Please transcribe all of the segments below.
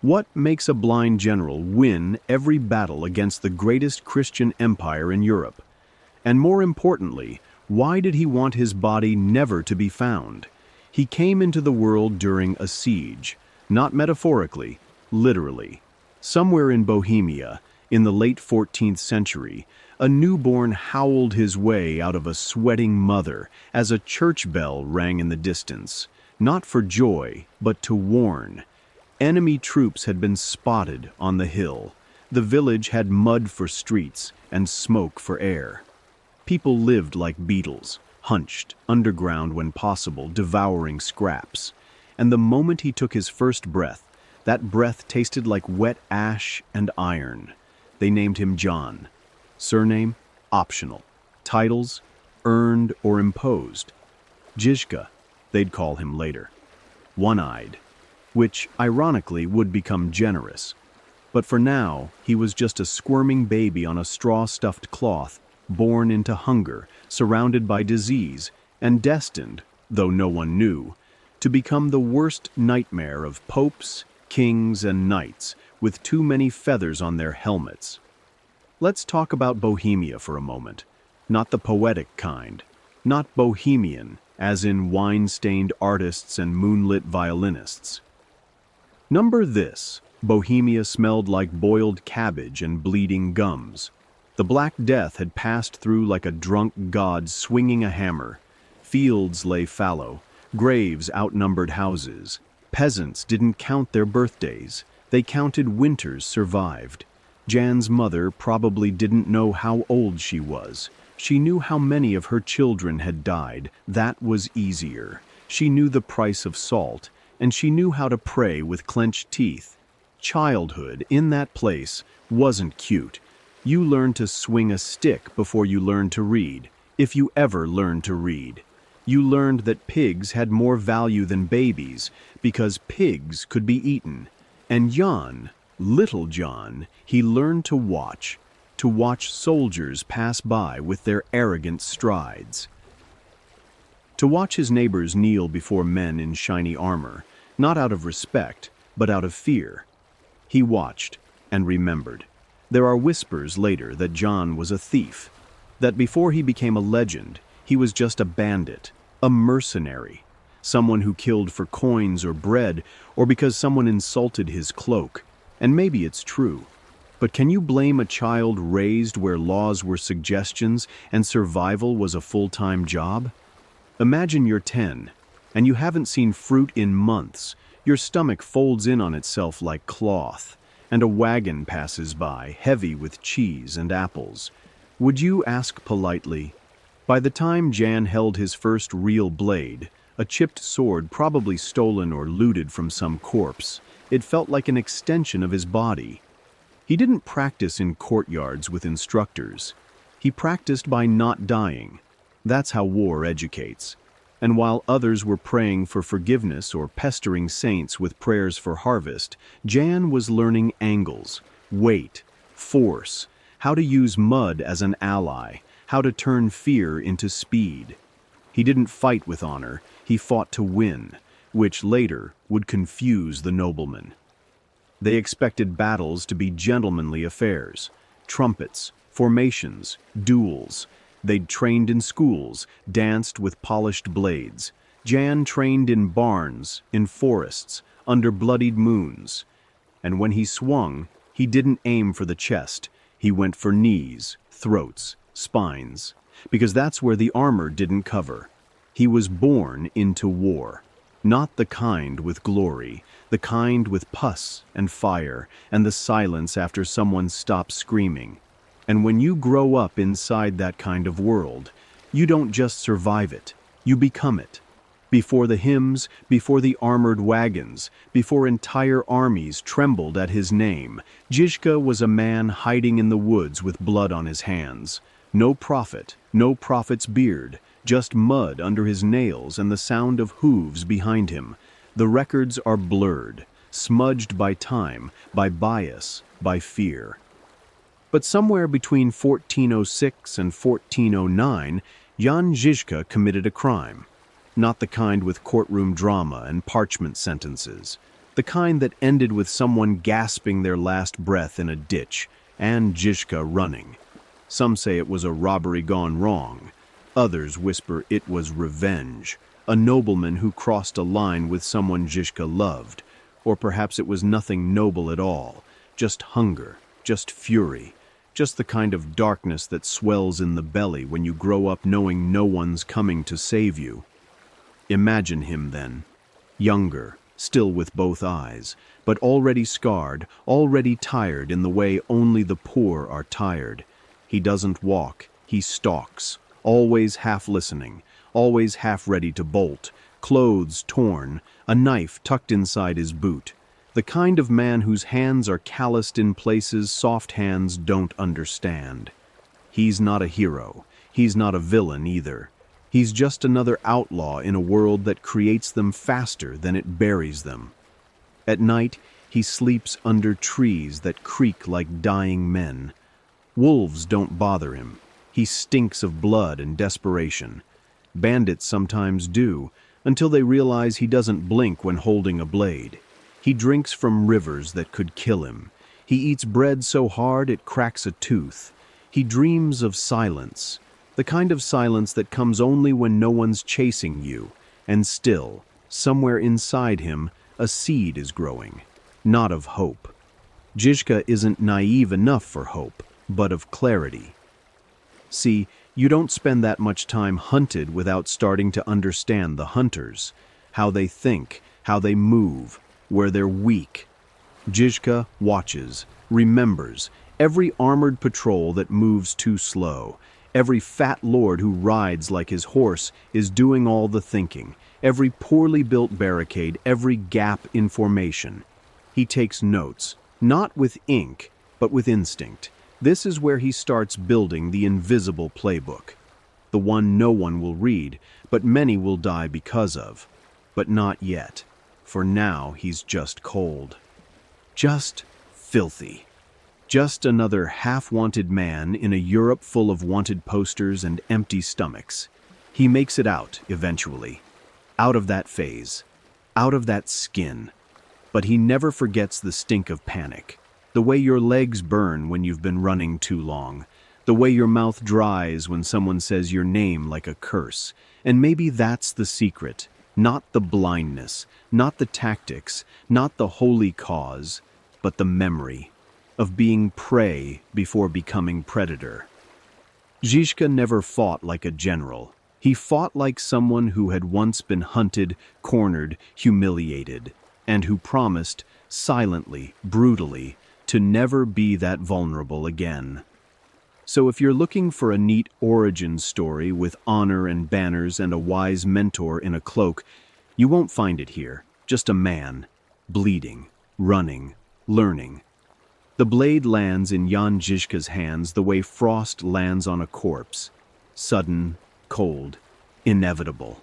What makes a blind general win every battle against the greatest Christian empire in Europe? And more importantly, why did he want his body never to be found? He came into the world during a siege, not metaphorically, literally. Somewhere in Bohemia, in the late 14th century, a newborn howled his way out of a sweating mother as a church bell rang in the distance, not for joy, but to warn. Enemy troops had been spotted on the hill. The village had mud for streets and smoke for air. People lived like beetles, hunched, underground when possible, devouring scraps. And the moment he took his first breath, that breath tasted like wet ash and iron. They named him John. Surname, optional. Titles, earned or imposed. Žižka, they'd call him later. One-eyed, which, ironically, would become generous. But for now, he was just a squirming baby on a straw-stuffed cloth, born into hunger, surrounded by disease, and destined, though no one knew, to become the worst nightmare of popes, kings, and knights, with too many feathers on their helmets. Let's talk about Bohemia for a moment. Not the poetic kind. Not Bohemian, as in wine-stained artists and moonlit violinists. Number this, Bohemia smelled like boiled cabbage and bleeding gums. The Black Death had passed through like a drunk god swinging a hammer. Fields lay fallow, graves outnumbered houses. Peasants didn't count their birthdays. They counted winters survived. Jan's mother probably didn't know how old she was. She knew how many of her children had died. That was easier. She knew the price of salt, and she knew how to pray with clenched teeth. Childhood, in that place, wasn't cute. You learned to swing a stick before you learned to read, if you ever learned to read. You learned that pigs had more value than babies, because pigs could be eaten. And Jan, little John, he learned to watch soldiers pass by with their arrogant strides. To watch his neighbors kneel before men in shiny armor, not out of respect, but out of fear. He watched and remembered. There are whispers later that John was a thief, that before he became a legend, he was just a bandit, a mercenary, someone who killed for coins or bread, or because someone insulted his cloak. And maybe it's true. But can you blame a child raised where laws were suggestions and survival was a full-time job? Imagine you're 10, and you haven't seen fruit in months. Your stomach folds in on itself like cloth, and a wagon passes by, heavy with cheese and apples. Would you ask politely? By the time Jan held his first real blade, a chipped sword probably stolen or looted from some corpse, it felt like an extension of his body. He didn't practice in courtyards with instructors. He practiced by not dying. That's how war educates. And while others were praying for forgiveness or pestering saints with prayers for harvest, Jan was learning angles, weight, force, how to use mud as an ally, how to turn fear into speed. He didn't fight with honor, he fought to win, which later would confuse the noblemen. They expected battles to be gentlemanly affairs, trumpets, formations, duels. They'd trained in schools, danced with polished blades. Jan trained in barns, in forests, under bloodied moons. And when he swung, he didn't aim for the chest. He went for knees, throats, spines, because that's where the armor didn't cover. He was born into war. Not the kind with glory, the kind with pus and fire and the silence after someone stops screaming. And when you grow up inside that kind of world, you don't just survive it, you become it. Before the hymns, before the armored wagons, before entire armies trembled at his name, Žižka was a man hiding in the woods with blood on his hands. No prophet, no prophet's beard, just mud under his nails and the sound of hooves behind him. The records are blurred, smudged by time, by bias, by fear. But somewhere between 1406 and 1409, Jan Žižka committed a crime. Not the kind with courtroom drama and parchment sentences. The the kind that ended with someone gasping their last breath in a ditch, and Žižka running. Some say it was a robbery gone wrong. Others whisper it was revenge, a nobleman who crossed a line with someone Žižka loved. Or perhaps it was nothing noble at all, just hunger, just fury, just the kind of darkness that swells in the belly when you grow up knowing no one's coming to save you. Imagine him then, younger, still with both eyes, but already scarred, already tired in the way only the poor are tired. He doesn't walk, he stalks, always half listening, always half ready to bolt, clothes torn, a knife tucked inside his boot. The kind of man whose hands are calloused in places soft hands don't understand. He's not a hero. He's not a villain either. He's just another outlaw in a world that creates them faster than it buries them. At night, he sleeps under trees that creak like dying men. Wolves don't bother him. He stinks of blood and desperation. Bandits sometimes do, until they realize he doesn't blink when holding a blade. He drinks from rivers that could kill him. He eats bread so hard it cracks a tooth. He dreams of silence, the kind of silence that comes only when no one's chasing you, and still, somewhere inside him, a seed is growing, not of hope. Žižka isn't naive enough for hope, but of clarity. See, you don't spend that much time hunted without starting to understand the hunters, how they think, how they move, where they're weak. Žižka watches, remembers, every armored patrol that moves too slow, every fat lord who rides like his horse is doing all the thinking, every poorly built barricade, every gap in formation. He takes notes, not with ink, but with instinct. This is where he starts building the invisible playbook, the one no one will read, but many will die because of. But not yet, for now he's just cold. Just filthy. Just another half-wanted man in a Europe full of wanted posters and empty stomachs. He makes it out, eventually. Out of that phase. Out of that skin. But he never forgets the stink of panic. The way your legs burn when you've been running too long. The way your mouth dries when someone says your name like a curse. And maybe that's the secret. Not the blindness, not the tactics, not the holy cause, but the memory of being prey before becoming predator. Žižka never fought like a general. He fought like someone who had once been hunted, cornered, humiliated, and who promised, silently, brutally, to never be that vulnerable again. So if you're looking for a neat origin story with honor and banners and a wise mentor in a cloak, you won't find it here. Just a man, bleeding, running, learning. The blade lands in Jan Žižka's hands the way frost lands on a corpse. Sudden, cold, inevitable.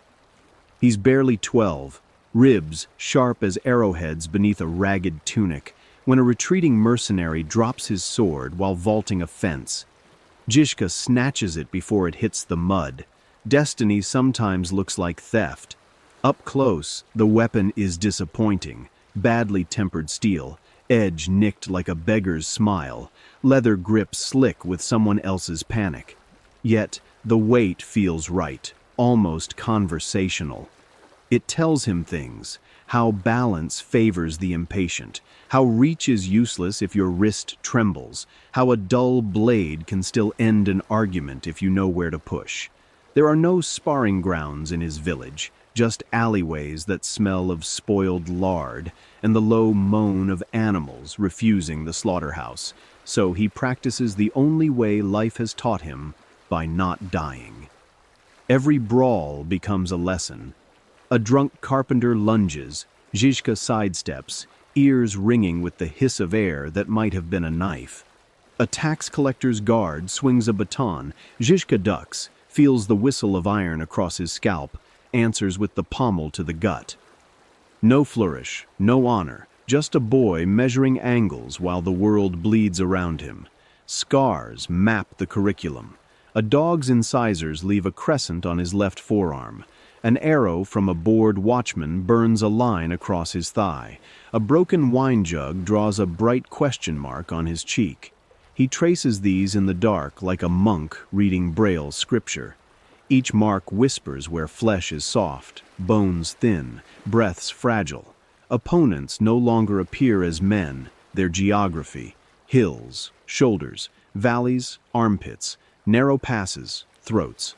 He's barely 12, ribs sharp as arrowheads beneath a ragged tunic, when a retreating mercenary drops his sword while vaulting a fence. Žižka snatches it before it hits the mud. Destiny sometimes looks like theft. Up close, the weapon is disappointing. Badly tempered steel, edge nicked like a beggar's smile, leather grip slick with someone else's panic. Yet, the weight feels right, almost conversational. It tells him things, how balance favors the impatient, how reach is useless if your wrist trembles, how a dull blade can still end an argument if you know where to push. There are no sparring grounds in his village, just alleyways that smell of spoiled lard and the low moan of animals refusing the slaughterhouse. So he practices the only way life has taught him, by not dying. Every brawl becomes a lesson. A drunk carpenter lunges, Žižka sidesteps, ears ringing with the hiss of air that might have been a knife. A tax collector's guard swings a baton. Žižka ducks, feels the whistle of iron across his scalp, answers with the pommel to the gut. No flourish, no honor, just a boy measuring angles while the world bleeds around him. Scars map the curriculum. A dog's incisors leave a crescent on his left forearm. An arrow from a bored watchman burns a line across his thigh. A broken wine jug draws a bright question mark on his cheek. He traces these in the dark like a monk reading Braille scripture. Each mark whispers where flesh is soft, bones thin, breaths fragile. Opponents no longer appear as men, their geography: hills, shoulders, valleys, armpits, narrow passes, throats.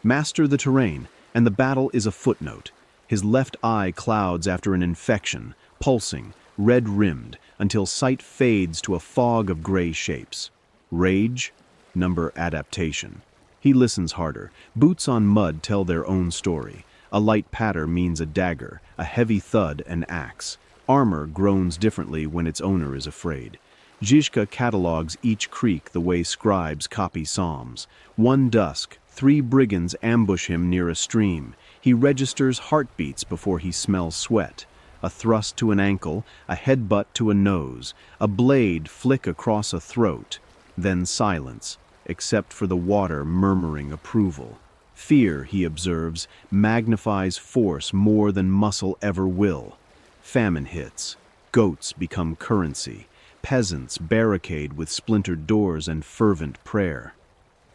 Master the terrain, and the battle is a footnote. His left eye clouds after an infection, pulsing, red-rimmed, until sight fades to a fog of gray shapes. Rage, number adaptation. He listens harder. Boots on mud tell their own story. A light patter means a dagger, a heavy thud an axe. Armor groans differently when its owner is afraid. Žižka catalogues each creak the way scribes copy psalms. One dusk, 3 brigands ambush him near a stream. He registers heartbeats before he smells sweat. A thrust to an ankle, a headbutt to a nose, a blade flick across a throat. Then silence, except for the water murmuring approval. Fear, he observes, magnifies force more than muscle ever will. Famine hits. Goats become currency. Peasants barricade with splintered doors and fervent prayer.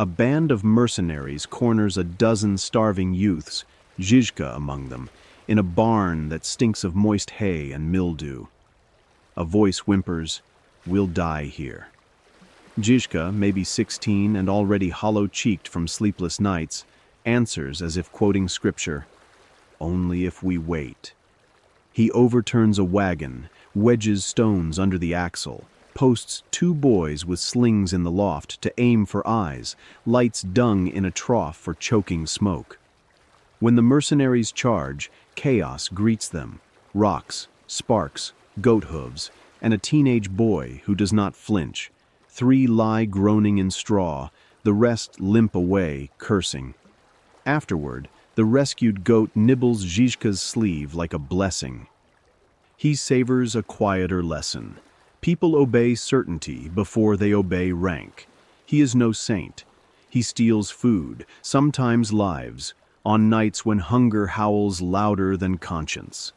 A band of mercenaries corners a dozen starving youths, Žižka among them, in a barn that stinks of moist hay and mildew. A voice whimpers, "We'll die here." Žižka, maybe 16 and already hollow-cheeked from sleepless nights, answers as if quoting scripture, "Only if we wait." He overturns a wagon, wedges stones under the axle, posts 2 boys with slings in the loft to aim for eyes, lights dung in a trough for choking smoke. When the mercenaries charge, chaos greets them. Rocks, sparks, goat hooves, and a teenage boy who does not flinch. 3 lie groaning in straw, the rest limp away, cursing. Afterward, the rescued goat nibbles Žižka's sleeve like a blessing. He savors a quieter lesson. People obey certainty before they obey rank. He is no saint. He steals food, sometimes lives, on nights when hunger howls louder than conscience.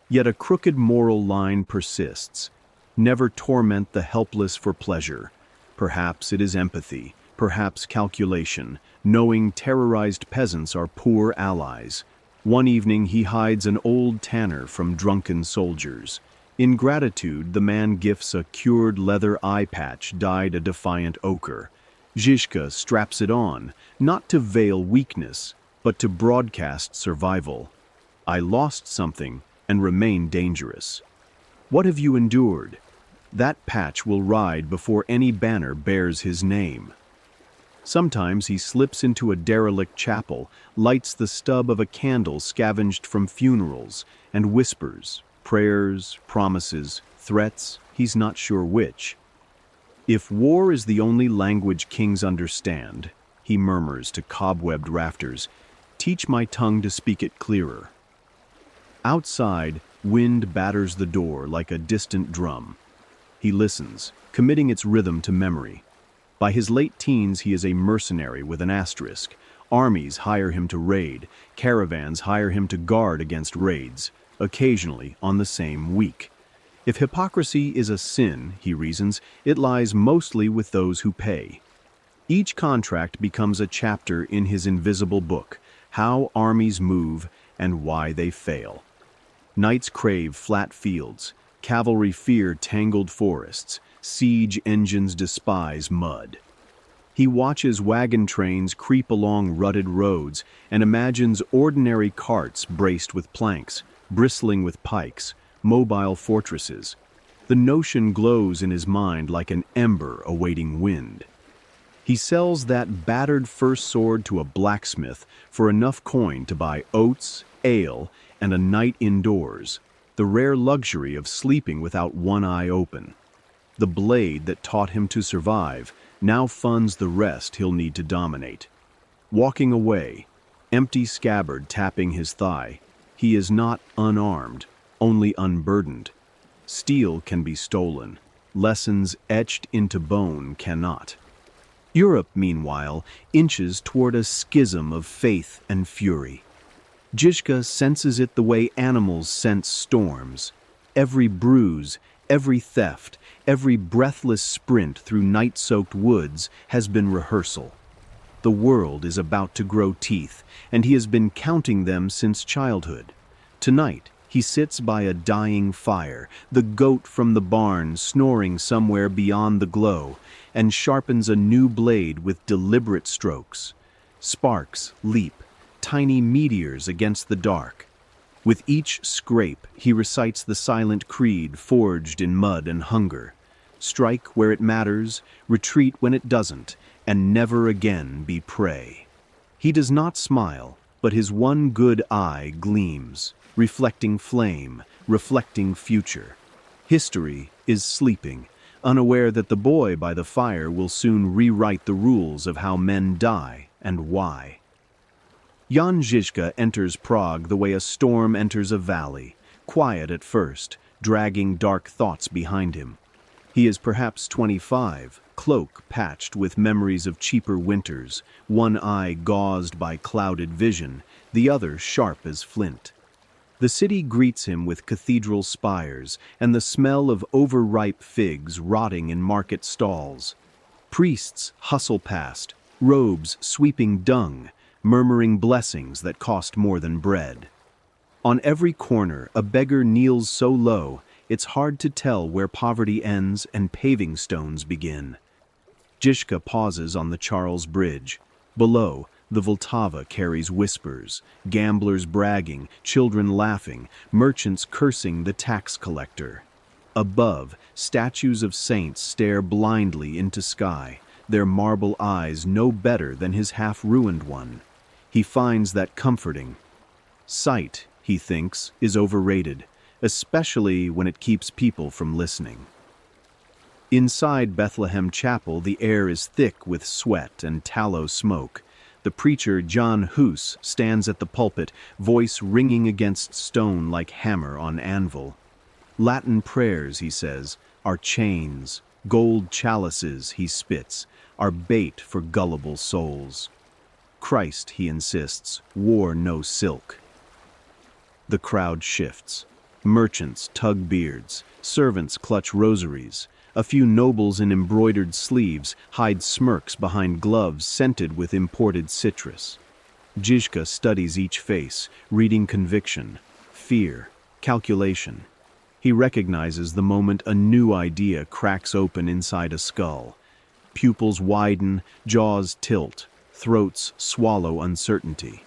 Yet a crooked moral line persists. Never torment the helpless for pleasure. Perhaps it is empathy, perhaps calculation, knowing terrorized peasants are poor allies. One evening he hides an old tanner from drunken soldiers. In gratitude, the man gifts a cured leather eye patch dyed a defiant ochre. Žižka straps it on, not to veil weakness, but to broadcast survival. I lost something and remain dangerous. What have you endured? That patch will ride before any banner bears his name. Sometimes he slips into a derelict chapel, lights the stub of a candle scavenged from funerals, and whispers, prayers, promises, threats, he's not sure which. If war is the only language kings understand, he murmurs to cobwebbed rafters, teach my tongue to speak it clearer. Outside, wind batters the door like a distant drum. He listens, committing its rhythm to memory. By his late teens, he is a mercenary with an asterisk. Armies hire him to raid, caravans hire him to guard against raids, occasionally on the same week. If hypocrisy is a sin, he reasons, it lies mostly with those who pay. Each contract becomes a chapter in his invisible book, how armies move and why they fail. Knights crave flat fields, cavalry fear tangled forests, siege engines despise mud. He watches wagon trains creep along rutted roads and imagines ordinary carts braced with planks, bristling with pikes, mobile fortresses. The notion glows in his mind like an ember awaiting wind. He sells that battered first sword to a blacksmith for enough coin to buy oats, ale, and a night indoors, the rare luxury of sleeping without one eye open. The blade that taught him to survive now funds the rest he'll need to dominate. Walking away, empty scabbard tapping his thigh, he is not unarmed, only unburdened. Steel can be stolen. Lessons etched into bone cannot. Europe, meanwhile, inches toward a schism of faith and fury. Žižka senses it the way animals sense storms. Every bruise, every theft, every breathless sprint through night-soaked woods has been rehearsal. The world is about to grow teeth, and he has been counting them since childhood. Tonight, he sits by a dying fire, the goat from the barn snoring somewhere beyond the glow, and sharpens a new blade with deliberate strokes. Sparks leap, tiny meteors against the dark. With each scrape, he recites the silent creed forged in mud and hunger. Strike where it matters, retreat when it doesn't, and never again be prey. He does not smile, but his one good eye gleams, reflecting flame, reflecting future. History is sleeping, unaware that the boy by the fire will soon rewrite the rules of how men die and why. Jan Žižka enters Prague the way a storm enters a valley, quiet at first, dragging dark thoughts behind him. He is perhaps 25, cloak patched with memories of cheaper winters, one eye gauzed by clouded vision, the other sharp as flint. The city greets him with cathedral spires and the smell of overripe figs rotting in market stalls. Priests hustle past, robes sweeping dung, murmuring blessings that cost more than bread. On every corner, a beggar kneels so low, it's hard to tell where poverty ends and paving stones begin. Žižka pauses on the Charles Bridge. Below, the Vltava carries whispers, gamblers bragging, children laughing, merchants cursing the tax collector. Above, statues of saints stare blindly into sky, their marble eyes no better than his half-ruined one. He finds that comforting. Sight, he thinks, is overrated, especially when it keeps people from listening. Inside Bethlehem Chapel, the air is thick with sweat and tallow smoke. The preacher, John Hus, stands at the pulpit, voice ringing against stone like hammer on anvil. Latin prayers, he says, are chains. Gold chalices, he spits, are bait for gullible souls. Christ, he insists, wore no silk. The crowd shifts. Merchants tug beards, servants clutch rosaries. A few nobles in embroidered sleeves hide smirks behind gloves scented with imported citrus. Žižka studies each face, reading conviction, fear, calculation. He recognizes the moment a new idea cracks open inside a skull. Pupils widen, jaws tilt, throats swallow uncertainty.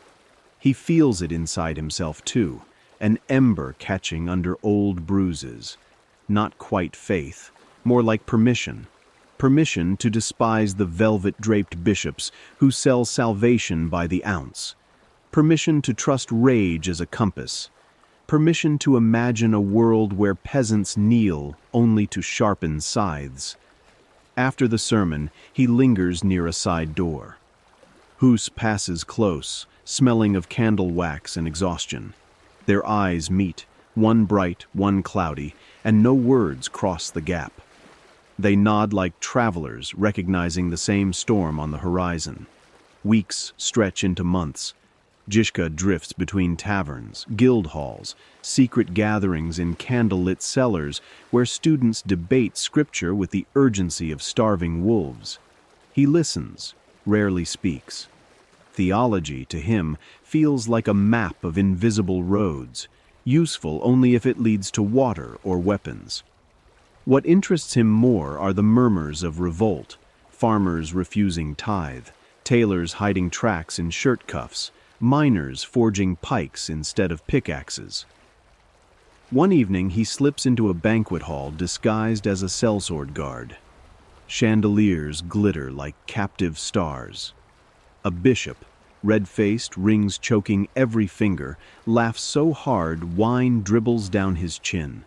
He feels it inside himself too, an ember catching under old bruises. Not quite faith, more like permission. Permission to despise the velvet-draped bishops who sell salvation by the ounce. Permission to trust rage as a compass. Permission to imagine a world where peasants kneel only to sharpen scythes. After the sermon, he lingers near a side door. Hus passes close, smelling of candle wax and exhaustion. Their eyes meet, one bright, one cloudy, and no words cross the gap. They nod like travelers, recognizing the same storm on the horizon. Weeks stretch into months. Žižka drifts between taverns, guild halls, secret gatherings in candle-lit cellars where students debate scripture with the urgency of starving wolves. He listens, rarely speaks. Theology, to him, feels like a map of invisible roads, useful only if it leads to water or weapons. What interests him more are the murmurs of revolt, farmers refusing tithe, tailors hiding tracks in shirt cuffs, miners forging pikes instead of pickaxes. One evening he slips into a banquet hall disguised as a sellsword guard. Chandeliers glitter like captive stars. A bishop, red-faced, rings choking every finger, laughs so hard wine dribbles down his chin.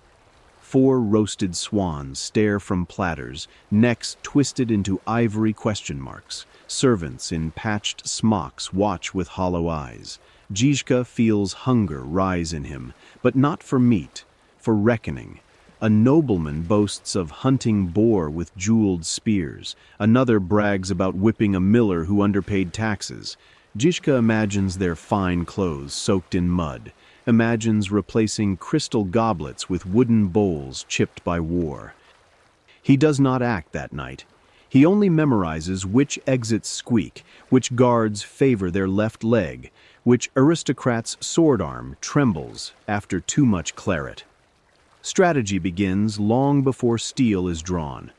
4 roasted swans stare from platters, necks twisted into ivory question marks. Servants in patched smocks watch with hollow eyes. Žižka feels hunger rise in him, but not for meat, for reckoning. A nobleman boasts of hunting boar with jeweled spears. Another brags about whipping a miller who underpaid taxes. Žižka imagines their fine clothes soaked in mud, imagines replacing crystal goblets with wooden bowls chipped by war. He does not act that night. He only memorizes which exits squeak, which guards favor their left leg, which aristocrat's sword arm trembles after too much claret. Strategy begins long before steel is drawn.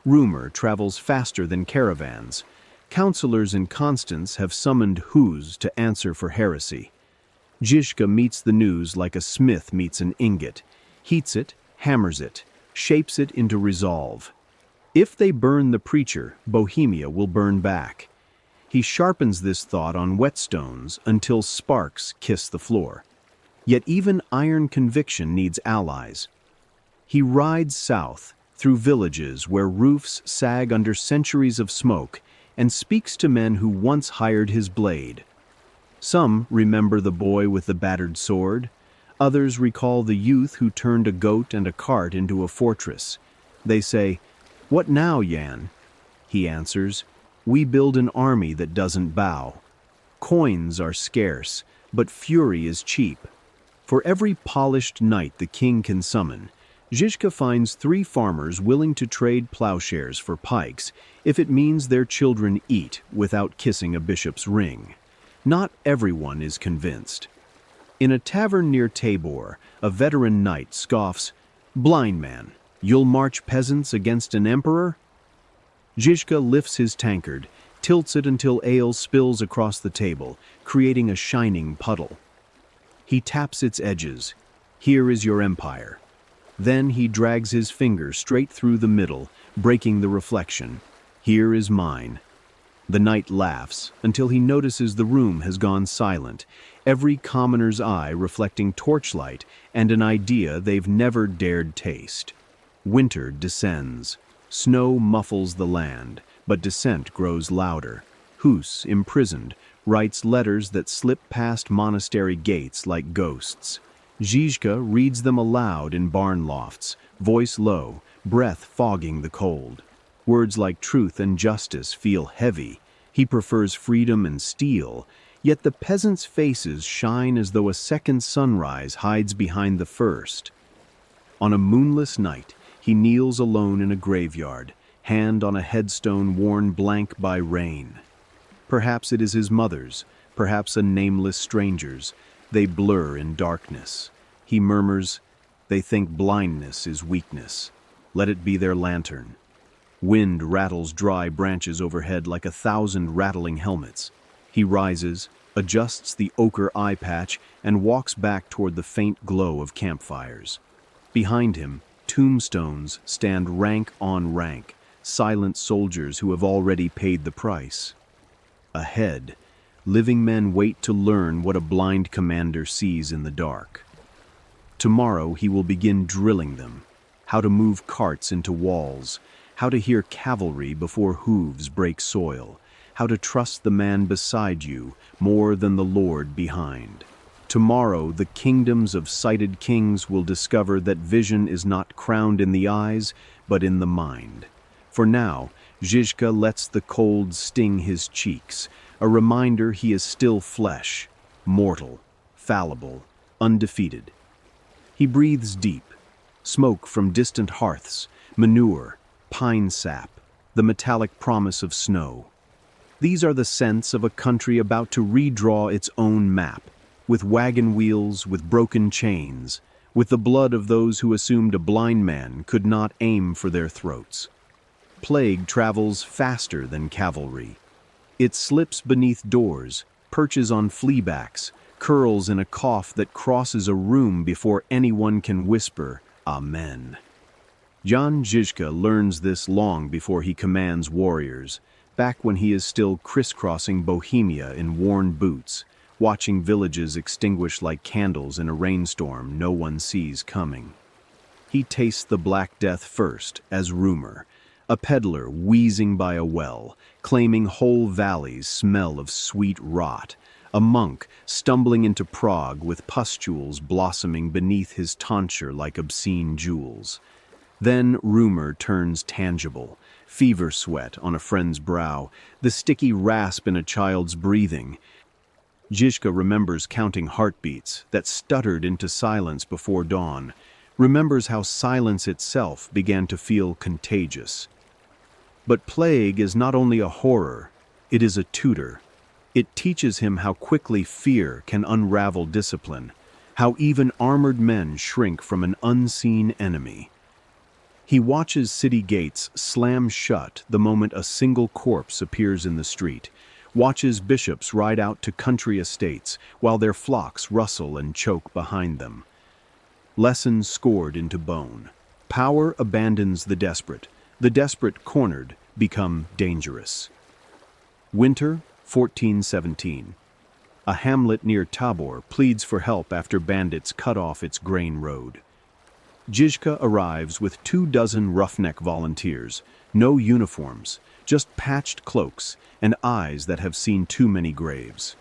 Rumor travels faster than caravans. Counselors in Constance have summoned Hus to answer for heresy. Žižka meets the news like a smith meets an ingot, heats it, hammers it, shapes it into resolve. If they burn the preacher, Bohemia will burn back. He sharpens this thought on whetstones until sparks kiss the floor. Yet even iron conviction needs allies. He rides south, through villages where roofs sag under centuries of smoke, and speaks to men who once hired his blade. Some remember the boy with the battered sword. Others recall the youth who turned a goat and a cart into a fortress. They say, "What now, Jan?" He answers, "We build an army that doesn't bow." Coins are scarce, but fury is cheap. For every polished knight the king can summon, Žižka finds 3 farmers willing to trade plowshares for pikes if it means their children eat without kissing a bishop's ring. Not everyone is convinced. In a tavern near Tabor, a veteran knight scoffs, "Blind man, you'll march peasants against an emperor?" Žižka lifts his tankard, tilts it until ale spills across the table, creating a shining puddle. He taps its edges. "Here is your empire." Then he drags his finger straight through the middle, breaking the reflection. "Here is mine." The knight laughs until he notices the room has gone silent, every commoner's eye reflecting torchlight and an idea they've never dared taste. Winter descends. Snow muffles the land, but dissent grows louder. Hus, imprisoned, writes letters that slip past monastery gates like ghosts. Žižka reads them aloud in barn lofts, voice low, breath fogging the cold. Words like truth and justice feel heavy. He prefers freedom and steel, yet the peasants' faces shine as though a second sunrise hides behind the first. On a moonless night, he kneels alone in a graveyard, hand on a headstone worn blank by rain. Perhaps it is his mother's, perhaps a nameless stranger's. They blur in darkness. He murmurs, "They think blindness is weakness. Let it be their lantern." Wind rattles dry branches overhead like 1,000 rattling helmets. He rises, adjusts the ochre eye patch, and walks back toward the faint glow of campfires. Behind him, tombstones stand rank on rank, silent soldiers who have already paid the price. Ahead, living men wait to learn what a blind commander sees in the dark. Tomorrow he will begin drilling them, how to move carts into walls, how to hear cavalry before hooves break soil, how to trust the man beside you more than the Lord behind. Tomorrow the kingdoms of sighted kings will discover that vision is not crowned in the eyes, but in the mind. For now, Žižka lets the cold sting his cheeks, a reminder he is still flesh, mortal, fallible, undefeated. He breathes deep, smoke from distant hearths, manure, pine sap, the metallic promise of snow. These are the scents of a country about to redraw its own map, with wagon wheels, with broken chains, with the blood of those who assumed a blind man could not aim for their throats. Plague travels faster than cavalry. It slips beneath doors, perches on fleabacks, curls in a cough that crosses a room before anyone can whisper, "Amen." Jan Žižka learns this long before he commands warriors, back when he is still crisscrossing Bohemia in worn boots, watching villages extinguish like candles in a rainstorm no one sees coming. He tastes the Black Death first, as rumor, a peddler wheezing by a well, claiming whole valleys smell of sweet rot, a monk stumbling into Prague with pustules blossoming beneath his tonsure like obscene jewels. Then rumor turns tangible, fever sweat on a friend's brow, the sticky rasp in a child's breathing, Žižka remembers counting heartbeats that stuttered into silence before dawn, remembers how silence itself began to feel contagious. But plague is not only a horror, it is a tutor. It teaches him how quickly fear can unravel discipline, how even armored men shrink from an unseen enemy. He watches city gates slam shut the moment a single corpse appears in the street, watches bishops ride out to country estates while their flocks rustle and choke behind them. Lessons scored into bone. Power abandons the desperate cornered become dangerous. Winter, 1417. A hamlet near Tabor pleads for help after bandits cut off its grain road. Žižka arrives with 24 roughneck volunteers, no uniforms, just patched cloaks and eyes that have seen too many graves.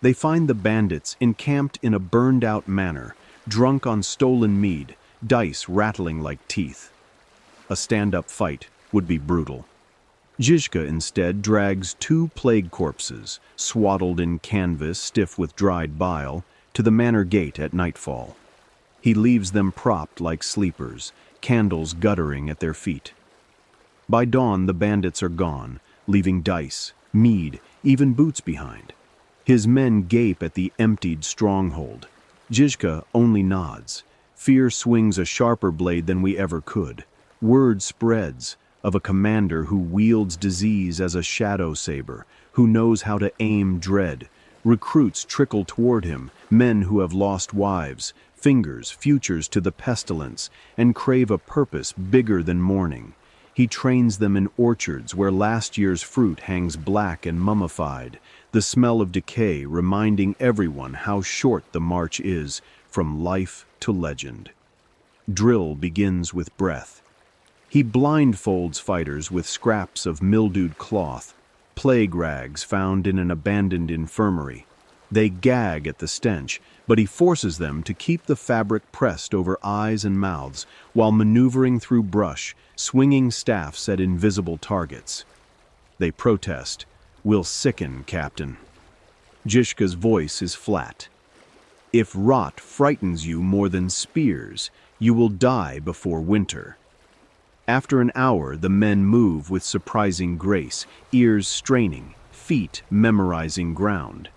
They find the bandits encamped in a burned-out manor, drunk on stolen mead, dice rattling like teeth. A stand-up fight would be brutal. Žižka instead drags 2 plague corpses, swaddled in canvas stiff with dried bile, to the manor gate at nightfall. He leaves them propped like sleepers, candles guttering at their feet. By dawn the bandits are gone, leaving dice, mead, even boots behind. His men gape at the emptied stronghold. Žižka only nods. Fear swings a sharper blade than we ever could. Word spreads of a commander who wields disease as a shadow saber, who knows how to aim dread. Recruits trickle toward him, men who have lost wives, fingers, futures to the pestilence, and crave a purpose bigger than mourning. He trains them in orchards where last year's fruit hangs black and mummified, the smell of decay reminding everyone how short the march is from life to legend. Drill begins with breath. He blindfolds fighters with scraps of mildewed cloth, plague rags found in an abandoned infirmary. They gag at the stench, but he forces them to keep the fabric pressed over eyes and mouths while maneuvering through brush, swinging staffs at invisible targets. They protest, "We'll sicken, Captain." Žižka's voice is flat. "If rot frightens you more than spears, you will die before winter." After an hour, the men move with surprising grace, ears straining, feet memorizing ground.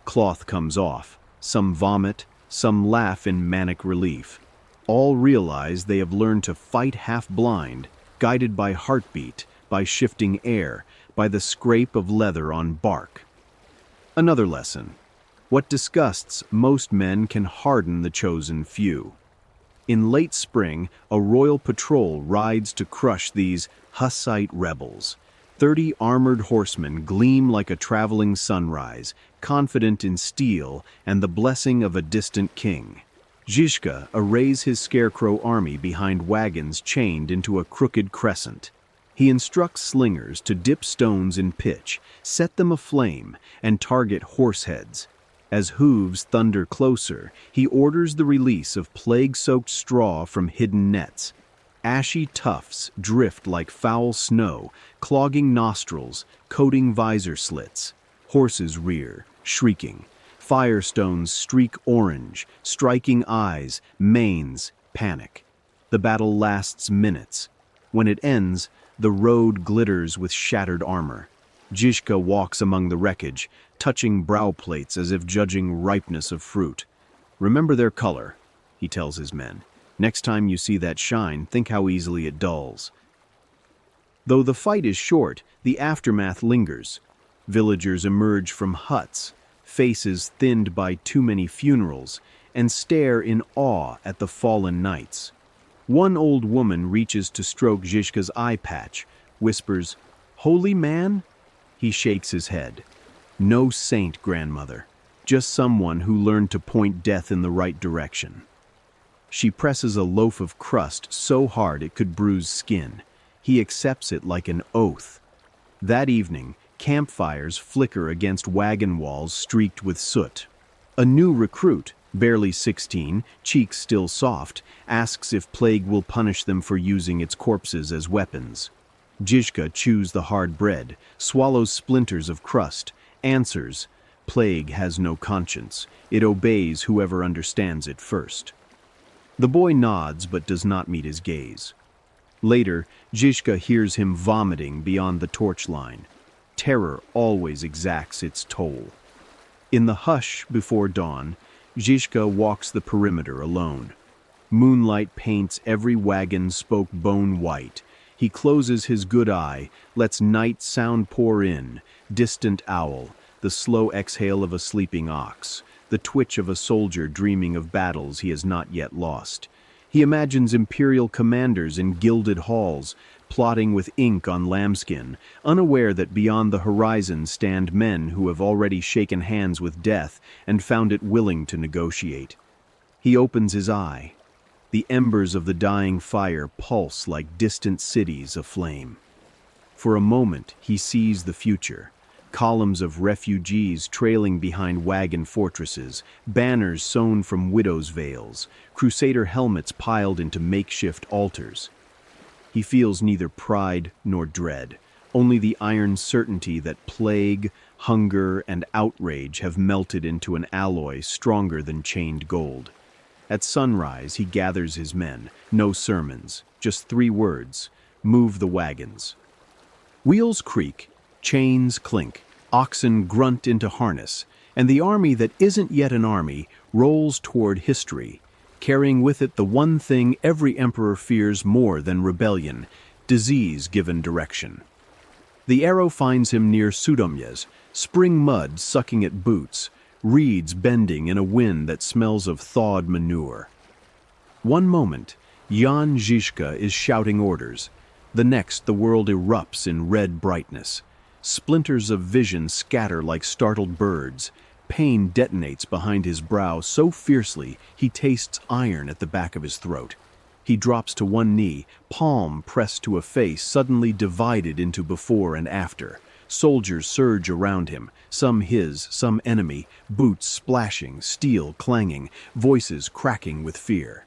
Cloth comes off. Some vomit, some laugh in manic relief. All realize they have learned to fight half-blind, guided by heartbeat, by shifting air, by the scrape of leather on bark. Another lesson. What disgusts most men can harden the chosen few. In late spring, a royal patrol rides to crush these Hussite rebels. 30 armored horsemen gleam like a traveling sunrise, confident in steel and the blessing of a distant king. Žižka arrays his scarecrow army behind wagons chained into a crooked crescent. He instructs slingers to dip stones in pitch, set them aflame, and target horse heads. As hooves thunder closer, he orders the release of plague-soaked straw from hidden nets. Ashy tufts drift like foul snow, clogging nostrils, coating visor slits. Horses rear, shrieking. Firestones streak orange, striking eyes, manes, panic. The battle lasts minutes. When it ends, the road glitters with shattered armor. Žižka walks among the wreckage, touching brow plates as if judging ripeness of fruit. "Remember their color," he tells his men. "Next time you see that shine, think how easily it dulls." Though the fight is short, the aftermath lingers. Villagers emerge from huts, faces thinned by too many funerals, and stare in awe at the fallen knights. One old woman reaches to stroke Žižka's eye patch, whispers, "Holy man?" He shakes his head. "No saint, grandmother. Just someone who learned to point death in the right direction." She presses a loaf of crust so hard it could bruise skin. He accepts it like an oath. That evening, campfires flicker against wagon walls streaked with soot. A new recruit, barely 16, cheeks still soft, asks if plague will punish them for using its corpses as weapons. Žižka chews the hard bread, swallows splinters of crust, answers, Plague has no conscience. It obeys whoever understands it first. The boy nods but does not meet his gaze. Later, Žižka hears him vomiting beyond the torch line. Terror always exacts its toll. In the hush before dawn, Žižka walks the perimeter alone. Moonlight paints every wagon spoke bone white. He closes his good eye, lets night sound pour in, distant owl, the slow exhale of a sleeping ox, the twitch of a soldier dreaming of battles he has not yet lost. He imagines imperial commanders in gilded halls, plotting with ink on lambskin, unaware that beyond the horizon stand men who have already shaken hands with death and found it willing to negotiate. He opens his eye. The embers of the dying fire pulse like distant cities aflame. For a moment, he sees the future. Columns of refugees trailing behind wagon fortresses, banners sewn from widows' veils, crusader helmets piled into makeshift altars. He feels neither pride nor dread, only the iron certainty that plague, hunger, and outrage have melted into an alloy stronger than chained gold. At sunrise, he gathers his men. No sermons, just 3 words: move the wagons. Wheels creak, chains clink, oxen grunt into harness, and the army that isn't yet an army rolls toward history, carrying with it the one thing every emperor fears more than rebellion: disease given direction. The arrow finds him near Sudomyes, spring mud sucking at boots, reeds bending in a wind that smells of thawed manure. One moment, Jan Žižka is shouting orders. The next, the world erupts in red brightness. Splinters of vision scatter like startled birds. Pain detonates behind his brow so fiercely he tastes iron at the back of his throat. He drops to one knee, palm pressed to a face suddenly divided into before and after. Soldiers surge around him, some his, some enemy, boots splashing, steel clanging, voices cracking with fear.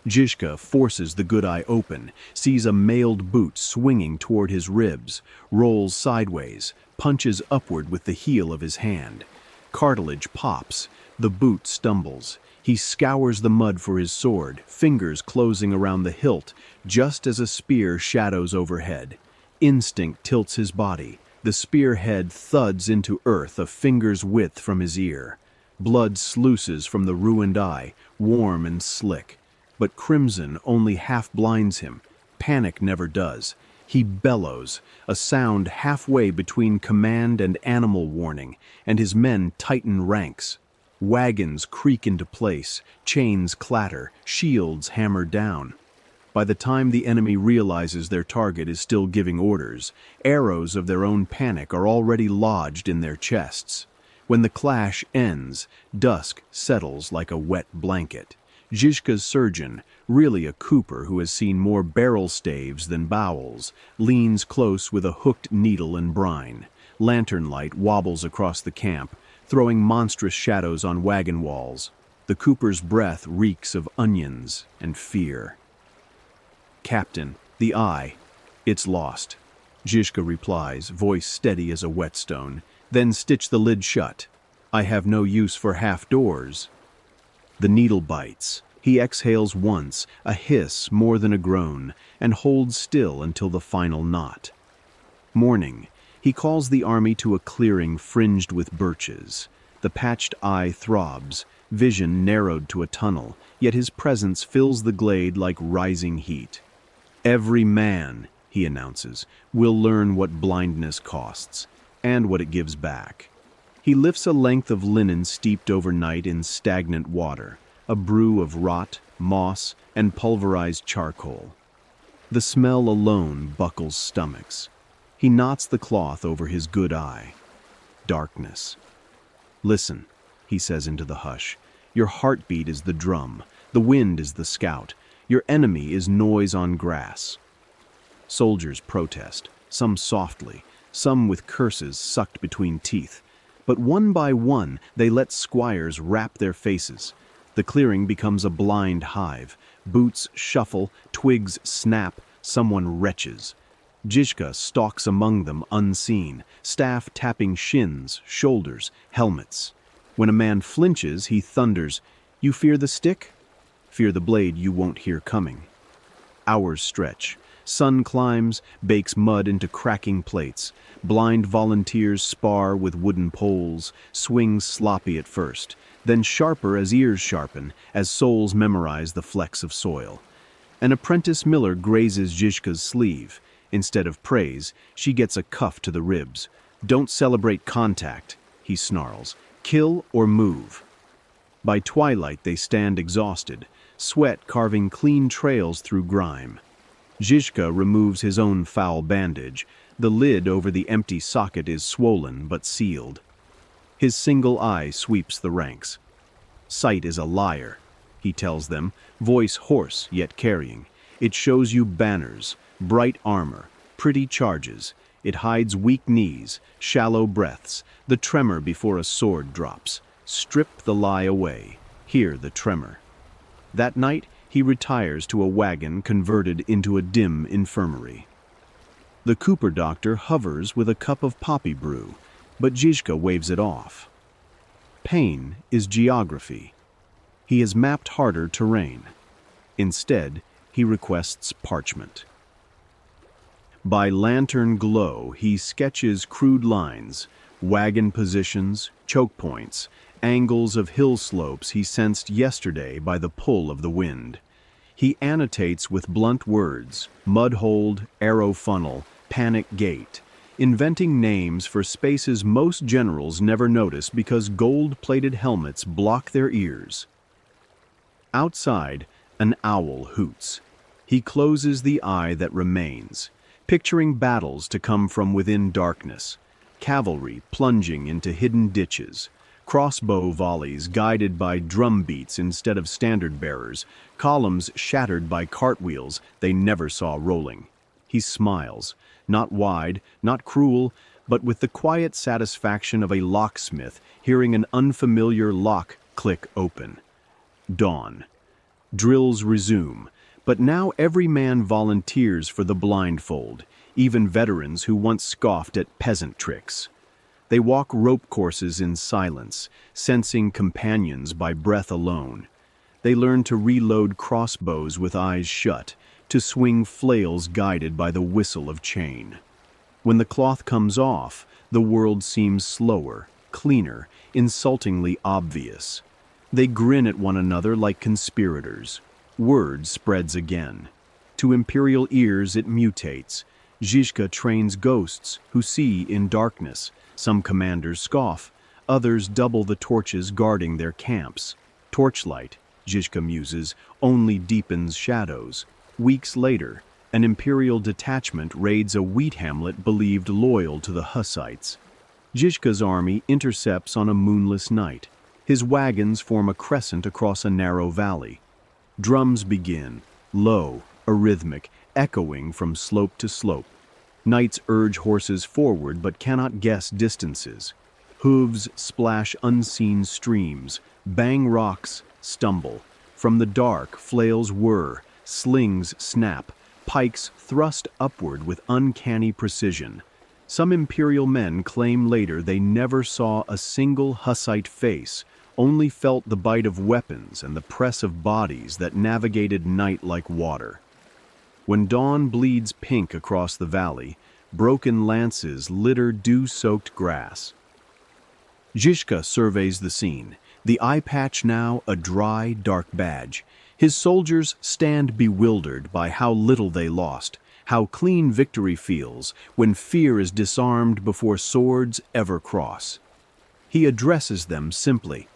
Žižka forces the good eye open, sees a mailed boot swinging toward his ribs, rolls sideways, punches upward with the heel of his hand. Cartilage pops, the boot stumbles. He scours the mud for his sword, fingers closing around the hilt, just as a spear shadows overhead. Instinct tilts his body. The spearhead thuds into earth a finger's width from his ear. Blood sluices from the ruined eye, warm and slick. But crimson only half blinds him. Panic never does. He bellows, a sound halfway between command and animal warning, and his men tighten ranks. Wagons creak into place, chains clatter, shields hammer down. By the time the enemy realizes their target is still giving orders, arrows of their own panic are already lodged in their chests. When the clash ends, dusk settles like a wet blanket. Žižka's surgeon, really a cooper who has seen more barrel staves than bowels, leans close with a hooked needle and brine. Lantern light wobbles across the camp, throwing monstrous shadows on wagon walls. The cooper's breath reeks of onions and fear. "Captain, the eye. It's lost," Žižka replies, voice steady as a whetstone. "Then stitch the lid shut. I have no use for half doors." The needle bites. He exhales once, a hiss more than a groan, and holds still until the final knot. Morning. He calls the army to a clearing fringed with birches. The patched eye throbs, vision narrowed to a tunnel, yet his presence fills the glade like rising heat. "Every man," he announces, "will learn what blindness costs, and what it gives back." He lifts a length of linen steeped overnight in stagnant water, a brew of rot, moss, and pulverized charcoal. The smell alone buckles stomachs. He knots the cloth over his good eye. Darkness. "Listen," he says into the hush. "Your heartbeat is the drum, the wind is the scout. Your enemy is noise on grass." Soldiers protest, some softly, some with curses sucked between teeth. But one by one, they let squires wrap their faces. The clearing becomes a blind hive. Boots shuffle, twigs snap, someone retches. Žižka stalks among them unseen, staff tapping shins, shoulders, helmets. When a man flinches, he thunders, "You fear the stick? Fear the blade you won't hear coming." Hours stretch. Sun climbs, bakes mud into cracking plates. Blind volunteers spar with wooden poles, swings sloppy at first, then sharper as ears sharpen, as souls memorize the flecks of soil. An apprentice miller grazes Žižka's sleeve. Instead of praise, she gets a cuff to the ribs. "Don't celebrate contact," he snarls. "Kill or move." By twilight they stand exhausted, sweat carving clean trails through grime. Žižka removes his own foul bandage. The lid over the empty socket is swollen but sealed. His single eye sweeps the ranks. "Sight is a liar," he tells them, voice hoarse yet carrying. "It shows you banners, bright armor, pretty charges. It hides weak knees, shallow breaths, the tremor before a sword drops. Strip the lie away. Hear the tremor." That night, he retires to a wagon converted into a dim infirmary. The Cooper doctor hovers with a cup of poppy brew, but Žižka waves it off. Pain is geography. He has mapped harder terrain. Instead, he requests parchment. By lantern glow, he sketches crude lines, wagon positions, choke points, angles of hill slopes he sensed yesterday by the pull of the wind. He annotates with blunt words, mudhold, arrow funnel, panic gate, inventing names for spaces most generals never notice because gold-plated helmets block their ears. Outside, an owl hoots. He closes the eye that remains, picturing battles to come from within darkness, cavalry plunging into hidden ditches, crossbow volleys guided by drum beats instead of standard bearers, columns shattered by cartwheels they never saw rolling. He smiles, not wide, not cruel, but with the quiet satisfaction of a locksmith hearing an unfamiliar lock click open. Dawn. Drills resume, but now every man volunteers for the blindfold, even veterans who once scoffed at peasant tricks. They walk rope courses in silence, sensing companions by breath alone. They learn to reload crossbows with eyes shut, to swing flails guided by the whistle of chain. When the cloth comes off, the world seems slower, cleaner, insultingly obvious. They grin at one another like conspirators. Word spreads again. To imperial ears it mutates. Žižka trains ghosts who see in darkness. Some commanders scoff, others double the torches guarding their camps. Torchlight, Žižka muses, only deepens shadows. Weeks later, an imperial detachment raids a wheat hamlet believed loyal to the Hussites. Žižka's army intercepts on a moonless night. His wagons form a crescent across a narrow valley. Drums begin, low, arrhythmic, echoing from slope to slope. Knights urge horses forward but cannot guess distances. Hooves splash unseen streams, bang rocks, stumble. From the dark, flails whir, slings snap, pikes thrust upward with uncanny precision. Some imperial men claim later they never saw a single Hussite face, only felt the bite of weapons and the press of bodies that navigated night like water. When dawn bleeds pink across the valley, broken lances litter dew-soaked grass. Žižka surveys the scene, the eye patch now a dry, dark badge. His soldiers stand bewildered by how little they lost, how clean victory feels when fear is disarmed before swords ever cross. He addresses them simply.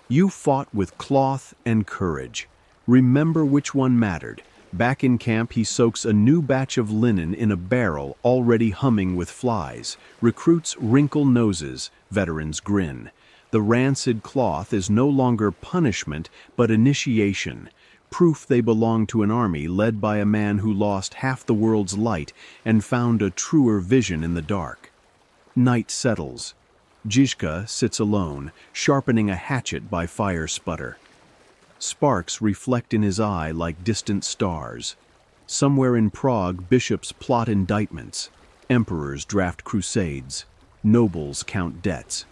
"You fought with cloth and courage. Remember which one mattered." Back in camp, he soaks a new batch of linen in a barrel already humming with flies. Recruits wrinkle noses, veterans grin. The rancid cloth is no longer punishment, but initiation, proof they belong to an army led by a man who lost half the world's light and found a truer vision in the dark. Night settles. Žižka sits alone, sharpening a hatchet by fire sputter. Sparks reflect in his eye like distant stars. Somewhere in Prague, bishops plot indictments, emperors draft crusades, nobles count debts.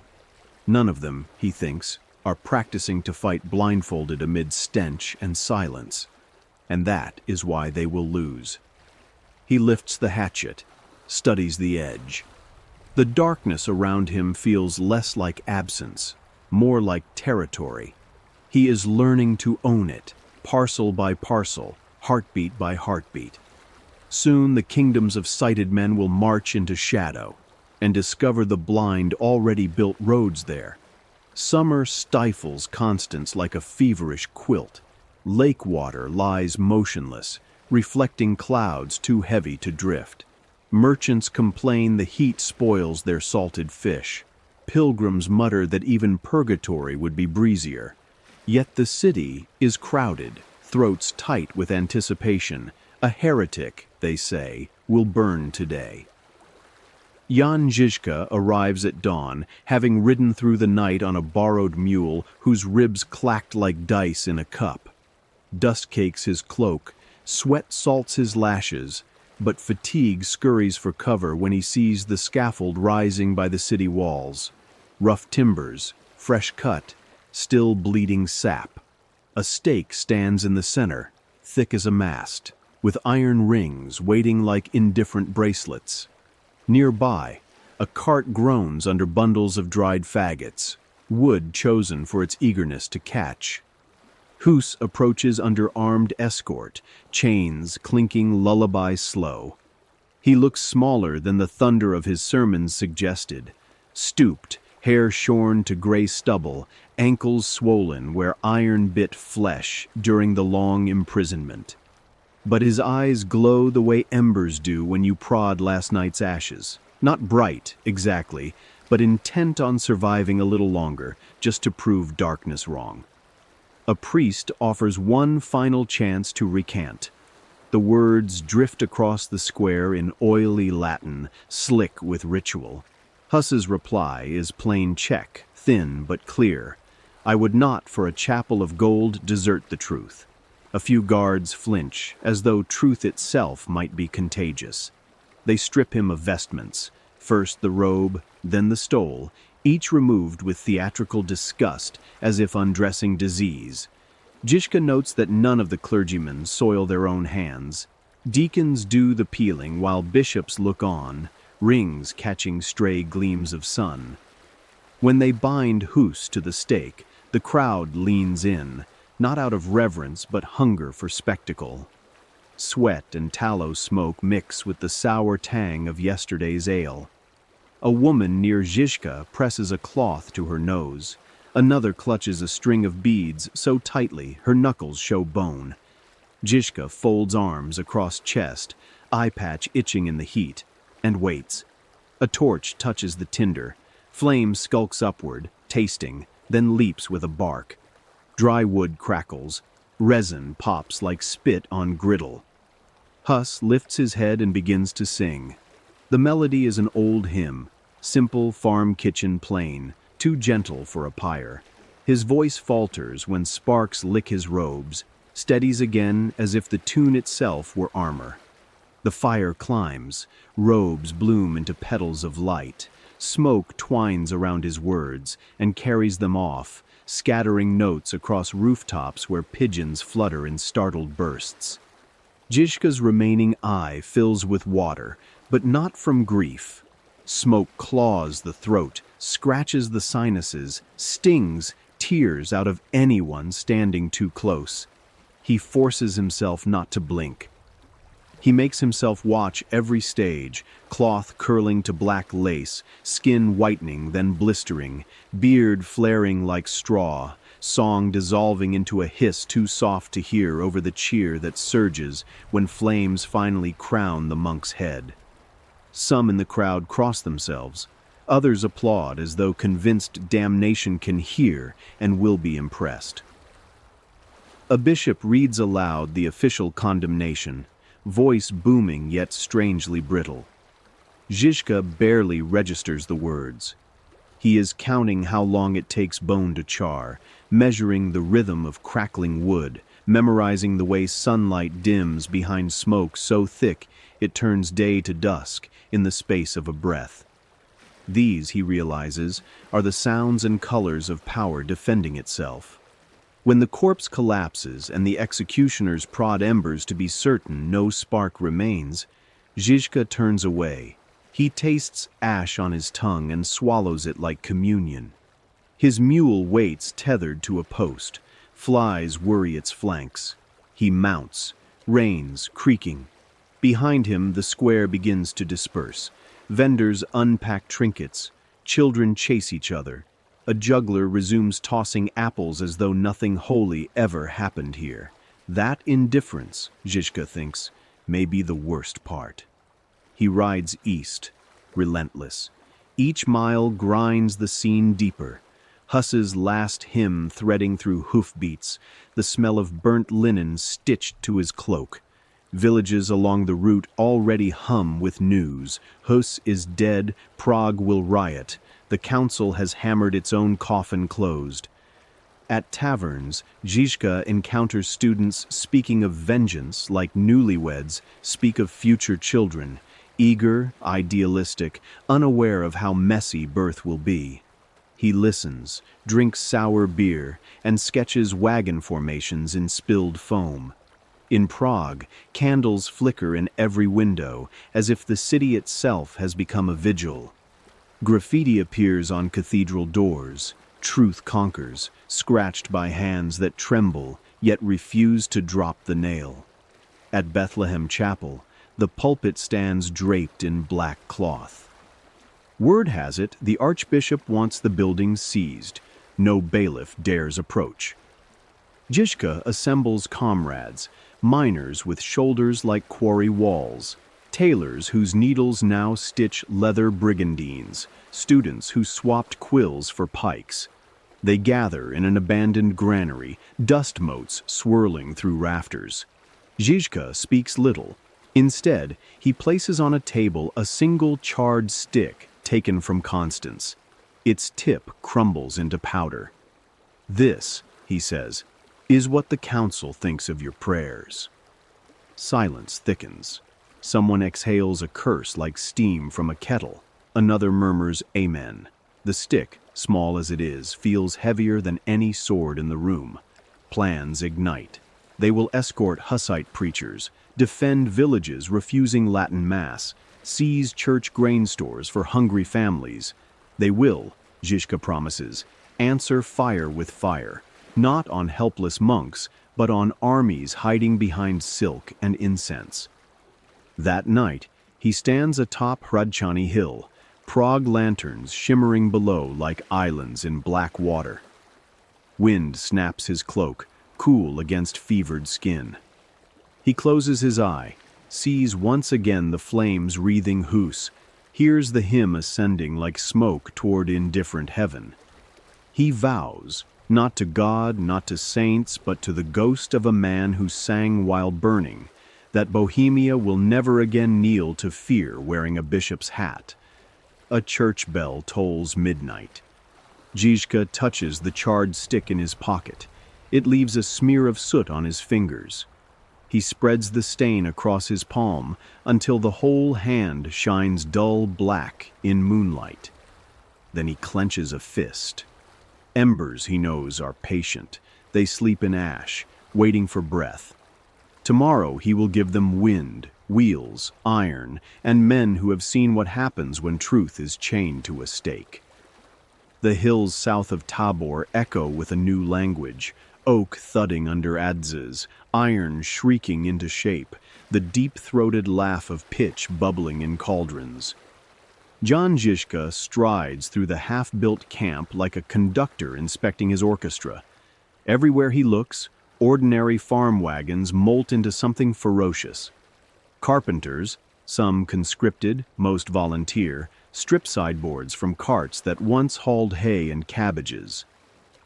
None of them, he thinks, are practicing to fight blindfolded amid stench and silence. And that is why they will lose. He lifts the hatchet, studies the edge. The darkness around him feels less like absence, more like territory. He is learning to own it, parcel by parcel, heartbeat by heartbeat. Soon the kingdoms of sighted men will march into shadow and discover the blind already built roads there. Summer stifles Constance like a feverish quilt. Lake water lies motionless, reflecting clouds too heavy to drift. Merchants complain the heat spoils their salted fish. Pilgrims mutter that even purgatory would be breezier. Yet the city is crowded, throats tight with anticipation. A heretic, they say, will burn today. Jan Žižka arrives at dawn, having ridden through the night on a borrowed mule whose ribs clacked like dice in a cup. Dust cakes his cloak, sweat salts his lashes, but fatigue scurries for cover when he sees the scaffold rising by the city walls. Rough timbers, fresh cut, still bleeding sap. A stake stands in the center, thick as a mast, with iron rings waiting like indifferent bracelets. Nearby, a cart groans under bundles of dried faggots, wood chosen for its eagerness to catch. Hus approaches under armed escort, chains clinking lullaby slow. He looks smaller than the thunder of his sermons suggested, stooped, hair shorn to gray stubble, ankles swollen where iron bit flesh during the long imprisonment. But his eyes glow the way embers do when you prod last night's ashes. Not bright, exactly, but intent on surviving a little longer, just to prove darkness wrong. A priest offers one final chance to recant. The words drift across the square in oily Latin, slick with ritual. Huss's reply is plain Czech, thin but clear. I would not for a chapel of gold desert the truth. A few guards flinch, as though truth itself might be contagious. They strip him of vestments, first the robe, then the stole, each removed with theatrical disgust, as if undressing disease. Žižka notes that none of the clergymen soil their own hands. Deacons do the peeling while bishops look on, rings catching stray gleams of sun. When they bind Hus to the stake, the crowd leans in, not out of reverence but hunger for spectacle. Sweat and tallow smoke mix with the sour tang of yesterday's ale. A woman near Žižka presses a cloth to her nose. Another clutches a string of beads so tightly her knuckles show bone. Žižka folds arms across chest, eye patch itching in the heat, and waits. A torch touches the tinder. Flame skulks upward, tasting, then leaps with a bark. Dry wood crackles. Resin pops like spit on griddle. Hus lifts his head and begins to sing. The melody is an old hymn, simple farm kitchen plain, too gentle for a pyre. His voice falters when sparks lick his robes, steadies again as if the tune itself were armor. The fire climbs, robes bloom into petals of light. Smoke twines around his words and carries them off, scattering notes across rooftops where pigeons flutter in startled bursts. Žižka's remaining eye fills with water, but not from grief. Smoke claws the throat, scratches the sinuses, stings tears out of anyone standing too close. He forces himself not to blink. He makes himself watch every stage, cloth curling to black lace, skin whitening then blistering, beard flaring like straw, song dissolving into a hiss too soft to hear over the cheer that surges when flames finally crown the monk's head. Some in the crowd cross themselves. Others applaud as though convinced damnation can hear and will be impressed. A bishop reads aloud the official condemnation, voice booming yet strangely brittle. Žižka barely registers the words. He is counting how long it takes bone to char, measuring the rhythm of crackling wood, memorizing the way sunlight dims behind smoke so thick it turns day to dusk in the space of a breath. These, he realizes, are the sounds and colors of power defending itself. When the corpse collapses and the executioners prod embers to be certain no spark remains, Žižka turns away. He tastes ash on his tongue and swallows it like communion. His mule waits tethered to a post. Flies worry its flanks. He mounts, reins creaking. Behind him, the square begins to disperse. Vendors unpack trinkets. Children chase each other. A juggler resumes tossing apples as though nothing holy ever happened here. That indifference, Žižka thinks, may be the worst part. He rides east, relentless. Each mile grinds the scene deeper. Huss's last hymn threading through hoofbeats, the smell of burnt linen stitched to his cloak. Villages along the route already hum with news. Huss is dead, Prague will riot. The council has hammered its own coffin closed. At taverns, Žižka encounters students speaking of vengeance like newlyweds speak of future children, eager, idealistic, unaware of how messy birth will be. He listens, drinks sour beer, and sketches wagon formations in spilled foam. In Prague, candles flicker in every window, as if the city itself has become a vigil. Graffiti appears on cathedral doors. Truth conquers, scratched by hands that tremble, yet refuse to drop the nail. At Bethlehem Chapel, the pulpit stands draped in black cloth. Word has it the archbishop wants the building seized. No bailiff dares approach. Žižka assembles comrades, miners with shoulders like quarry walls, tailors whose needles now stitch leather brigandines, students who swapped quills for pikes. They gather in an abandoned granary, dust motes swirling through rafters. Žižka speaks little. Instead, he places on a table a single charred stick taken from Constance. Its tip crumbles into powder. "This," he says, "is what the council thinks of your prayers." Silence thickens. Someone exhales a curse like steam from a kettle. Another murmurs amen. The stick, small as it is, feels heavier than any sword in the room. Plans ignite. They will escort Hussite preachers, defend villages refusing Latin Mass, seize church grain stores for hungry families. They will, Žižka promises, answer fire with fire, not on helpless monks, but on armies hiding behind silk and incense. That night, he stands atop Hradčany Hill, Prague lanterns shimmering below like islands in black water. Wind snaps his cloak, cool against fevered skin. He closes his eye, sees once again the flames wreathing Huss, hears the hymn ascending like smoke toward indifferent heaven. He vows, not to God, not to saints, but to the ghost of a man who sang while burning, that Bohemia will never again kneel to fear wearing a bishop's hat. A church bell tolls midnight. Žižka touches the charred stick in his pocket. It leaves a smear of soot on his fingers. He spreads the stain across his palm until the whole hand shines dull black in moonlight. Then he clenches a fist. Embers, he knows, are patient. They sleep in ash, waiting for breath. Tomorrow he will give them wind, wheels, iron, and men who have seen what happens when truth is chained to a stake. The hills south of Tabor echo with a new language, oak thudding under adzes, iron shrieking into shape, the deep-throated laugh of pitch bubbling in cauldrons. John Žižka strides through the half-built camp like a conductor inspecting his orchestra. Everywhere he looks, ordinary farm wagons molt into something ferocious. Carpenters, some conscripted, most volunteer, strip sideboards from carts that once hauled hay and cabbages.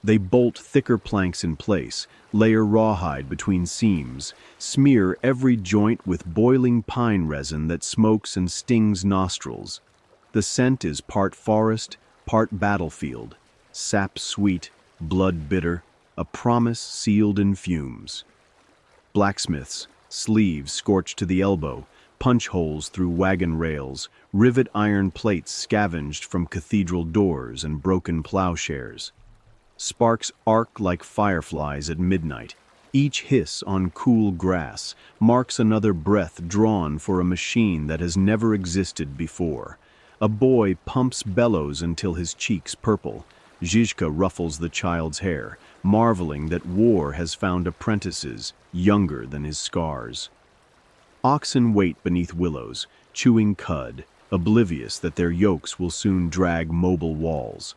They bolt thicker planks in place, layer rawhide between seams, smear every joint with boiling pine resin that smokes and stings nostrils. The scent is part forest, part battlefield, sap sweet, blood bitter, a promise sealed in fumes. Blacksmiths, sleeves scorched to the elbow, punch holes through wagon rails, rivet iron plates scavenged from cathedral doors and broken plowshares. Sparks arc like fireflies at midnight. Each hiss on cool grass marks another breath drawn for a machine that has never existed before. A boy pumps bellows until his cheeks purple. Žižka ruffles the child's hair, marveling that war has found apprentices younger than his scars. Oxen wait beneath willows, chewing cud, oblivious that their yokes will soon drag mobile walls.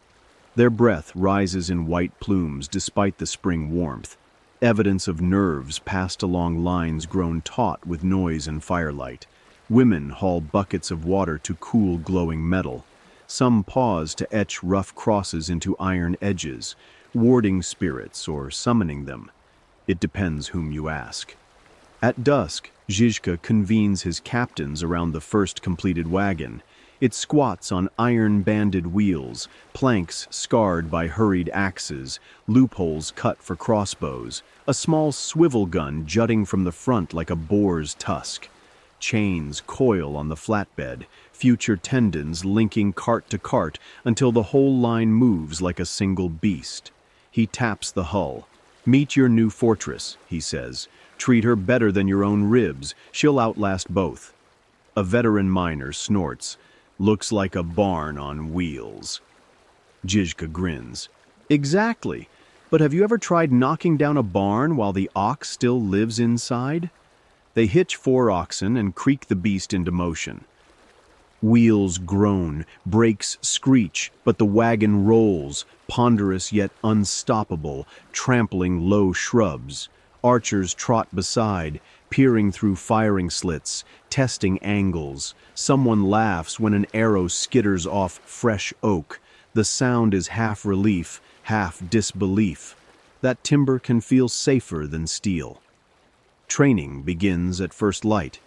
Their breath rises in white plumes despite the spring warmth, evidence of nerves passed along lines grown taut with noise and firelight. Women haul buckets of water to cool glowing metal. Some pause to etch rough crosses into iron edges, warding spirits or summoning them. It depends whom you ask. At dusk, Žižka convenes his captains around the first completed wagon. It squats on iron-banded wheels, planks scarred by hurried axes, loopholes cut for crossbows, a small swivel gun jutting from the front like a boar's tusk. Chains coil on the flatbed, future tendons linking cart to cart until the whole line moves like a single beast. He taps the hull. "Meet your new fortress," he says. "Treat her better than your own ribs. She'll outlast both." A veteran miner snorts. "Looks like a barn on wheels." Žižka grins. "Exactly. But have you ever tried knocking down a barn while the ox still lives inside?" They hitch 4 oxen and creak the beast into motion. Wheels groan, brakes screech, but the wagon rolls, ponderous yet unstoppable, trampling low shrubs. Archers trot beside, peering through firing slits, testing angles. Someone laughs when an arrow skitters off fresh oak. The sound is half relief, half disbelief. That timber can feel safer than steel. Training begins at first light.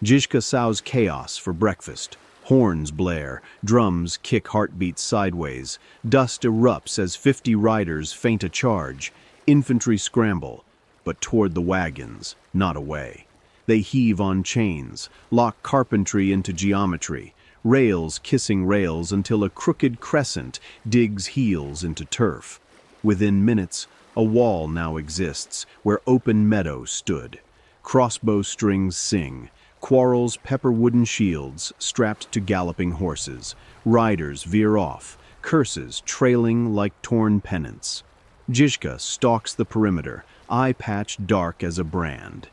Žižka sows chaos for breakfast. Horns blare, drums kick heartbeats sideways. Dust erupts as 50 riders feint a charge. Infantry scramble, but toward the wagons, not away. They heave on chains, lock carpentry into geometry, rails kissing rails until a crooked crescent digs heels into turf. Within minutes, a wall now exists where open meadow stood. Crossbow strings sing. Quarrels pepper wooden shields strapped to galloping horses. Riders veer off, curses trailing like torn pennants. Žižka stalks the perimeter, eye patch dark as a brand.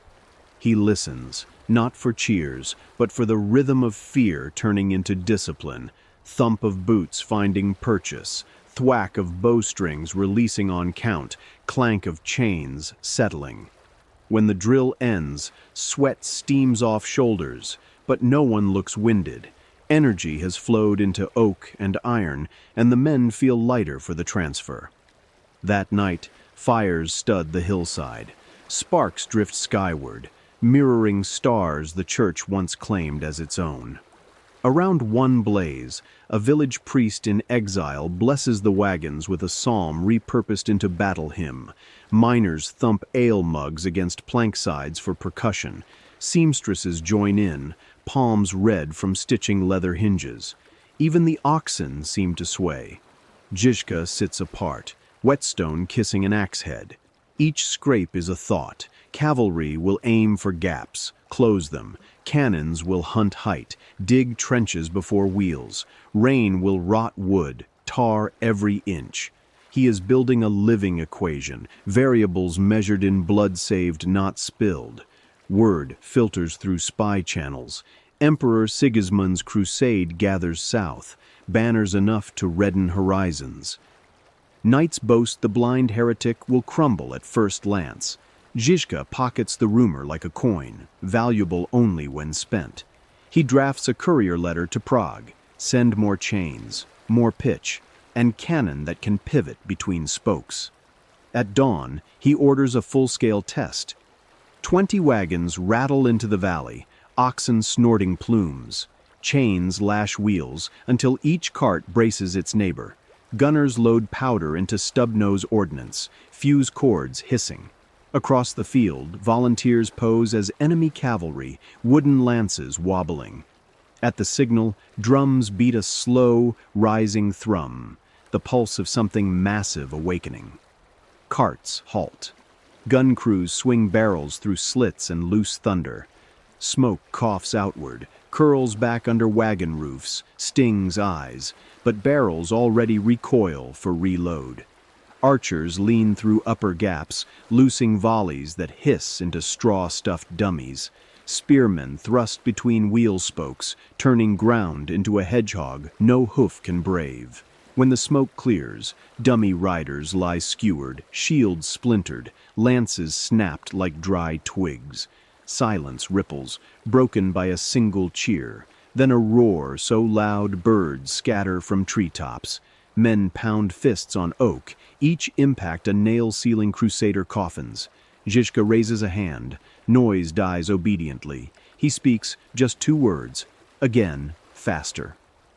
He listens, not for cheers, but for the rhythm of fear turning into discipline, thump of boots finding purchase, thwack of bowstrings releasing on count, clank of chains settling. When the drill ends, sweat steams off shoulders, but no one looks winded. Energy has flowed into oak and iron, and the men feel lighter for the transfer. That night, fires stud the hillside. Sparks drift skyward, mirroring stars the church once claimed as its own. Around one blaze, a village priest in exile blesses the wagons with a psalm repurposed into battle hymn. Miners thump ale mugs against plank sides for percussion. Seamstresses join in, palms red from stitching leather hinges. Even the oxen seem to sway. Žižka sits apart, whetstone kissing an axe head. Each scrape is a thought. Cavalry will aim for gaps, close them. Cannons will hunt height, dig trenches before wheels. Rain will rot wood, tar every inch. He is building a living equation, variables measured in blood saved, not spilled. Word filters through spy channels. Emperor Sigismund's crusade gathers south, banners enough to redden horizons. Knights boast the blind heretic will crumble at first lance. Žižka pockets the rumor like a coin, valuable only when spent. He drafts a courier letter to Prague. Send more chains, more pitch, and cannon that can pivot between spokes. At dawn, he orders a full-scale test. 20 wagons rattle into the valley, oxen snorting plumes. Chains lash wheels until each cart braces its neighbor. Gunners load powder into stub-nose ordnance, fuse cords hissing. Across the field, volunteers pose as enemy cavalry, wooden lances wobbling. At the signal, drums beat a slow, rising thrum, the pulse of something massive awakening. Carts halt. Gun crews swing barrels through slits and loose thunder. Smoke coughs outward, curls back under wagon roofs, stings eyes, but barrels already recoil for reload. Archers lean through upper gaps, loosing volleys that hiss into straw-stuffed dummies. Spearmen thrust between wheel spokes, turning ground into a hedgehog no hoof can brave. When the smoke clears, dummy riders lie skewered, shields splintered, lances snapped like dry twigs. Silence ripples, broken by a single cheer, then a roar so loud birds scatter from treetops. Men pound fists on oak, each impact a nail-sealing crusader coffins. Žižka raises a hand. Noise dies obediently. He speaks just 2 words. Again, faster.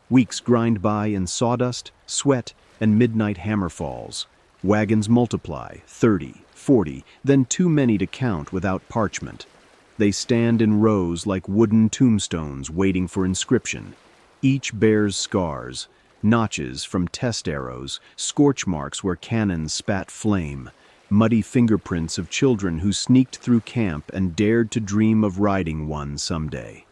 Weeks grind by in sawdust, sweat, and midnight hammer falls. Wagons multiply, 30, 40, then too many to count without parchment. They stand in rows like wooden tombstones waiting for inscription. Each bears scars, notches from test arrows, scorch marks where cannons spat flame, muddy fingerprints of children who sneaked through camp and dared to dream of riding one someday.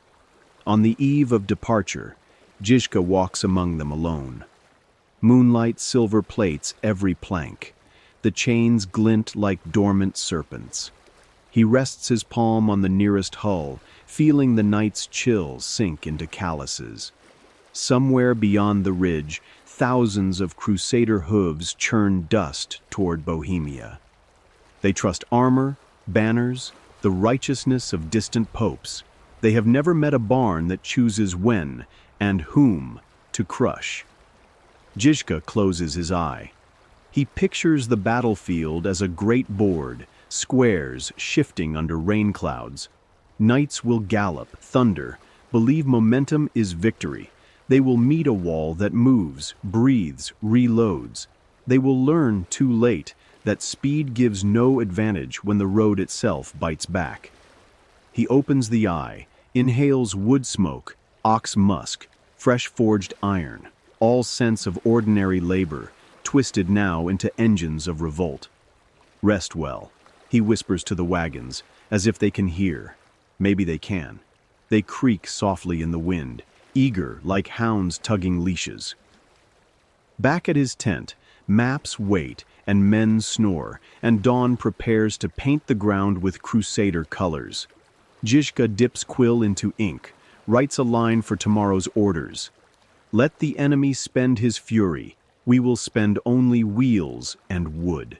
On the eve of departure, Žižka walks among them alone. Moonlight silver plates every plank. The chains glint like dormant serpents. He rests his palm on the nearest hull, feeling the night's chill sink into calluses. Somewhere beyond the ridge, thousands of crusader hooves churn dust toward Bohemia. They trust armor, banners, the righteousness of distant popes. They have never met a barn that chooses when and whom to crush. Žižka closes his eye. He pictures the battlefield as a great board, squares shifting under rain clouds. Knights will gallop, thunder, believe momentum is victory. They will meet a wall that moves, breathes, reloads. They will learn too late that speed gives no advantage when the road itself bites back. He opens the eye, inhales wood smoke, ox musk, fresh forged iron, all sense of ordinary labor, twisted now into engines of revolt. Rest well, he whispers to the wagons, as if they can hear. Maybe they can. They creak softly in the wind, eager like hounds tugging leashes. Back at his tent, maps wait and men snore, and dawn prepares to paint the ground with crusader colors. Žižka dips quill into ink, writes a line for tomorrow's orders. Let the enemy spend his fury. We will spend only wheels and wood.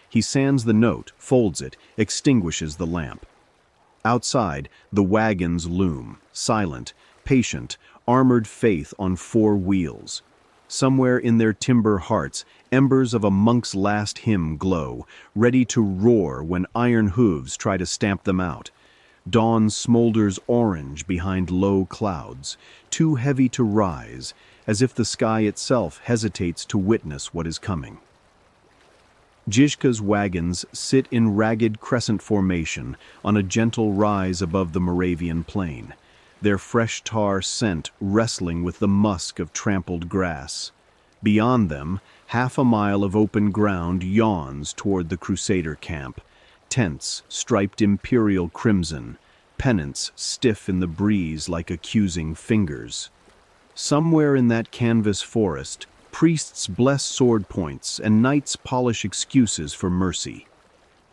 He sands the note, folds it, extinguishes the lamp. Outside, the wagons loom, silent, patient, armored faith on 4 wheels. Somewhere in their timber hearts, embers of a monk's last hymn glow, ready to roar when iron hooves try to stamp them out. Dawn smolders orange behind low clouds, too heavy to rise, as if the sky itself hesitates to witness what is coming. Žižka's wagons sit in ragged crescent formation on a gentle rise above the Moravian plain, their fresh tar scent wrestling with the musk of trampled grass. Beyond them, half a mile of open ground yawns toward the Crusader camp, tents striped imperial crimson, pennants stiff in the breeze like accusing fingers. Somewhere in that canvas forest, priests bless sword points and knights polish excuses for mercy.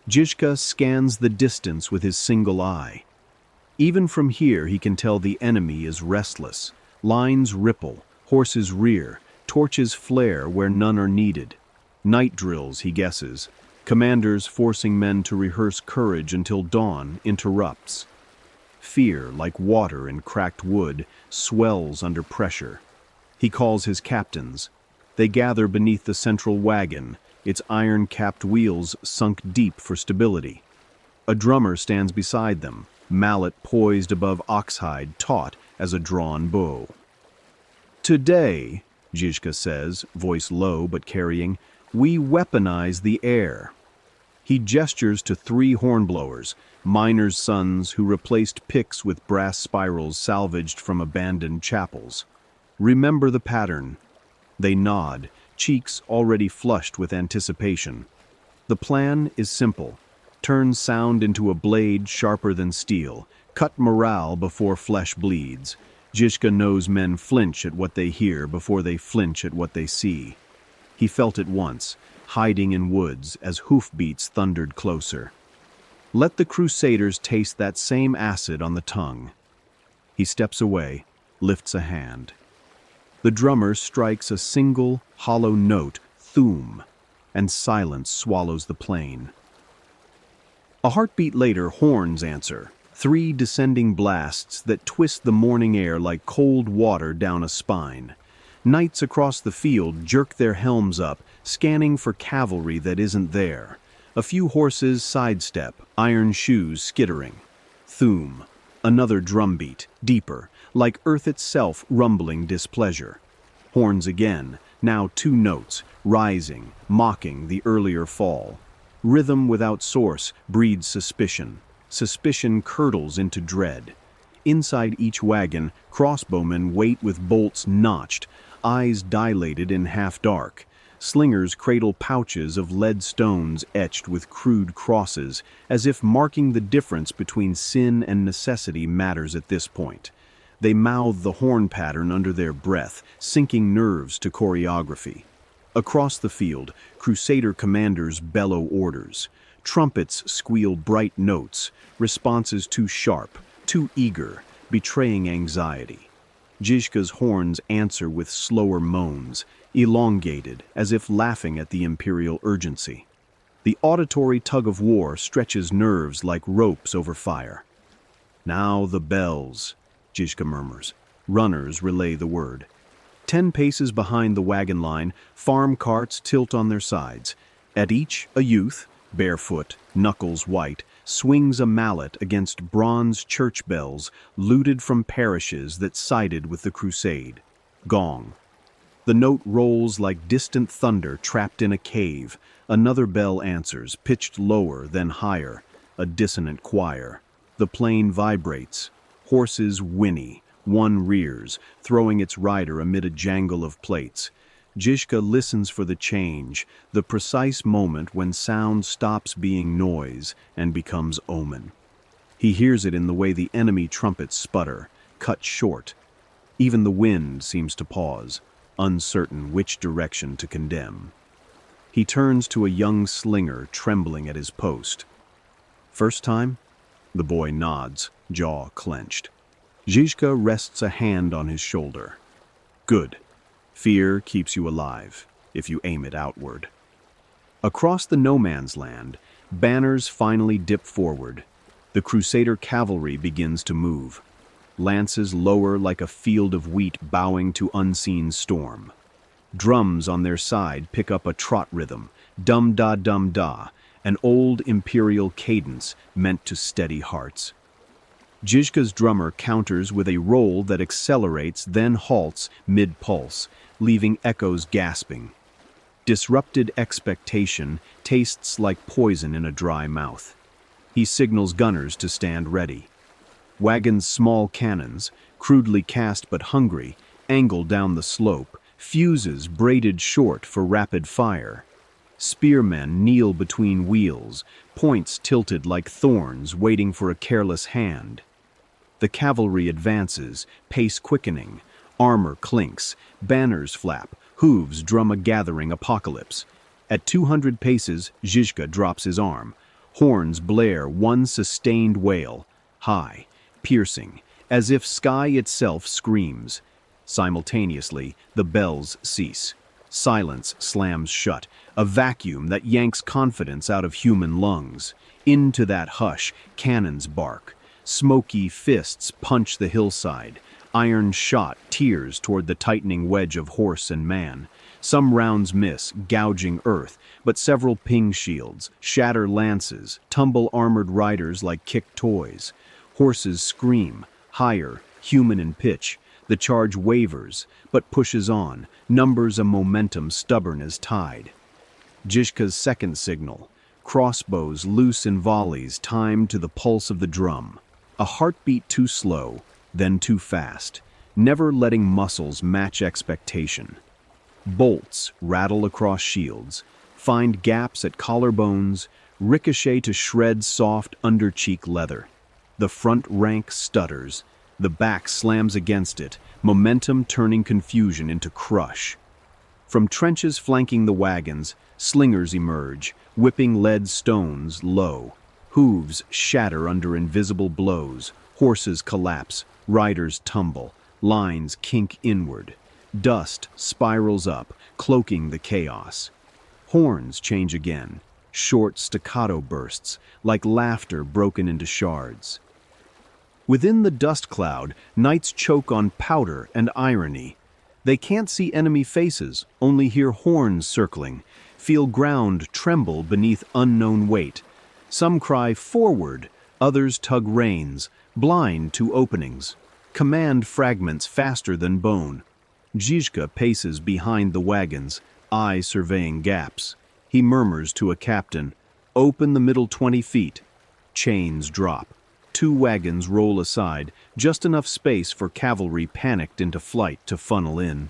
Žižka scans the distance with his single eye. Even from here he can tell the enemy is restless. Lines ripple, horses rear, torches flare where none are needed. Night drills, he guesses, commanders forcing men to rehearse courage until dawn interrupts. Fear, like water in cracked wood, swells under pressure. He calls his captains. They gather beneath the central wagon, its iron-capped wheels sunk deep for stability. A drummer stands beside them, mallet poised above oxhide taut as a drawn bow. Today, Žižka says, voice low but carrying, we weaponize the air. He gestures to 3 hornblowers, miners' sons who replaced picks with brass spirals salvaged from abandoned chapels. "Remember the pattern." They nod, cheeks already flushed with anticipation. The plan is simple. Turn sound into a blade sharper than steel. Cut morale before flesh bleeds. Žižka knows men flinch at what they hear before they flinch at what they see. He felt it once, hiding in woods as hoofbeats thundered closer. Let the crusaders taste that same acid on the tongue. He steps away, lifts a hand. The drummer strikes a single, hollow note, thum, and silence swallows the plain. A heartbeat later, horns answer, 3 descending blasts that twist the morning air like cold water down a spine. Knights across the field jerk their helms up, scanning for cavalry that isn't there. A few horses sidestep, iron shoes skittering. Thum, another drumbeat, deeper, like earth itself rumbling displeasure. Horns again, now 2 notes, rising, mocking the earlier fall. Rhythm without source breeds suspicion. Suspicion curdles into dread. Inside each wagon, crossbowmen wait with bolts notched, eyes dilated in half-dark. Slingers cradle pouches of lead stones etched with crude crosses, as if marking the difference between sin and necessity matters at this point. They mouth the horn pattern under their breath, sinking nerves to choreography. Across the field, crusader commanders bellow orders. Trumpets squeal bright notes, responses too sharp, too eager, betraying anxiety. Žižka's horns answer with slower moans, elongated, as if laughing at the imperial urgency. The auditory tug-of-war stretches nerves like ropes over fire. "Now the bells," Žižka murmurs. Runners relay the word. 10 paces behind the wagon line, farm carts tilt on their sides. At each, a youth, barefoot, knuckles white, swings a mallet against bronze church bells looted from parishes that sided with the crusade. Gong. The note rolls like distant thunder trapped in a cave. Another bell answers, pitched lower, then higher, a dissonant choir. The plain vibrates. Horses whinny. One rears, throwing its rider amid a jangle of plates. Žižka listens for the change, the precise moment when sound stops being noise and becomes omen. He hears it in the way the enemy trumpets sputter, cut short. Even the wind seems to pause, uncertain which direction to condemn. He turns to a young slinger trembling at his post. "First time?" The boy nods, jaw clenched. Žižka rests a hand on his shoulder. "Good. Fear keeps you alive, if you aim it outward." Across the no-man's land, banners finally dip forward. The crusader cavalry begins to move. Lances lower like a field of wheat bowing to unseen storm. Drums on their side pick up a trot rhythm, dum-da-dum-da, an old imperial cadence meant to steady hearts. Žižka's drummer counters with a roll that accelerates, then halts mid-pulse, leaving echoes gasping. Disrupted expectation tastes like poison in a dry mouth. He signals gunners to stand ready. Wagon's small cannons, crudely cast but hungry, angle down the slope, fuses braided short for rapid fire. Spearmen kneel between wheels, points tilted like thorns waiting for a careless hand. The cavalry advances, pace quickening. Armor clinks, banners flap, hooves drum a gathering apocalypse. At 200 paces, Žižka drops his arm. Horns blare one sustained wail, high, piercing, as if sky itself screams. Simultaneously, the bells cease. Silence slams shut, a vacuum that yanks confidence out of human lungs. Into that hush, cannons bark. Smoky fists punch the hillside. Iron shot tears toward the tightening wedge of horse and man. Some rounds miss, gouging earth, but several ping shields, shatter lances, tumble armored riders like kicked toys. Horses scream, higher, human in pitch. The charge wavers, but pushes on, numbers a momentum stubborn as tide. Žižka's second signal, crossbows loose in volleys timed to the pulse of the drum. A heartbeat too slow, then too fast, never letting muscles match expectation. Bolts rattle across shields, find gaps at collarbones, ricochet to shred soft under-cheek leather. The front rank stutters, the back slams against it, momentum turning confusion into crush. From trenches flanking the wagons, slingers emerge, whipping lead stones low. Hooves shatter under invisible blows, horses collapse, riders tumble, lines kink inward. Dust spirals up, cloaking the chaos. Horns change again, short staccato bursts, like laughter broken into shards. Within the dust cloud, knights choke on powder and irony. They can't see enemy faces, only hear horns circling, feel ground tremble beneath unknown weight. Some cry forward, others tug reins, blind to openings. Command fragments faster than bone. Žižka paces behind the wagons, eye surveying gaps. He murmurs to a captain, "Open the middle 20 feet." Chains drop. 2 wagons roll aside, just enough space for cavalry panicked into flight to funnel in.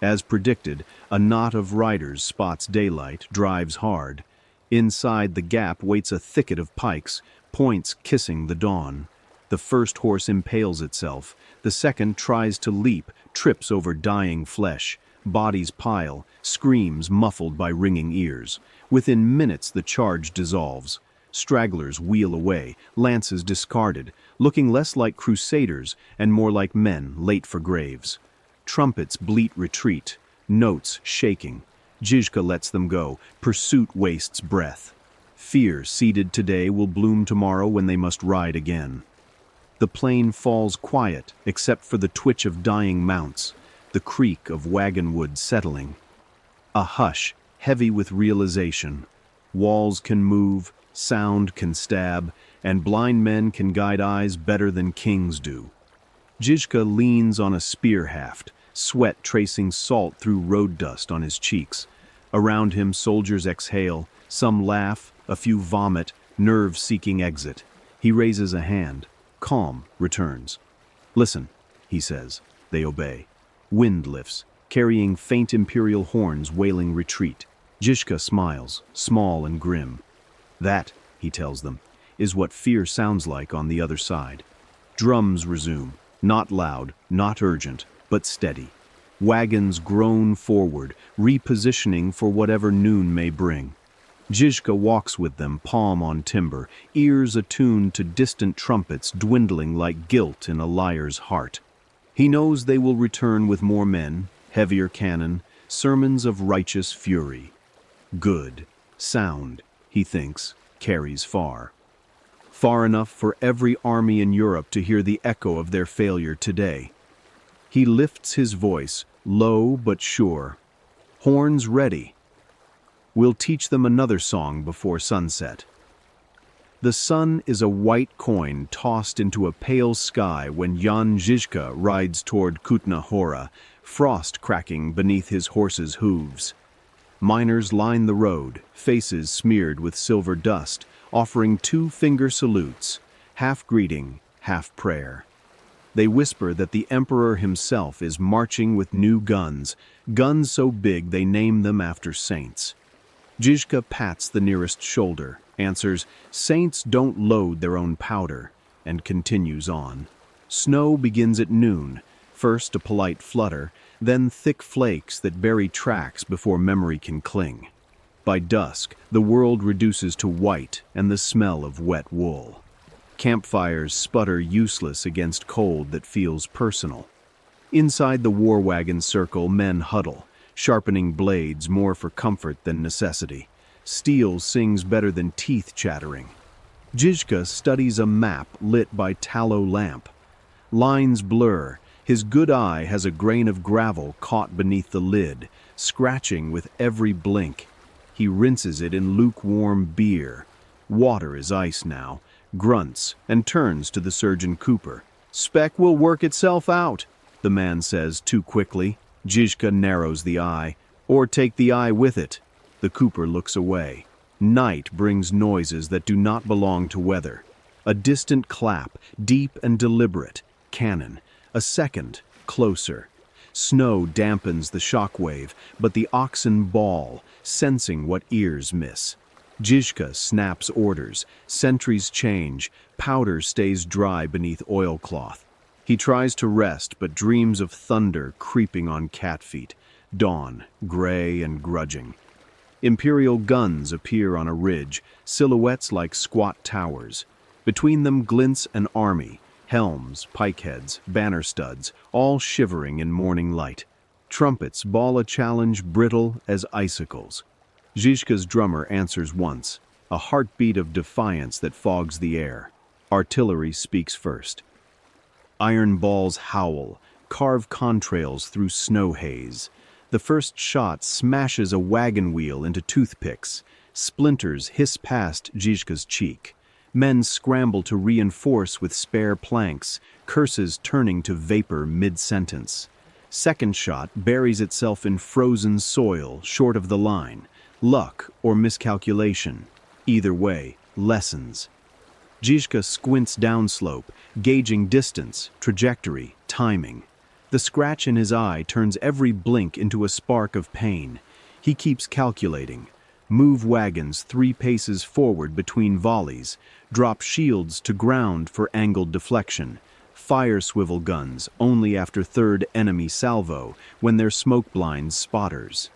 As predicted, a knot of riders spots daylight, drives hard. Inside the gap waits a thicket of pikes, points kissing the dawn. The first horse impales itself. The second tries to leap, trips over dying flesh. Bodies pile, screams muffled by ringing ears. Within minutes the charge dissolves. Stragglers wheel away, lances discarded, looking less like crusaders and more like men late for graves. Trumpets bleat retreat, notes shaking. Žižka lets them go, pursuit wastes breath. Fear seeded today will bloom tomorrow when they must ride again. The plain falls quiet, except for the twitch of dying mounts, the creak of wagon wood settling. A hush, heavy with realization. Walls can move, sound can stab, and blind men can guide eyes better than kings do. Žižka leans on a spear haft, sweat tracing salt through road dust on his cheeks. Around him soldiers exhale, some laugh, a few vomit, nerve-seeking exit. He raises a hand. Calm returns. "Listen," he says. They obey. Wind lifts, carrying faint imperial horns wailing retreat. Žižka smiles, small and grim. "That," he tells them, "is what fear sounds like on the other side." Drums resume, not loud, not urgent, but steady. Wagons groan forward, repositioning for whatever noon may bring. Žižka walks with them, palm on timber, ears attuned to distant trumpets dwindling like guilt in a liar's heart. He knows they will return with more men, heavier cannon, sermons of righteous fury. Good, sound, he thinks, carries far. Far enough for every army in Europe to hear the echo of their failure today. He lifts his voice, low but sure. "Horns ready. We'll teach them another song before sunset." The sun is a white coin tossed into a pale sky when Jan Žižka rides toward Kutna Hora, frost cracking beneath his horse's hooves. Miners line the road, faces smeared with silver dust, offering 2-finger salutes, half greeting, half prayer. They whisper that the emperor himself is marching with new guns, guns so big they name them after saints. Žižka pats the nearest shoulder, answers, "Saints don't load their own powder," and continues on. Snow begins at noon, first a polite flutter, then thick flakes that bury tracks before memory can cling. By dusk, the world reduces to white and the smell of wet wool. Campfires sputter useless against cold that feels personal. Inside the war wagon circle, men huddle, sharpening blades more for comfort than necessity. Steel sings better than teeth chattering. Žižka studies a map lit by tallow lamp. Lines blur. His good eye has a grain of gravel caught beneath the lid, scratching with every blink. He rinses it in lukewarm beer. Water is ice now, grunts, and turns to the surgeon Cooper. "Spec will work itself out," the man says too quickly. Žižka narrows the eye. "Or take the eye with it." The Cooper looks away. Night brings noises that do not belong to weather. A distant clap, deep and deliberate, cannon. A second, closer. Snow dampens the shockwave, but the oxen bawl, sensing what ears miss. Žižka snaps orders, sentries change, powder stays dry beneath oilcloth. He tries to rest, but dreams of thunder creeping on cat feet. Dawn, gray and grudging. Imperial guns appear on a ridge, silhouettes like squat towers. Between them glints an army, helms, pikeheads, banner studs, all shivering in morning light. Trumpets bawl a challenge brittle as icicles. Žižka's drummer answers once, a heartbeat of defiance that fogs the air. Artillery speaks first. Iron balls howl, carve contrails through snow haze. The first shot smashes a wagon wheel into toothpicks. Splinters hiss past Žižka's cheek. Men scramble to reinforce with spare planks, curses turning to vapor mid-sentence. Second shot buries itself in frozen soil short of the line. Luck or miscalculation. Either way, lessons. Žižka squints downslope, gauging distance, trajectory, timing. The scratch in his eye turns every blink into a spark of pain. He keeps calculating. Move wagons 3 paces forward between volleys. Drop shields to ground for angled deflection. Fire swivel guns only after third enemy salvo, when they're smoke blinds spotters.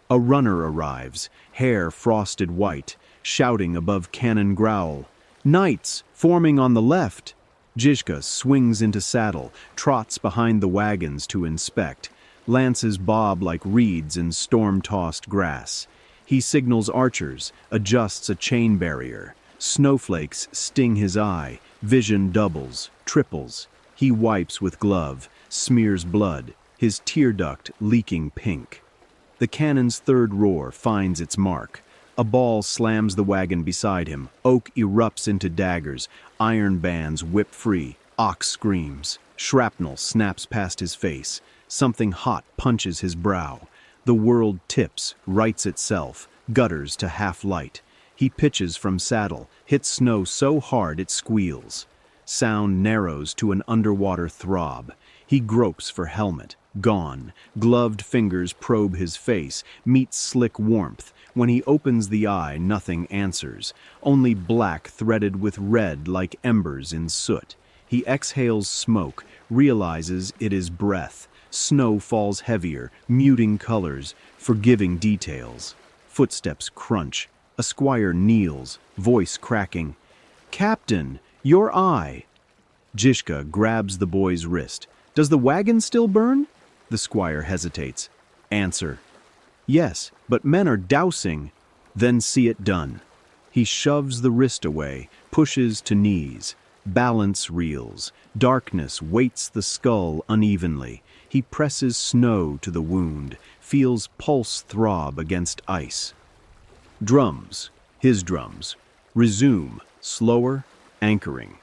A runner arrives, hair frosted white, shouting above cannon growl. Knights, forming on the left. Žižka swings into saddle, trots behind the wagons to inspect. Lances bob like reeds in storm-tossed grass. He signals archers, adjusts a chain barrier. Snowflakes sting his eye, vision doubles, triples. He wipes with glove, smears blood, his tear duct leaking pink. The cannon's third roar finds its mark. A ball slams the wagon beside him. Oak erupts into daggers. Iron bands whip free. Ox screams. Shrapnel snaps past his face. Something hot punches his brow. The world tips, rights itself, gutters to half light. He pitches from saddle, hits snow so hard it squeals. Sound narrows to an underwater throb. He gropes for helmet. Gone. Gloved fingers probe his face, meet slick warmth. When he opens the eye, nothing answers. Only black threaded with red like embers in soot. He exhales smoke, realizes it is breath. Snow falls heavier, muting colors, forgiving details. Footsteps crunch. A squire kneels, voice cracking. "Captain, your eye." Žižka grabs the boy's wrist. "Does the wagon still burn?" The squire hesitates. "Answer." "Yes, but men are dousing." "Then see it done." He shoves the wrist away, pushes to knees. Balance reels. Darkness weights the skull unevenly. He presses snow to the wound, feels pulse throb against ice. Drums, his drums, resume, slower, anchoring.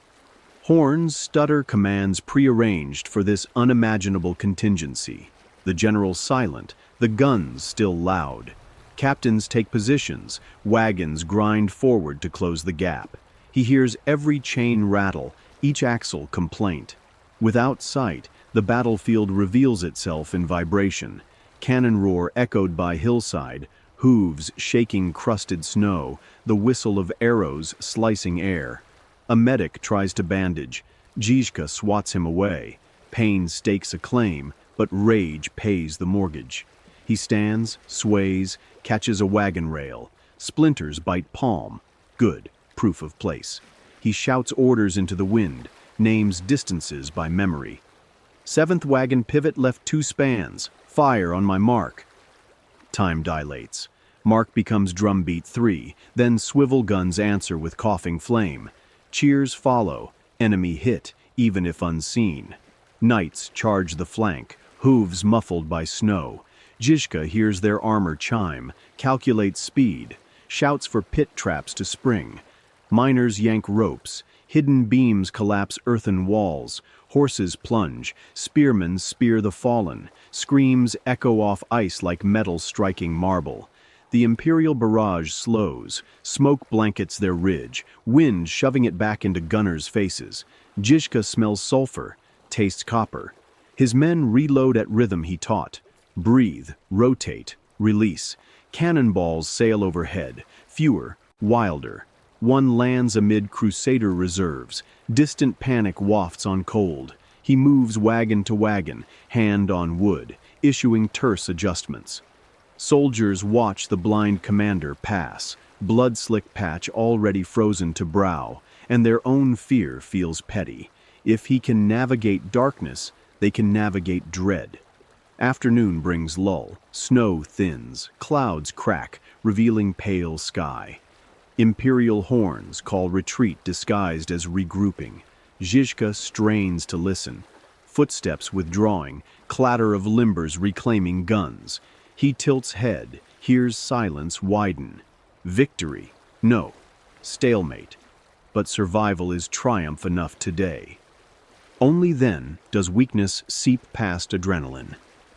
Horns stutter commands prearranged for this unimaginable contingency. The general silent, the guns still loud. Captains take positions, wagons grind forward to close the gap. He hears every chain rattle, each axle complaint. Without sight, the battlefield reveals itself in vibration. Cannon roar echoed by hillside, hooves shaking crusted snow, the whistle of arrows slicing air. A medic tries to bandage. Žižka swats him away. Pain stakes a claim, but rage pays the mortgage. He stands, sways, catches a wagon rail. Splinters bite palm. Good, proof of place. He shouts orders into the wind, names distances by memory. 7th wagon pivot left 2 spans. Fire on my mark. Time dilates. Mark becomes drumbeat 3, then swivel guns answer with coughing flame. Cheers follow, enemy hit, even if unseen. Knights charge the flank, hooves muffled by snow. Žižka hears their armor chime, calculates speed, shouts for pit traps to spring. Miners yank ropes, hidden beams collapse earthen walls, horses plunge, spearmen spear the fallen, screams echo off ice like metal striking marble. The imperial barrage slows, smoke blankets their ridge, wind shoving it back into gunners' faces. Žižka smells sulfur, tastes copper. His men reload at rhythm he taught. Breathe, rotate, release. Cannonballs sail overhead, fewer, wilder. One lands amid crusader reserves. Distant panic wafts on cold. He moves wagon to wagon, hand on wood, issuing terse adjustments. Soldiers watch the blind commander pass, blood-slick patch already frozen to brow, and their own fear feels petty. If he can navigate darkness, they can navigate dread. Afternoon brings lull, snow thins, clouds crack, revealing pale sky. Imperial horns call retreat disguised as regrouping. Žižka strains to listen. Footsteps withdrawing, clatter of limbers reclaiming guns. He tilts head, hears silence widen. Victory? No. Stalemate. But survival is triumph enough today. Only then does weakness seep past adrenaline.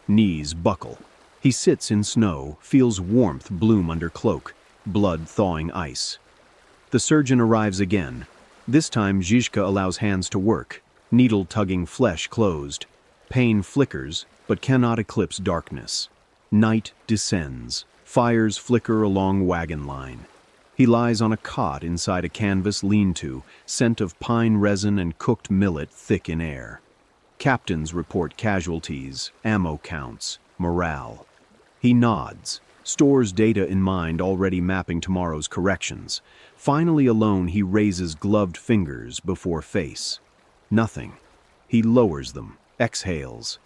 Knees buckle. He sits in snow, feels warmth bloom under cloak, blood thawing ice. The surgeon arrives again. This time Žižka allows hands to work, needle tugging flesh closed. Pain flickers, but cannot eclipse darkness. Night descends. Fires flicker along wagon line. He lies on a cot inside a canvas lean-to, scent of pine resin and cooked millet thick in air. Captains report casualties, ammo counts, morale. He nods, stores data in mind already mapping tomorrow's corrections. Finally alone he raises gloved fingers before face. Nothing. He lowers them, exhales.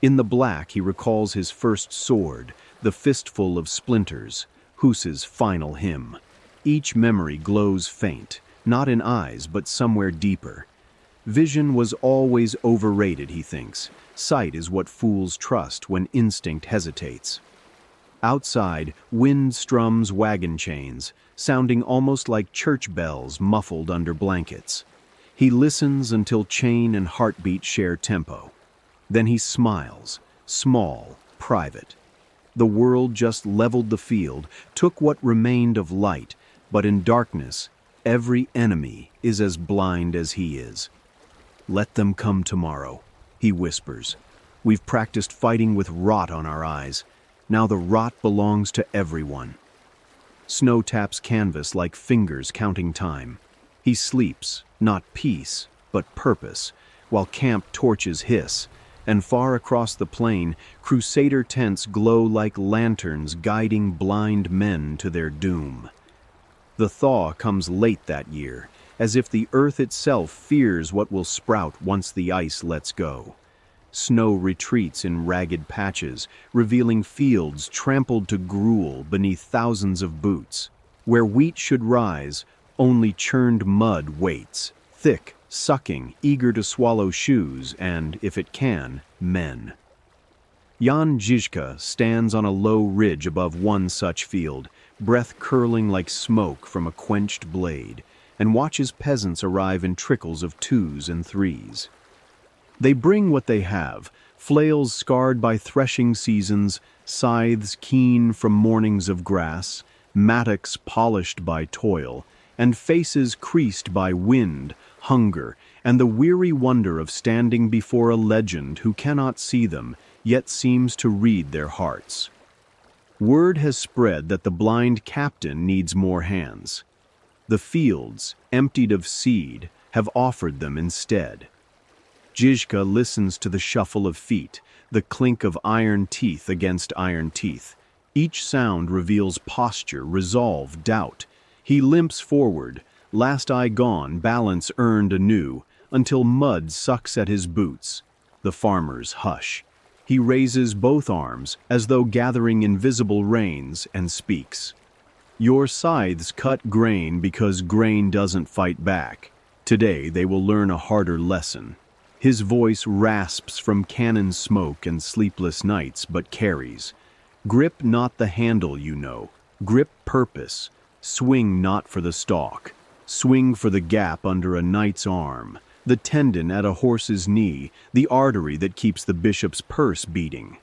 In the black he recalls his first sword, the fistful of splinters, Huss's final hymn. Each memory glows faint, not in eyes but somewhere deeper. Vision was always overrated, he thinks. Sight is what fools trust when instinct hesitates. Outside, wind strums wagon chains, sounding almost like church bells muffled under blankets. He listens until chain and heartbeat share tempo. Then he smiles, small, private. The world just leveled the field, took what remained of light, but in darkness, every enemy is as blind as he is. Let them come tomorrow, he whispers. We've practiced fighting with rot on our eyes. Now the rot belongs to everyone. Snow taps canvas like fingers counting time. He sleeps, not peace, but purpose, while camp torches hiss, and far across the plain, crusader tents glow like lanterns guiding blind men to their doom. The thaw comes late that year, as if the earth itself fears what will sprout once the ice lets go. Snow retreats in ragged patches, revealing fields trampled to gruel beneath thousands of boots. Where wheat should rise, only churned mud waits, thick, sucking, eager to swallow shoes and, if it can, men. Jan Žižka stands on a low ridge above one such field, breath curling like smoke from a quenched blade, and watches peasants arrive in trickles of twos and threes. They bring what they have, flails scarred by threshing seasons, scythes keen from mornings of grass, mattocks polished by toil, and faces creased by wind, hunger, and the weary wonder of standing before a legend who cannot see them, yet seems to read their hearts. Word has spread that the blind captain needs more hands. The fields, emptied of seed, have offered them instead. Žižka listens to the shuffle of feet, the clink of iron teeth against iron teeth. Each sound reveals posture, resolve, doubt. He limps forward, last eye gone, balance earned anew, until mud sucks at his boots. The farmers hush. He raises both arms, as though gathering invisible reins, and speaks. Your scythes cut grain because grain doesn't fight back. Today they will learn a harder lesson. His voice rasps from cannon smoke and sleepless nights, but carries. Grip not the handle, you know. Grip purpose. Swing not for the stalk. Swing for the gap under a knight's arm, the tendon at a horse's knee, the artery that keeps the bishop's purse beating.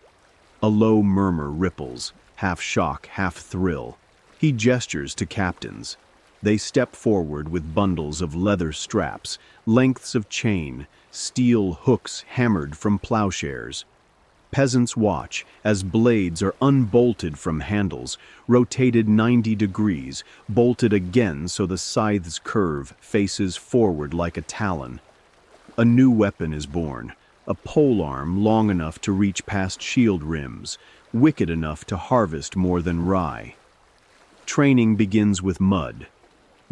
A low murmur ripples. half shock, half thrill. He gestures to captains. They step forward with bundles of leather straps, lengths of chain, steel hooks hammered from plowshares. Peasants watch as blades are unbolted from handles, rotated 90 degrees, bolted again so the scythe's curve faces forward like a talon. A new weapon is born, a polearm long enough to reach past shield rims, wicked enough to harvest more than rye. Training begins with mud.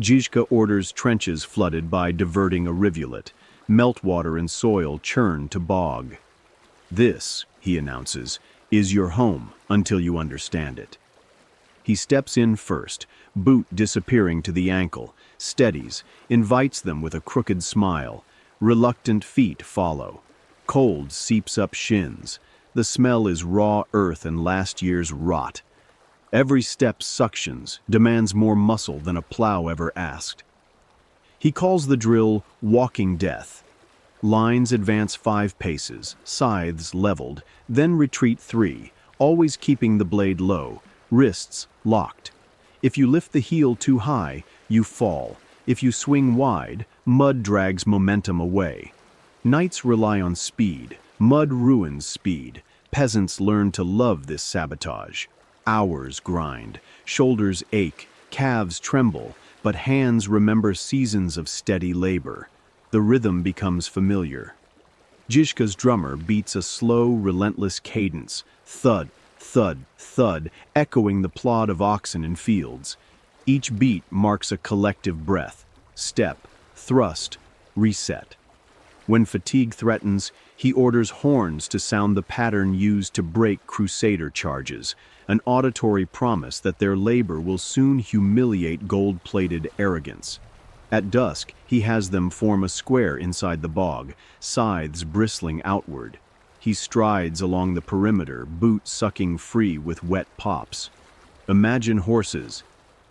Žižka orders trenches flooded by diverting a rivulet, meltwater and soil churned to bog. "This," he announces, "is your home until you understand it." He steps in first, boot disappearing to the ankle, steadies, invites them with a crooked smile. Reluctant feet follow. Cold seeps up shins. The smell is raw earth and last year's rot. Every step suctions, demands more muscle than a plow ever asked. He calls the drill walking death. Lines advance 5 paces, scythes leveled, then retreat 3, always keeping the blade low, wrists locked. If you lift the heel too high, you fall. If you swing wide, mud drags momentum away. Knights rely on speed. Mud ruins speed. Peasants learn to love this sabotage. Hours grind, shoulders ache, calves tremble, but hands remember seasons of steady labor. The rhythm becomes familiar. Žižka's drummer beats a slow, relentless cadence, thud, thud, thud, echoing the plod of oxen in fields. Each beat marks a collective breath, step, thrust, reset. When fatigue threatens, he orders horns to sound the pattern used to break crusader charges, an auditory promise that their labor will soon humiliate gold-plated arrogance. At dusk, he has them form a square inside the bog, scythes bristling outward. He strides along the perimeter, boot sucking free with wet pops. "Imagine horses."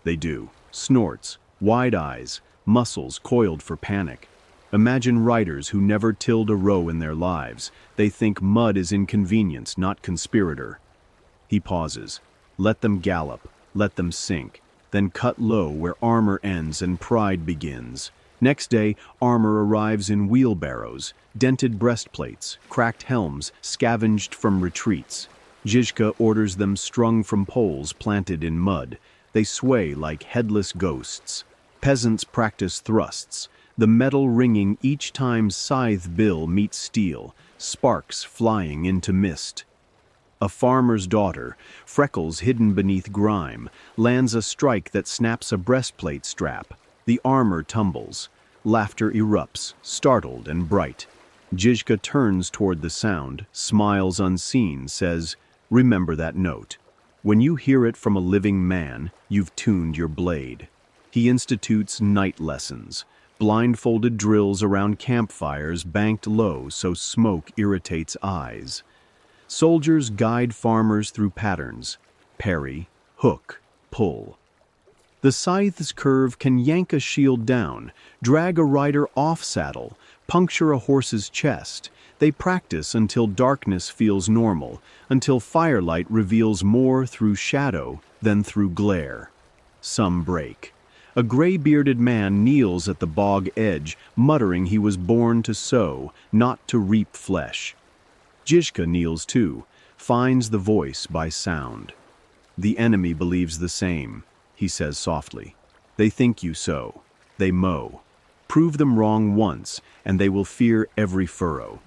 They do. Snorts, wide eyes, muscles coiled for panic. Imagine riders who never tilled a row in their lives. They think mud is inconvenience, not conspirator. He pauses. Let them gallop, let them sink, then cut low where armor ends and pride begins. Next day, armor arrives in wheelbarrows, dented breastplates, cracked helms, scavenged from retreats. Žižka orders them strung from poles planted in mud. They sway like headless ghosts. Peasants practice thrusts, the metal ringing each time scythe bill meets steel, sparks flying into mist. A farmer's daughter, freckles hidden beneath grime, lands a strike that snaps a breastplate strap. The armor tumbles. Laughter erupts, startled and bright. Žižka turns toward the sound, smiles unseen, says, "Remember that note. When you hear it from a living man, you've tuned your blade." He institutes night lessons, blindfolded drills around campfires banked low so smoke irritates eyes. Soldiers guide farmers through patterns, parry, hook, pull. The scythe's curve can yank a shield down, drag a rider off saddle, puncture a horse's chest. They practice until darkness feels normal, until firelight reveals more through shadow than through glare. Some break. A gray-bearded man kneels at the bog edge, muttering he was born to sow, not to reap flesh. Žižka kneels too, finds the voice by sound. "The enemy believes the same," he says softly. "They think you sow. They mow. Prove them wrong once, and they will fear every furrow."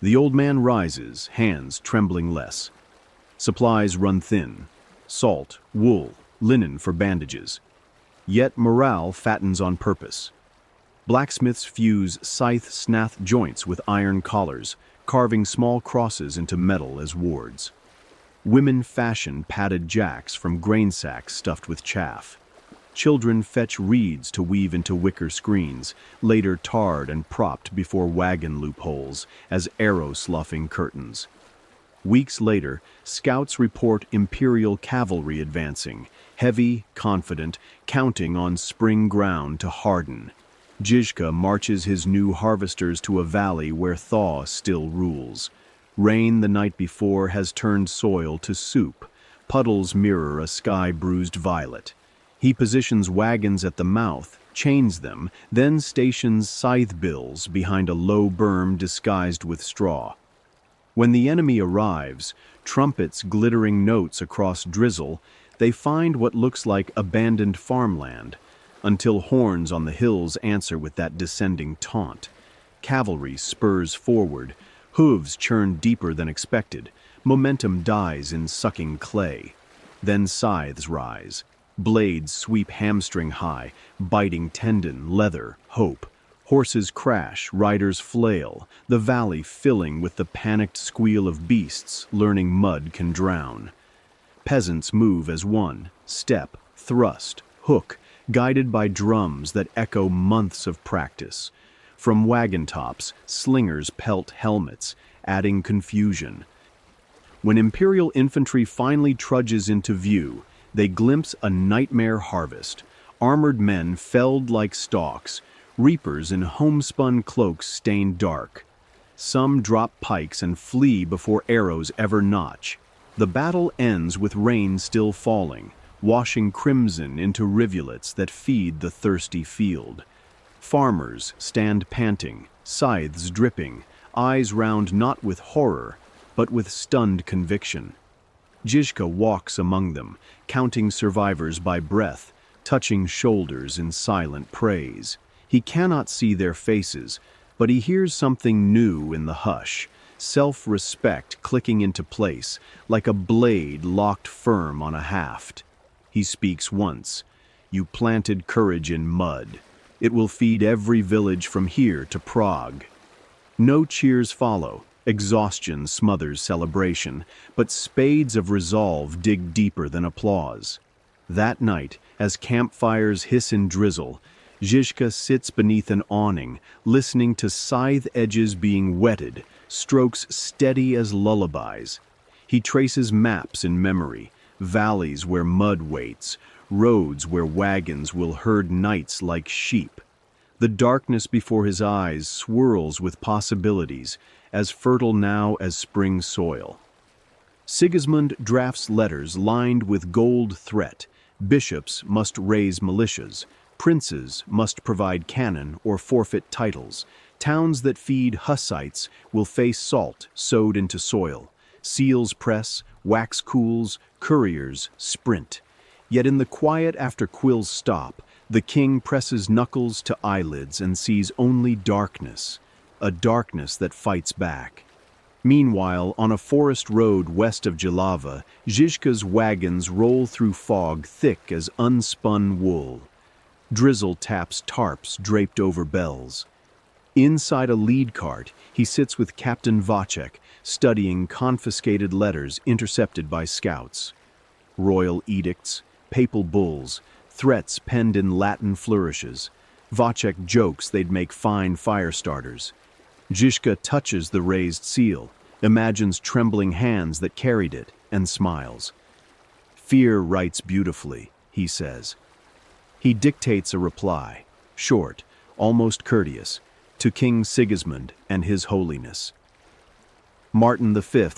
The old man rises, hands trembling less. Supplies run thin. Salt, wool, linen for bandages. Yet morale fattens on purpose. Blacksmiths fuse scythe-snath joints with iron collars, carving small crosses into metal as wards. Women fashion padded jacks from grain sacks stuffed with chaff. Children fetch reeds to weave into wicker screens, later tarred and propped before wagon loopholes as arrow-sloughing curtains. Weeks later, scouts report Imperial cavalry advancing, heavy, confident, counting on spring ground to harden. Žižka marches his new harvesters to a valley where thaw still rules. Rain the night before has turned soil to soup. Puddles mirror a sky bruised violet. He positions wagons at the mouth, chains them, then stations scythe bills behind a low berm disguised with straw. When the enemy arrives, trumpets glittering notes across drizzle, they find what looks like abandoned farmland, until horns on the hills answer with that descending taunt. Cavalry spurs forward, hooves churn deeper than expected, momentum dies in sucking clay. Then scythes rise. Blades sweep hamstring high, biting tendon, leather, hope. Horses crash, riders flail, the valley filling with the panicked squeal of beasts learning mud can drown. Peasants move as one, step, thrust, hook, guided by drums that echo months of practice. From wagon tops, slingers pelt helmets, adding confusion. When Imperial infantry finally trudges into view, they glimpse a nightmare harvest. Armored men felled like stalks, reapers in homespun cloaks stained dark. Some drop pikes and flee before arrows ever notch. The battle ends with rain still falling, washing crimson into rivulets that feed the thirsty field. Farmers stand panting, scythes dripping, eyes round not with horror, but with stunned conviction. Žižka walks among them, counting survivors by breath, touching shoulders in silent praise. He cannot see their faces, but he hears something new in the hush, self-respect clicking into place, like a blade locked firm on a haft. He speaks once. "You planted courage in mud. It will feed every village from here to Prague." No cheers follow. Exhaustion smothers celebration, but spades of resolve dig deeper than applause. That night, as campfires hiss in drizzle, Žižka sits beneath an awning, listening to scythe edges being whetted, strokes steady as lullabies. He traces maps in memory, valleys where mud waits, roads where wagons will herd nights like sheep. The darkness before his eyes swirls with possibilities, as fertile now as spring soil. Sigismund drafts letters lined with gold threat. Bishops must raise militias. Princes must provide cannon or forfeit titles. Towns that feed Hussites will face salt sowed into soil. Seals press, wax cools, couriers sprint. Yet in the quiet after quills stop, the king presses knuckles to eyelids and sees only darkness, a darkness that fights back. Meanwhile, on a forest road west of Jihlava, Žižka's wagons roll through fog thick as unspun wool. Drizzle taps tarps draped over bells. Inside a lead cart, he sits with Captain Vacek, studying confiscated letters intercepted by scouts. Royal edicts, papal bulls, threats penned in Latin flourishes. Vacek jokes they'd make fine fire starters. Žižka touches the raised seal, imagines trembling hands that carried it, and smiles. "Fear writes beautifully," he says. He dictates a reply, short, almost courteous, to King Sigismund and His Holiness. "Martin V,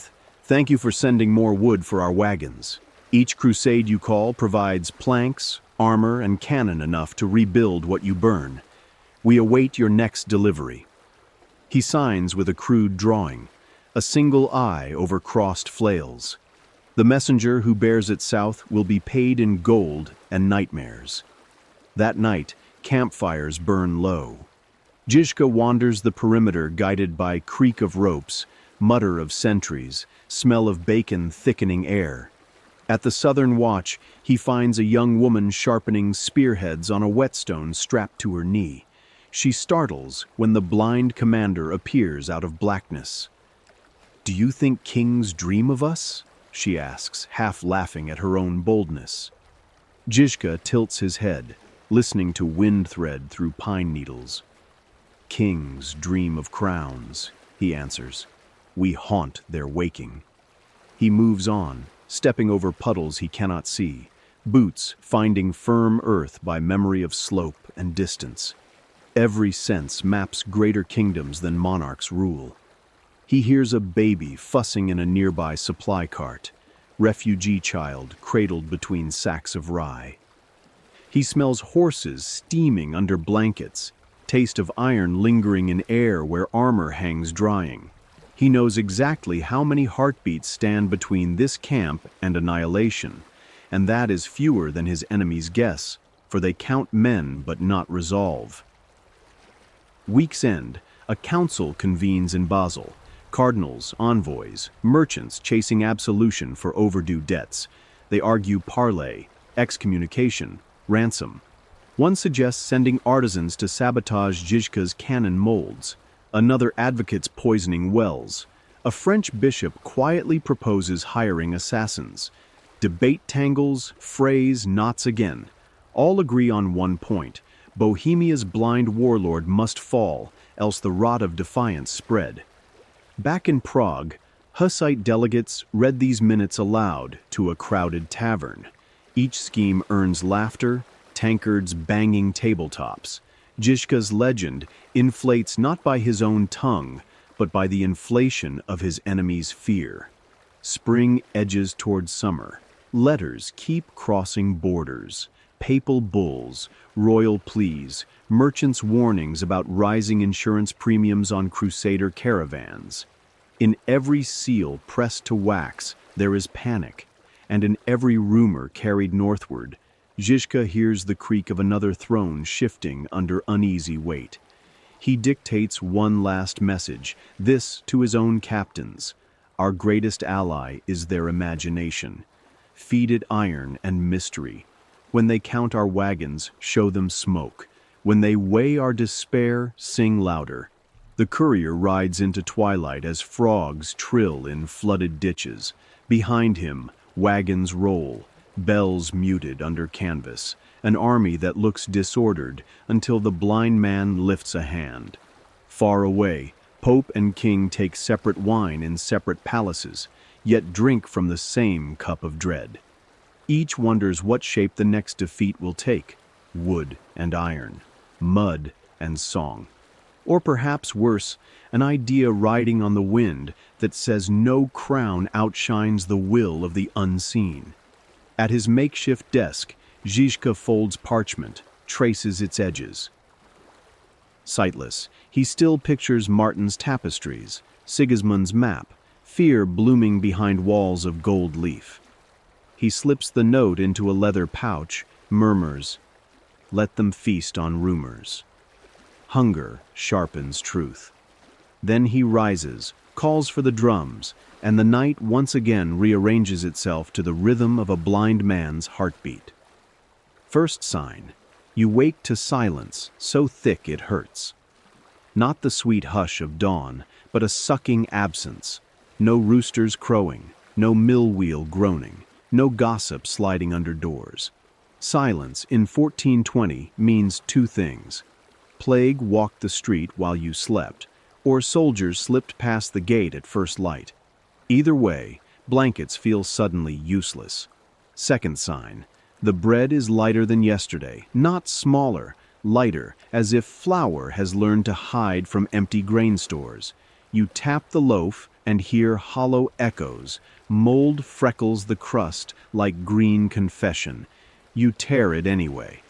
thank you for sending more wood for our wagons. Each crusade you call provides planks, armor, and cannon enough to rebuild what you burn. We await your next delivery." He signs with a crude drawing, a single eye over crossed flails. The messenger who bears it south will be paid in gold and nightmares. That night, campfires burn low. Žižka wanders the perimeter guided by creak of ropes, mutter of sentries, smell of bacon thickening air. At the southern watch, he finds a young woman sharpening spearheads on a whetstone strapped to her knee. She startles when the blind commander appears out of blackness. "Do you think kings dream of us?" she asks, half laughing at her own boldness. Žižka tilts his head, listening to wind thread through pine needles. "Kings dream of crowns," he answers. "We haunt their waking." He moves on, stepping over puddles he cannot see, boots finding firm earth by memory of slope and distance. Every sense maps greater kingdoms than monarchs rule. He hears a baby fussing in a nearby supply cart. refugee child cradled between sacks of rye. He smells horses steaming under blankets, taste of iron lingering in air where armor hangs drying. He knows exactly how many heartbeats stand between this camp and annihilation, and that is fewer than his enemies guess, for they count men but not resolve. Week's end, a council convenes in Basel. Cardinals, envoys, merchants chasing absolution for overdue debts. They argue parley, excommunication, ransom. One suggests sending artisans to sabotage Žižka's cannon molds. Another advocates poisoning wells. A French bishop quietly proposes hiring assassins. Debate tangles, frays, knots again. All agree on one point. Bohemia's blind warlord must fall, else the rot of defiance spread. Back in Prague, Hussite delegates read these minutes aloud to a crowded tavern. Each scheme earns laughter, tankards banging tabletops. Žižka's legend inflates not by his own tongue, but by the inflation of his enemy's fear. Spring edges toward summer. Letters keep crossing borders. Papal bulls, royal pleas, merchants' warnings about rising insurance premiums on crusader caravans. In every seal pressed to wax, there is panic, and in every rumor carried northward, Žižka hears the creak of another throne shifting under uneasy weight. He dictates one last message, this to his own captains. Our greatest ally is their imagination. Feed it iron and mystery. When they count our wagons, show them smoke. When they weigh our despair, sing louder. The courier rides into twilight as frogs trill in flooded ditches. Behind him, wagons roll, bells muted under canvas, an army that looks disordered until the blind man lifts a hand. Far away, Pope and king take separate wine in separate palaces, yet drink from the same cup of dread. Each wonders what shape the next defeat will take, wood and iron, mud and song. Or perhaps worse, an idea riding on the wind that says no crown outshines the will of the unseen. At his makeshift desk, Žižka folds parchment, traces its edges. Sightless, he still pictures Martin's tapestries, Sigismund's map, fear blooming behind walls of gold leaf. He slips the note into a leather pouch, murmurs, "Let them feast on rumors." Hunger sharpens truth. Then he rises, calls for the drums, and the night once again rearranges itself to the rhythm of a blind man's heartbeat. First sign, you wake to silence so thick it hurts. Not the sweet hush of dawn, but a sucking absence. No roosters crowing, no mill wheel groaning, no gossip sliding under doors. Silence in 1420 means two things. Plague walked the street while you slept, or soldiers slipped past the gate at first light. Either way, blankets feel suddenly useless. Second sign, the bread is lighter than yesterday, not smaller, lighter, as if flour has learned to hide from empty grain stores. You tap the loaf and hear hollow echoes. Mold freckles the crust like green confession. You tear it anyway.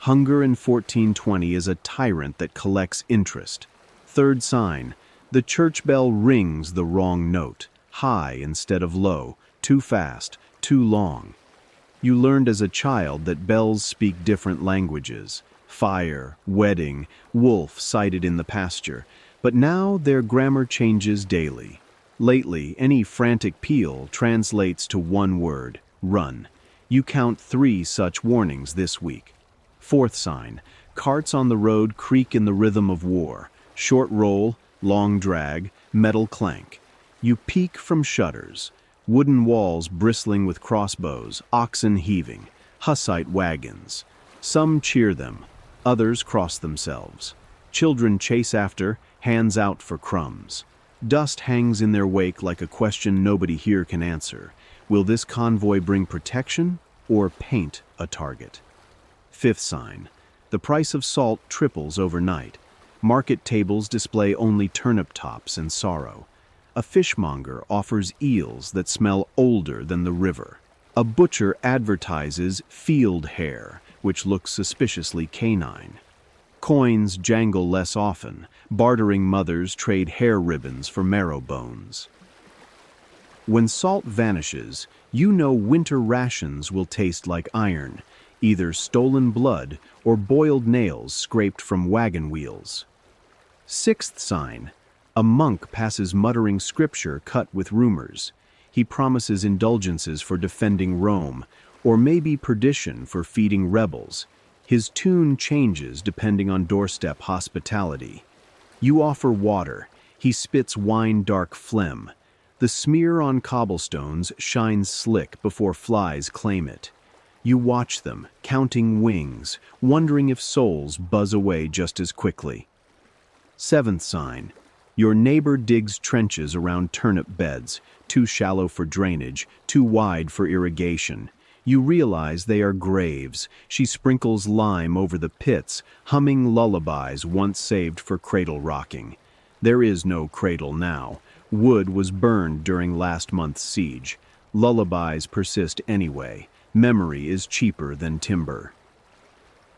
Hunger in 1420 is a tyrant that collects interest. Third sign, the church bell rings the wrong note, high instead of low, too fast, too long. You learned as a child that bells speak different languages. Fire, wedding, wolf sighted in the pasture. But now their grammar changes daily. Lately, any frantic peal translates to one word, run. You count 3 such warnings this week. Fourth sign, carts on the road creak in the rhythm of war. Short roll, long drag, metal clank. You peek from shutters. Wooden walls bristling with crossbows, oxen heaving, Hussite wagons. Some cheer them, others cross themselves. Children chase after, hands out for crumbs. Dust hangs in their wake like a question nobody here can answer. Will this convoy bring protection or paint a target? Fifth sign, the price of salt triples overnight. Market tables display only turnip tops and sorrow. A fishmonger offers eels that smell older than the river. A butcher advertises field hare, which looks suspiciously canine. Coins jangle less often. Bartering mothers trade hair ribbons for marrow bones. When salt vanishes, you know winter rations will taste like iron, either stolen blood or boiled nails scraped from wagon wheels. Sixth sign: a monk passes muttering scripture cut with rumors. He promises indulgences for defending Rome, or maybe perdition for feeding rebels. His tune changes depending on doorstep hospitality. You offer water. He spits wine-dark phlegm. The smear on cobblestones shines slick before flies claim it. You watch them, counting wings, wondering if souls buzz away just as quickly. Seventh sign: your neighbor digs trenches around turnip beds, too shallow for drainage, too wide for irrigation. You realize they are graves. She sprinkles lime over the pits, humming lullabies once saved for cradle rocking. There is no cradle now. Wood was burned during last month's siege. Lullabies persist anyway. Memory is cheaper than timber.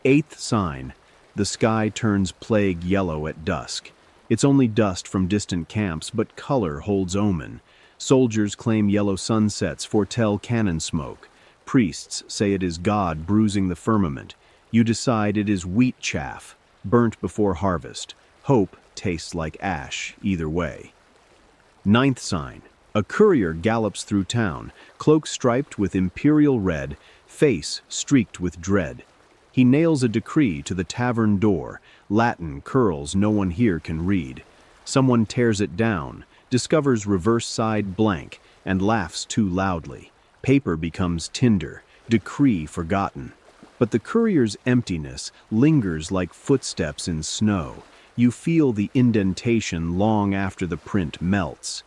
Eighth sign: the sky turns plague yellow at dusk. It's only dust from distant camps, but color holds omen. Soldiers claim yellow sunsets foretell cannon smoke. Priests say it is God bruising the firmament. You decide it is wheat chaff, burnt before harvest. Hope tastes like ash either way. Ninth sign: a courier gallops through town, cloak striped with imperial red, face streaked with dread. He nails a decree to the tavern door, Latin curls no one here can read. Someone tears it down, discovers reverse side blank, and laughs too loudly. Paper becomes tinder, decree forgotten. But the courier's emptiness lingers like footsteps in snow. You feel the indentation long after the print melts.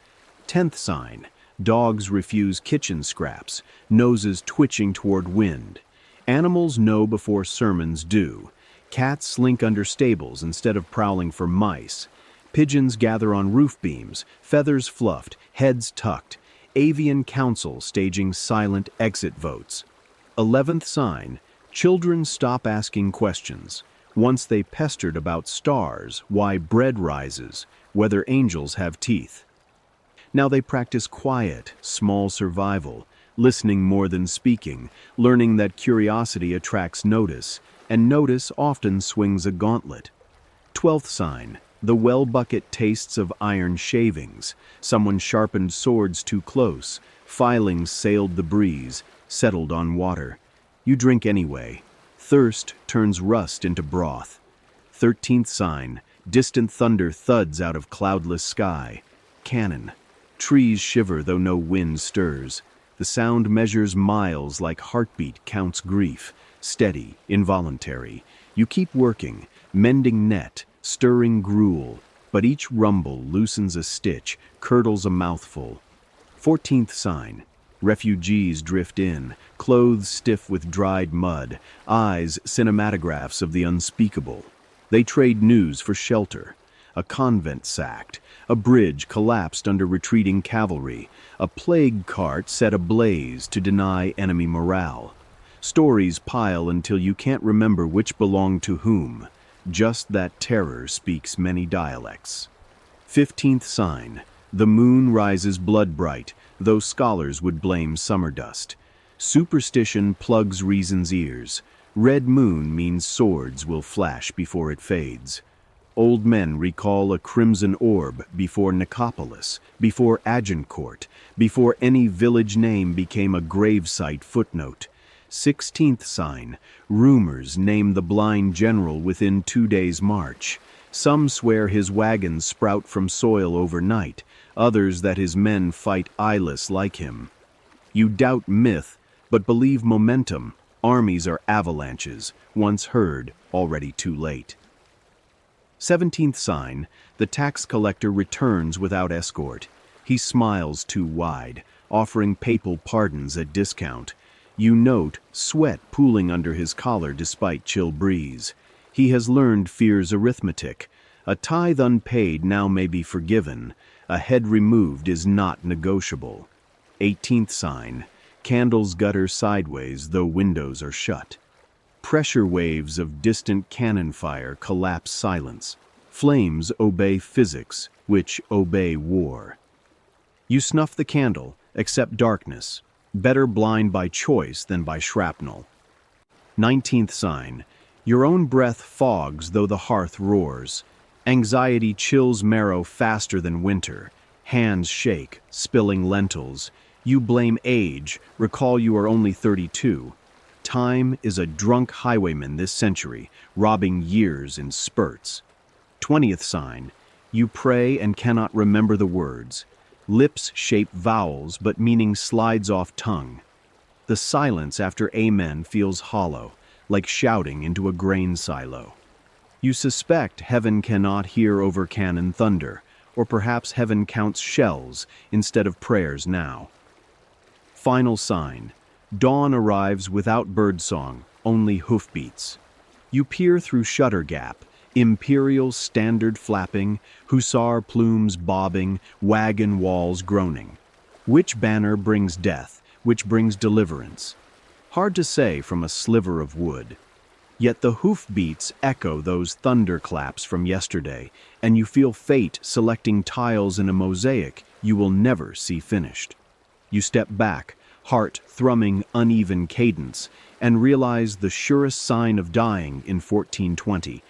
10th sign: dogs refuse kitchen scraps, noses twitching toward wind. Animals know before sermons do. Cats slink under stables instead of prowling for mice. Pigeons gather on roof beams, feathers fluffed, heads tucked. Avian council staging silent exit votes. 11th sign: children stop asking questions. Once they pestered about stars, why bread rises, whether angels have teeth. Now they practice quiet, small survival, listening more than speaking, learning that curiosity attracts notice, and notice often swings a gauntlet. 12th sign: the well bucket tastes of iron shavings. Someone sharpened swords too close. Filings sailed the breeze, settled on water. You drink anyway. Thirst turns rust into broth. 13th sign: distant thunder thuds out of cloudless sky. Cannon. Trees shiver though no wind stirs. The sound measures miles like heartbeat counts grief. Steady, involuntary. You keep working, mending net, stirring gruel, but each rumble loosens a stitch, curdles a mouthful. 14th sign: refugees drift in, clothes stiff with dried mud, eyes cinematographs of the unspeakable. They trade news for shelter. A convent sacked, a bridge collapsed under retreating cavalry, a plague cart set ablaze to deny enemy morale. Stories pile until you can't remember which belonged to whom. Just that terror speaks many dialects. 15th sign: the moon rises blood bright, though scholars would blame summer dust. Superstition plugs reason's ears. Red moon means swords will flash before it fades. Old men recall a crimson orb before Nicopolis, before Agincourt, before any village name became a gravesite footnote. 16th sign: rumors name the blind general within 2 days' march. Some swear his wagons sprout from soil overnight, others that his men fight eyeless like him. You doubt myth, but believe momentum. Armies are avalanches, once heard, already too late. 17th sign: the tax collector returns without escort. He smiles too wide, offering papal pardons at discount. You note sweat pooling under his collar despite chill breeze. He has learned fear's arithmetic. A tithe unpaid now may be forgiven. A head removed is not negotiable. 18th sign. Candles gutter sideways though windows are shut. Pressure waves of distant cannon fire collapse silence. Flames obey physics, which obey war. You snuff the candle, accept darkness. Better blind by choice than by shrapnel. 19th sign. Your own breath fogs though the hearth roars. Anxiety chills marrow faster than winter. Hands shake, spilling lentils. You blame age, recall you are only 32. Time is a drunk highwayman this century, robbing years in spurts. 20th sign. You pray and cannot remember the words. Lips shape vowels, but meaning slides off tongue. The silence after amen feels hollow, like shouting into a grain silo. You suspect heaven cannot hear over cannon thunder, or perhaps heaven counts shells instead of prayers now. Final sign. Dawn arrives without birdsong, only hoofbeats. You peer through shutter gap, imperial standard flapping, hussar plumes bobbing, wagon walls groaning. Which banner brings death, which brings deliverance? Hard to say from a sliver of wood. Yet the hoofbeats echo those thunderclaps from yesterday, and you feel fate selecting tiles in a mosaic you will never see finished. You step back, heart thrumming uneven cadence, and realize the surest sign of dying in 1420.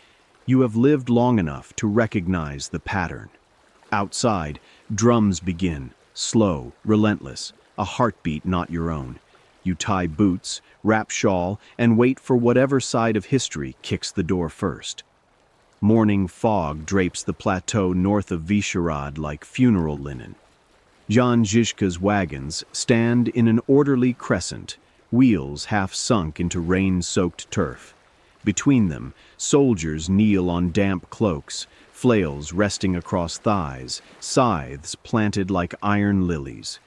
You have lived long enough to recognize the pattern. Outside, drums begin, slow, relentless, a heartbeat not your own. You tie boots, wrap shawl, and wait for whatever side of history kicks the door first. Morning fog drapes the plateau north of Vyšehrad like funeral linen. Jan Žižka's wagons stand in an orderly crescent, wheels half sunk into rain-soaked turf. Between them, soldiers kneel on damp cloaks, flails resting across thighs, scythes planted like iron lilies.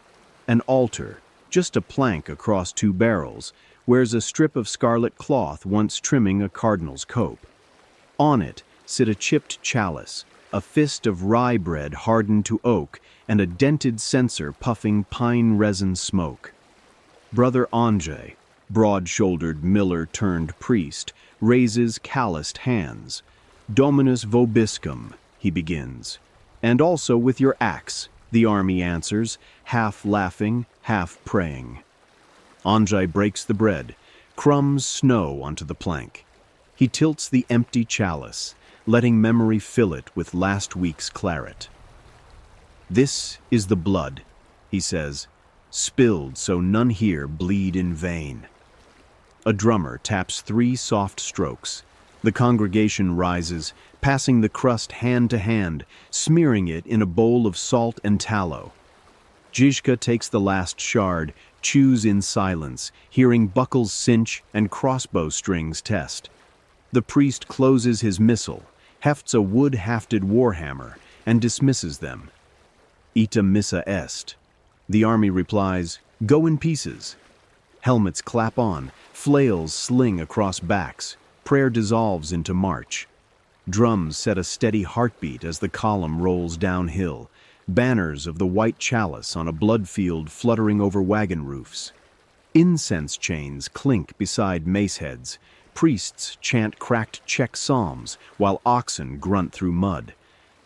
An altar, just a plank across two barrels, wears a strip of scarlet cloth once trimming a cardinal's cope. On it sit a chipped chalice, a fist of rye bread hardened to oak, and a dented censer puffing pine resin smoke. Brother Andrzej, broad-shouldered miller-turned-priest, raises calloused hands. Dominus vobiscum, he begins. And also with your axe, the army answers, half laughing, half praying. Andrzej breaks the bread, crumbs snow onto the plank. He tilts the empty chalice, letting memory fill it with last week's claret. This is the blood, he says, spilled so none here bleed in vain. A drummer taps 3 soft strokes. The congregation rises, passing the crust hand to hand, smearing it in a bowl of salt and tallow. Žižka takes the last shard, chews in silence, hearing buckles cinch and crossbow strings test. The priest closes his missal, hefts a wood-hafted warhammer, and dismisses them. Ita missa est. The army replies, "Go in pieces." Helmets clap on, flails sling across backs, prayer dissolves into march. Drums set a steady heartbeat as the column rolls downhill, banners of the white chalice on a blood field fluttering over wagon roofs. Incense chains clink beside mace heads, priests chant cracked Czech psalms while oxen grunt through mud.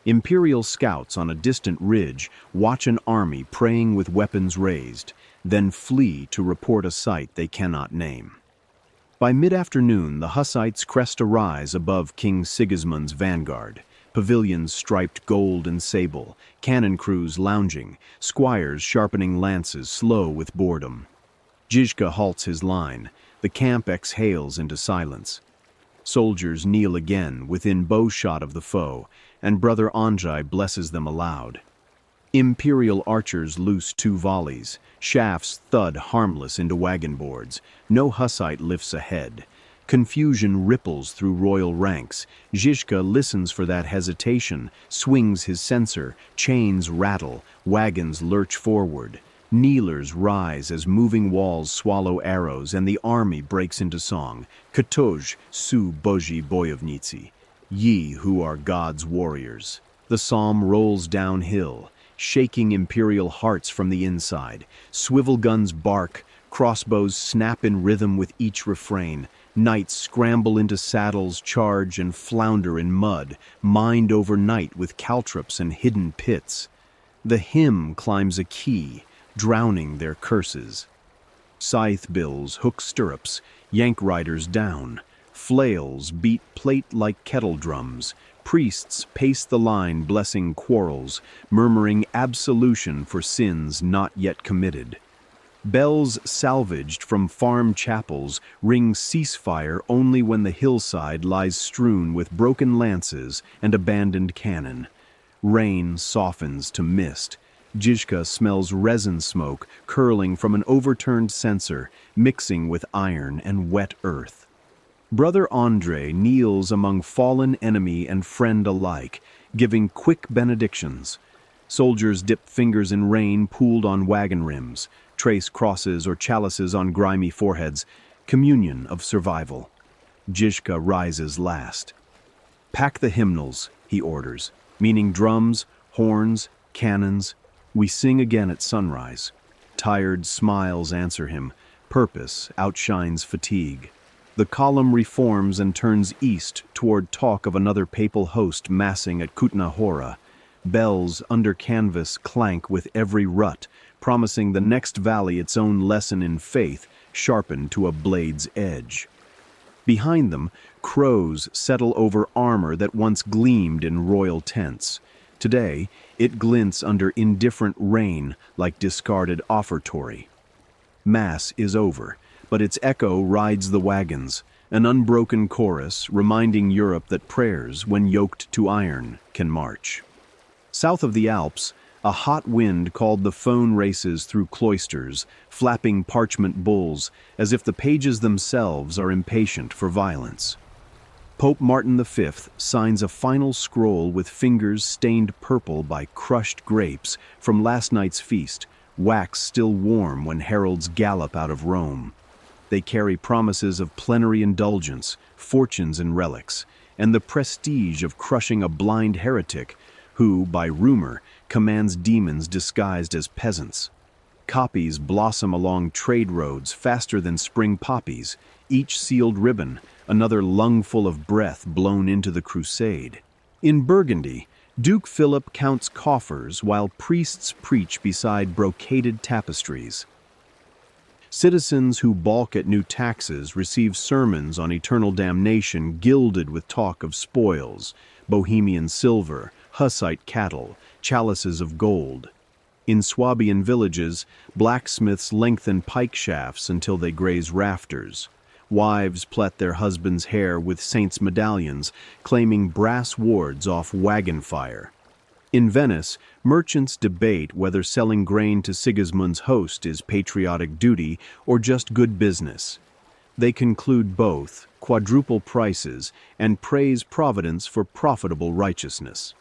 Imperial scouts on a distant ridge watch an army praying with weapons raised, then flee to report a sight they cannot name. By mid-afternoon, the Hussites crest a rise above King Sigismund's vanguard, pavilions striped gold and sable, cannon crews lounging, squires sharpening lances slow with boredom. Žižka halts his line. The camp exhales into silence. Soldiers kneel again within bowshot of the foe, and Brother Andrzej blesses them aloud. Imperial archers loose 2 volleys, shafts thud harmless into wagon boards. No Hussite lifts a head. Confusion ripples through royal ranks. Žižka listens for that hesitation, swings his censer, chains rattle, wagons lurch forward. Kneelers rise as moving walls swallow arrows, and the army breaks into song. Ktoj su boží bojovníci, ye who are God's warriors. The psalm rolls downhill. shaking imperial hearts from the inside. Swivel guns bark, crossbows snap in rhythm with each refrain. Knights scramble into saddles, charge and flounder in mud, mined overnight with caltrops and hidden pits. The hymn climbs a key, drowning their curses. Scythe bills hook stirrups, yank riders down. Flails beat plate like kettle drums. Priests pace the line blessing quarrels, murmuring absolution for sins not yet committed. Bells salvaged from farm chapels ring ceasefire only when the hillside lies strewn with broken lances and abandoned cannon. Rain softens to mist. Žižka smells resin smoke curling from an overturned censer, mixing with iron and wet earth. Brother Andrei kneels among fallen enemy and friend alike, giving quick benedictions. Soldiers dip fingers in rain pooled on wagon rims, trace crosses or chalices on grimy foreheads, communion of survival. Žižka rises last. "Pack the hymnals," he orders, meaning drums, horns, cannons. We sing again at sunrise. Tired smiles answer him. Purpose outshines fatigue. The column reforms and turns east toward talk of another papal host massing at Kutna Hora. Bells under canvas clank with every rut, promising the next valley its own lesson in faith, sharpened to a blade's edge. Behind them, crows settle over armor that once gleamed in royal tents. Today, it glints under indifferent rain like discarded offertory. Mass is over, but its echo rides the wagons, an unbroken chorus reminding Europe that prayers, when yoked to iron, can march. South of the Alps, a hot wind called the phone races through cloisters, flapping parchment bulls, as if the pages themselves are impatient for violence. Pope Martin V signs a final scroll with fingers stained purple by crushed grapes from last night's feast, wax still warm when heralds gallop out of Rome. They carry promises of plenary indulgence, fortunes and relics, and the prestige of crushing a blind heretic who, by rumor, commands demons disguised as peasants. Copies blossom along trade roads faster than spring poppies, each sealed ribbon, another lungful of breath blown into the crusade. In Burgundy, Duke Philip counts coffers while priests preach beside brocaded tapestries. Citizens who balk at new taxes receive sermons on eternal damnation gilded with talk of spoils, Bohemian silver, Hussite cattle, chalices of gold. In Swabian villages, blacksmiths lengthen pike shafts until they graze rafters. Wives plait their husbands' hair with saints' medallions, claiming brass wards off wagon fire. In Venice, merchants debate whether selling grain to Sigismund's host is patriotic duty or just good business. They conclude both, quadruple prices, and praise Providence for profitable righteousness.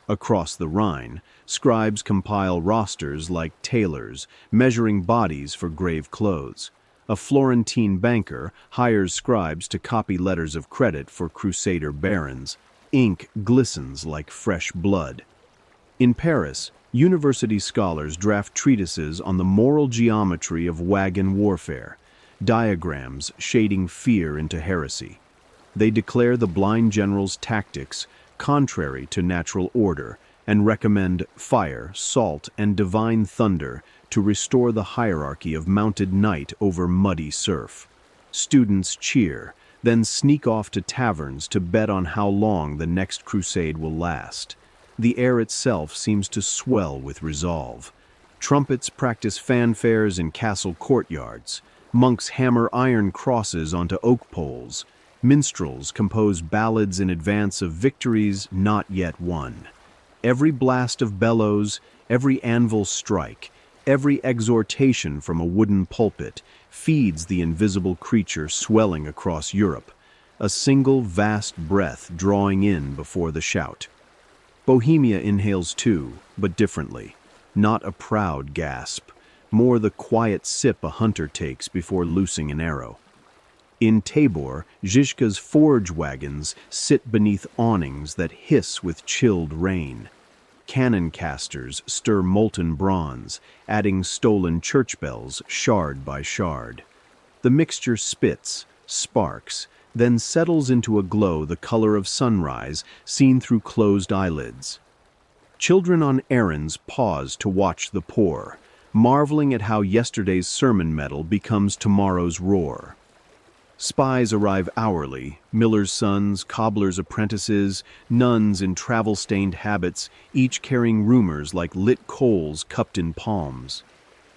Across the Rhine, scribes compile rosters like tailors, measuring bodies for grave clothes. A Florentine banker hires scribes to copy letters of credit for crusader barons. Ink glistens like fresh blood. In Paris, university scholars draft treatises on the moral geometry of wagon warfare, diagrams shading fear into heresy. They declare the blind general's tactics contrary to natural order and recommend fire, salt, and divine thunder to restore the hierarchy of mounted knight over muddy surf. Students cheer, then sneak off to taverns to bet on how long the next crusade will last. The air itself seems to swell with resolve. Trumpets practice fanfares in castle courtyards. Monks hammer iron crosses onto oak poles. Minstrels compose ballads in advance of victories not yet won. Every blast of bellows, every anvil strike, every exhortation from a wooden pulpit feeds the invisible creature swelling across Europe, a single vast breath drawing in before the shout. Bohemia inhales too, but differently. Not a proud gasp, more the quiet sip a hunter takes before loosing an arrow. In Tabor, Žižka's forge wagons sit beneath awnings that hiss with chilled rain. Cannon casters stir molten bronze, adding stolen church bells shard by shard. The mixture spits, sparks, then settles into a glow the color of sunrise seen through closed eyelids. Children on errands pause to watch the pour, marveling at how yesterday's sermon metal becomes tomorrow's roar. Spies arrive hourly, millers' sons, cobblers' apprentices, nuns in travel-stained habits, each carrying rumors like lit coals cupped in palms.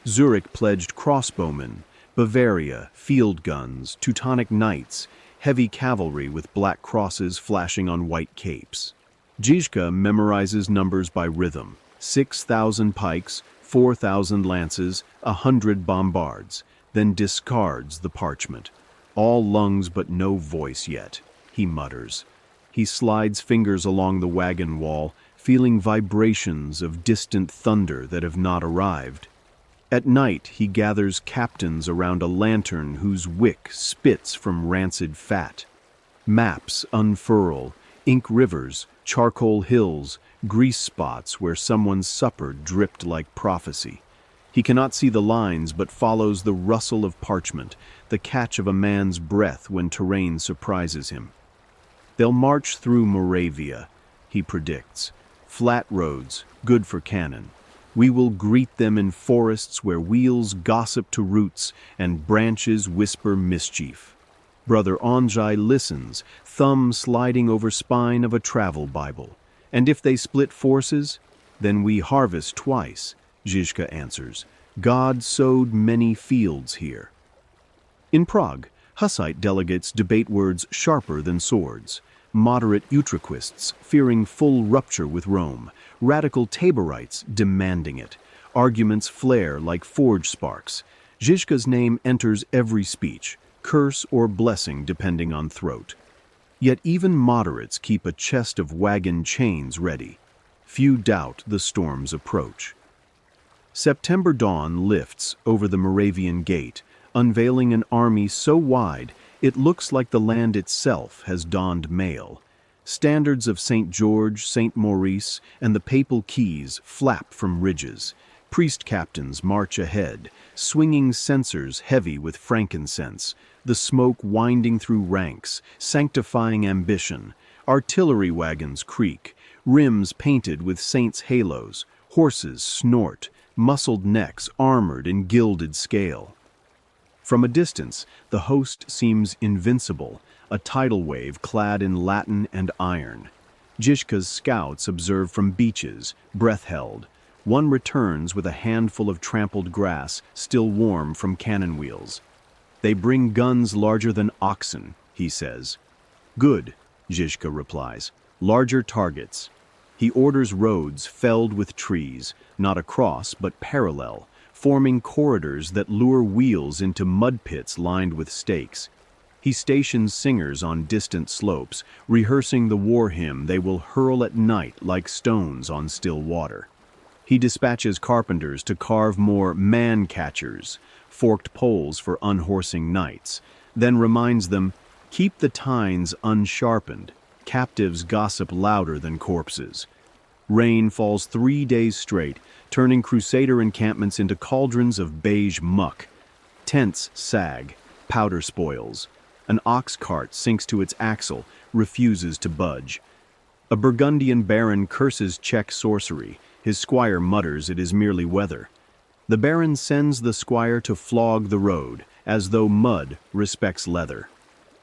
Zurich pledged crossbowmen, Bavaria, field guns, Teutonic knights, heavy cavalry with black crosses flashing on white capes. Žižka memorizes numbers by rhythm: 6,000 pikes, 4,000 lances, 100 bombards, then discards the parchment. All lungs but no voice yet, he mutters. He slides fingers along the wagon wall, feeling vibrations of distant thunder that have not arrived. At night he gathers captains around a lantern whose wick spits from rancid fat. Maps unfurl, ink rivers, charcoal hills, grease spots where someone's supper dripped like prophecy. He cannot see the lines but follows the rustle of parchment, the catch of a man's breath when terrain surprises him. They'll march through Moravia, he predicts. Flat roads, good for cannon. We will greet them in forests where wheels gossip to roots and branches whisper mischief. Brother Andrzej listens, thumb sliding over spine of a travel Bible. And if they split forces, then we harvest twice, Žižka answers. God sowed many fields here. In Prague, Hussite delegates debate words sharper than swords. Moderate Utraquists fearing full rupture with Rome, radical Taborites demanding it. Arguments flare like forge sparks. Žižka's name enters every speech, curse or blessing depending on throat. Yet even moderates keep a chest of wagon chains ready. Few doubt the storm's approach. September dawn lifts over the Moravian gate, unveiling an army so wide it looks like the land itself has donned mail. Standards of St. George, St. Maurice, and the papal keys flap from ridges. Priest captains march ahead, swinging censers heavy with frankincense, the smoke winding through ranks, sanctifying ambition. Artillery wagons creak, rims painted with saints' halos, horses snort, muscled necks armored in gilded scale. From a distance, the host seems invincible, a tidal wave clad in Latin and iron. Žižka's scouts observe from beaches, breath held. One returns with a handful of trampled grass, still warm from cannon wheels. They bring guns larger than oxen, he says. Good, Žižka replies. Larger targets. He orders roads felled with trees, not across but parallel, forming corridors that lure wheels into mud pits lined with stakes. He stations singers on distant slopes, rehearsing the war hymn they will hurl at night like stones on still water. He dispatches carpenters to carve more man-catchers, forked poles for unhorsing knights, then reminds them, keep the tines unsharpened, captives gossip louder than corpses. Rain falls 3 days straight, turning crusader encampments into cauldrons of beige muck. Tents sag, powder spoils. An ox cart sinks to its axle, refuses to budge. A Burgundian baron curses Czech sorcery. His squire mutters it is merely weather. The baron sends the squire to flog the road, as though mud respects leather.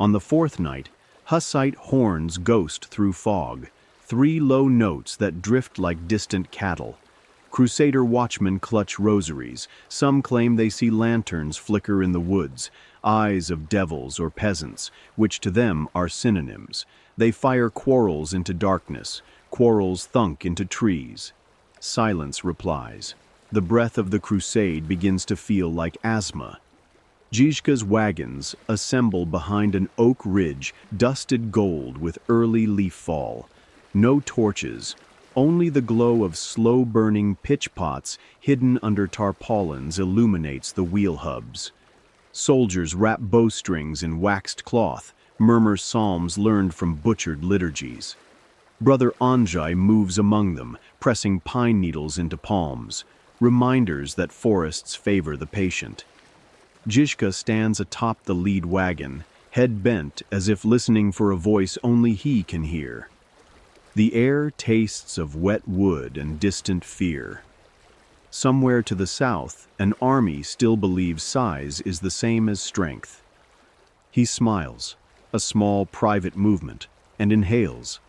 On the fourth night, Hussite horns ghost through fog, 3 low notes that drift like distant cattle. Crusader watchmen clutch rosaries. Some claim they see lanterns flicker in the woods, eyes of devils or peasants, which to them are synonyms. They fire quarrels into darkness, quarrels thunk into trees. Silence replies. The breath of the crusade begins to feel like asthma. Žižka's wagons assemble behind an oak ridge dusted gold with early leaf fall. No torches, only the glow of slow-burning pitch pots hidden under tarpaulins illuminates the wheel hubs. Soldiers wrap bowstrings in waxed cloth, murmur psalms learned from butchered liturgies. Brother Anjay moves among them, pressing pine needles into palms, reminders that forests favor the patient. Žižka stands atop the lead wagon, head bent as if listening for a voice only he can hear. The air tastes of wet wood and distant fear. Somewhere to the south, an army still believes size is the same as strength. He smiles, a small private movement, and inhales.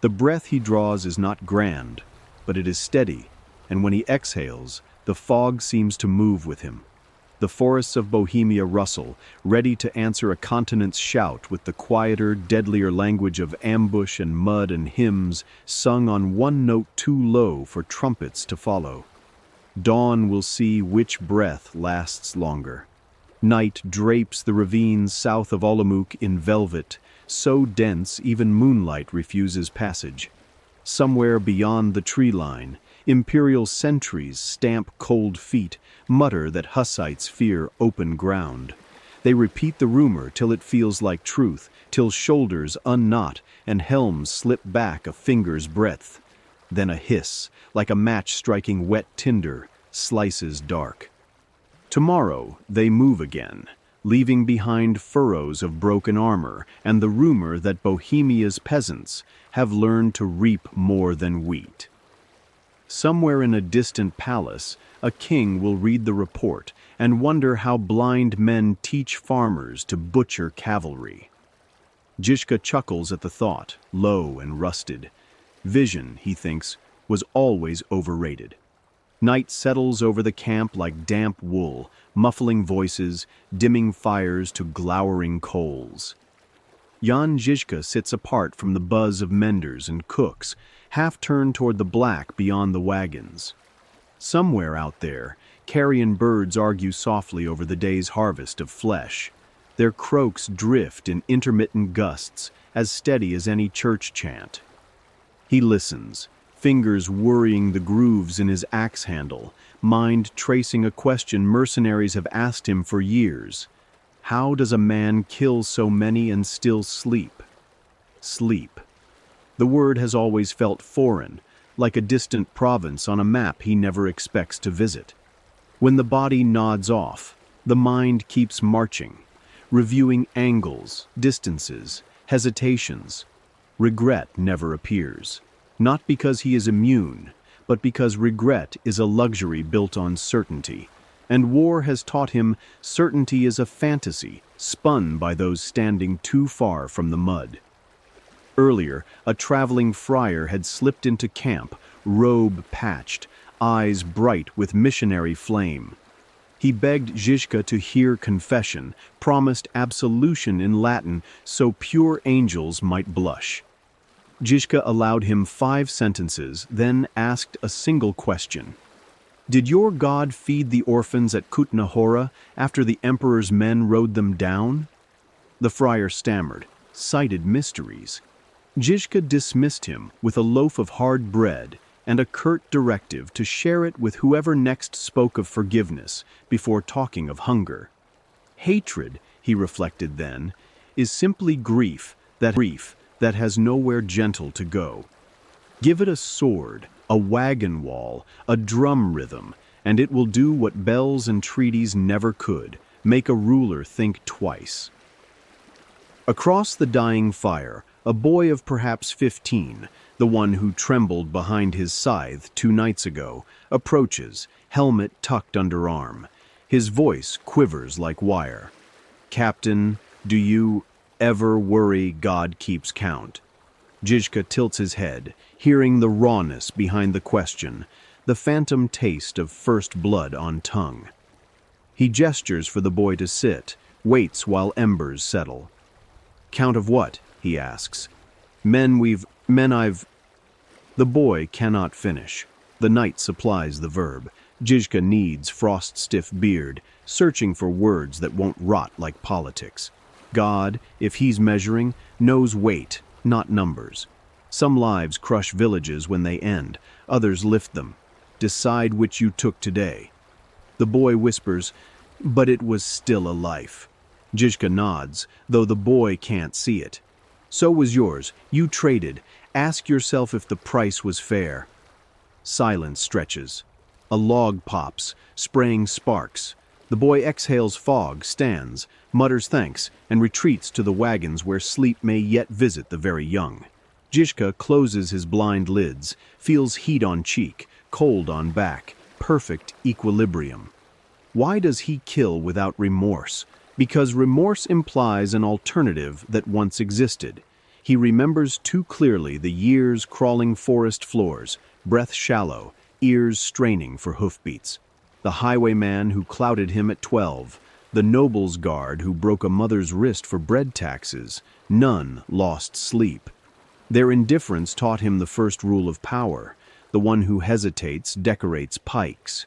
The breath he draws is not grand, but it is steady, and when he exhales, the fog seems to move with him. The forests of Bohemia rustle, ready to answer a continent's shout with the quieter, deadlier language of ambush and mud and hymns sung on one note too low for trumpets to follow. Dawn will see which breath lasts longer. Night drapes the ravines south of Olomouc in velvet, so dense even moonlight refuses passage. Somewhere beyond the tree line, imperial sentries stamp cold feet, mutter that Hussites fear open ground. They repeat the rumor till it feels like truth, till shoulders unknot and helms slip back a finger's breadth. Then a hiss, like a match striking wet tinder, slices dark. Tomorrow they move again, leaving behind furrows of broken armor and the rumor that Bohemia's peasants have learned to reap more than wheat. Somewhere in a distant palace, a king will read the report and wonder how blind men teach farmers to butcher cavalry. Žižka chuckles at the thought, low and rusted. Vision, he thinks, was always overrated. Night settles over the camp like damp wool, muffling voices, dimming fires to glowering coals. Jan Žižka sits apart from the buzz of menders and cooks, half turned toward the black beyond the wagons. Somewhere out there, carrion birds argue softly over the day's harvest of flesh. Their croaks drift in intermittent gusts, as steady as any church chant. He listens, fingers worrying the grooves in his axe handle, mind tracing a question mercenaries have asked him for years. How does a man kill so many and still sleep? Sleep. The word has always felt foreign, like a distant province on a map he never expects to visit. When the body nods off, the mind keeps marching, reviewing angles, distances, hesitations. Regret never appears, not because he is immune, but because regret is a luxury built on certainty, and war has taught him certainty is a fantasy spun by those standing too far from the mud. Earlier, a traveling friar had slipped into camp, robe patched, eyes bright with missionary flame. He begged Žižka to hear confession, promised absolution in Latin so pure angels might blush. Žižka allowed him 5 sentences, then asked a single question. Did your God feed the orphans at Kutna Hora after the emperor's men rode them down? The friar stammered, cited mysteries. Žižka dismissed him with a loaf of hard bread and a curt directive to share it with whoever next spoke of forgiveness before talking of hunger. Hatred, he reflected then, is simply grief that has nowhere gentle to go. Give it a sword, a wagon wall, a drum rhythm, and it will do what bells and treaties never could, make a ruler think twice. Across the dying fire, a boy of perhaps 15, the one who trembled behind his scythe 2 nights ago, approaches, helmet tucked under arm. His voice quivers like wire. Captain, do you ever worry God keeps count? Žižka tilts his head, hearing the rawness behind the question, the phantom taste of first blood on tongue. He gestures for the boy to sit, waits while embers settle. Count of what? He asks. Men I've... The boy cannot finish. The night supplies the verb. Žižka kneads frost-stiff beard, searching for words that won't rot like politics. God, if he's measuring, knows weight, not numbers. Some lives crush villages when they end, others lift them. Decide which you took today. The boy whispers, but it was still a life. Žižka nods, though the boy can't see it. So was yours. You traded, Ask yourself if the price was fair. Silence stretches. A log pops, spraying sparks. The boy exhales fog, stands, mutters thanks, and retreats to the wagons where sleep may yet visit the very young. Žižka closes his blind lids, feels heat on cheek, cold on back, perfect equilibrium. Why does he kill without remorse? Because remorse implies an alternative that once existed. He remembers too clearly the years crawling forest floors, breath shallow, ears straining for hoofbeats. The highwayman who clouted him at 12, the noble's guard who broke a mother's wrist for bread taxes, none lost sleep. Their indifference taught him the first rule of power: the one who hesitates decorates pikes.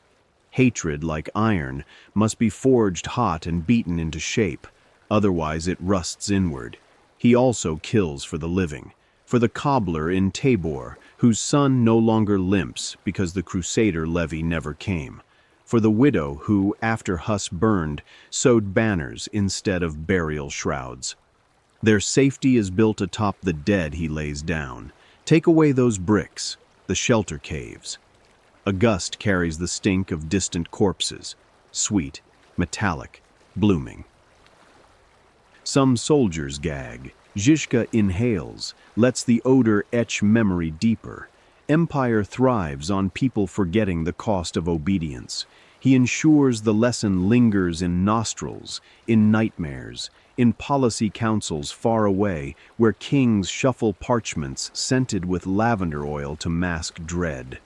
Hatred, like iron, must be forged hot and beaten into shape, otherwise it rusts inward. He also kills for the living, for the cobbler in Tabor, whose son no longer limps because the Crusader levy never came, for the widow who, after Huss burned, sewed banners instead of burial shrouds. Their safety is built atop the dead he lays down. Take away those bricks, the shelter caves. A gust carries the stink of distant corpses, sweet, metallic, blooming. Some soldiers gag. Žižka inhales, lets the odor etch memory deeper. Empire thrives on people forgetting the cost of obedience. He ensures the lesson lingers in nostrils, in nightmares, in policy councils far away, where kings shuffle parchments scented with lavender oil to mask dread.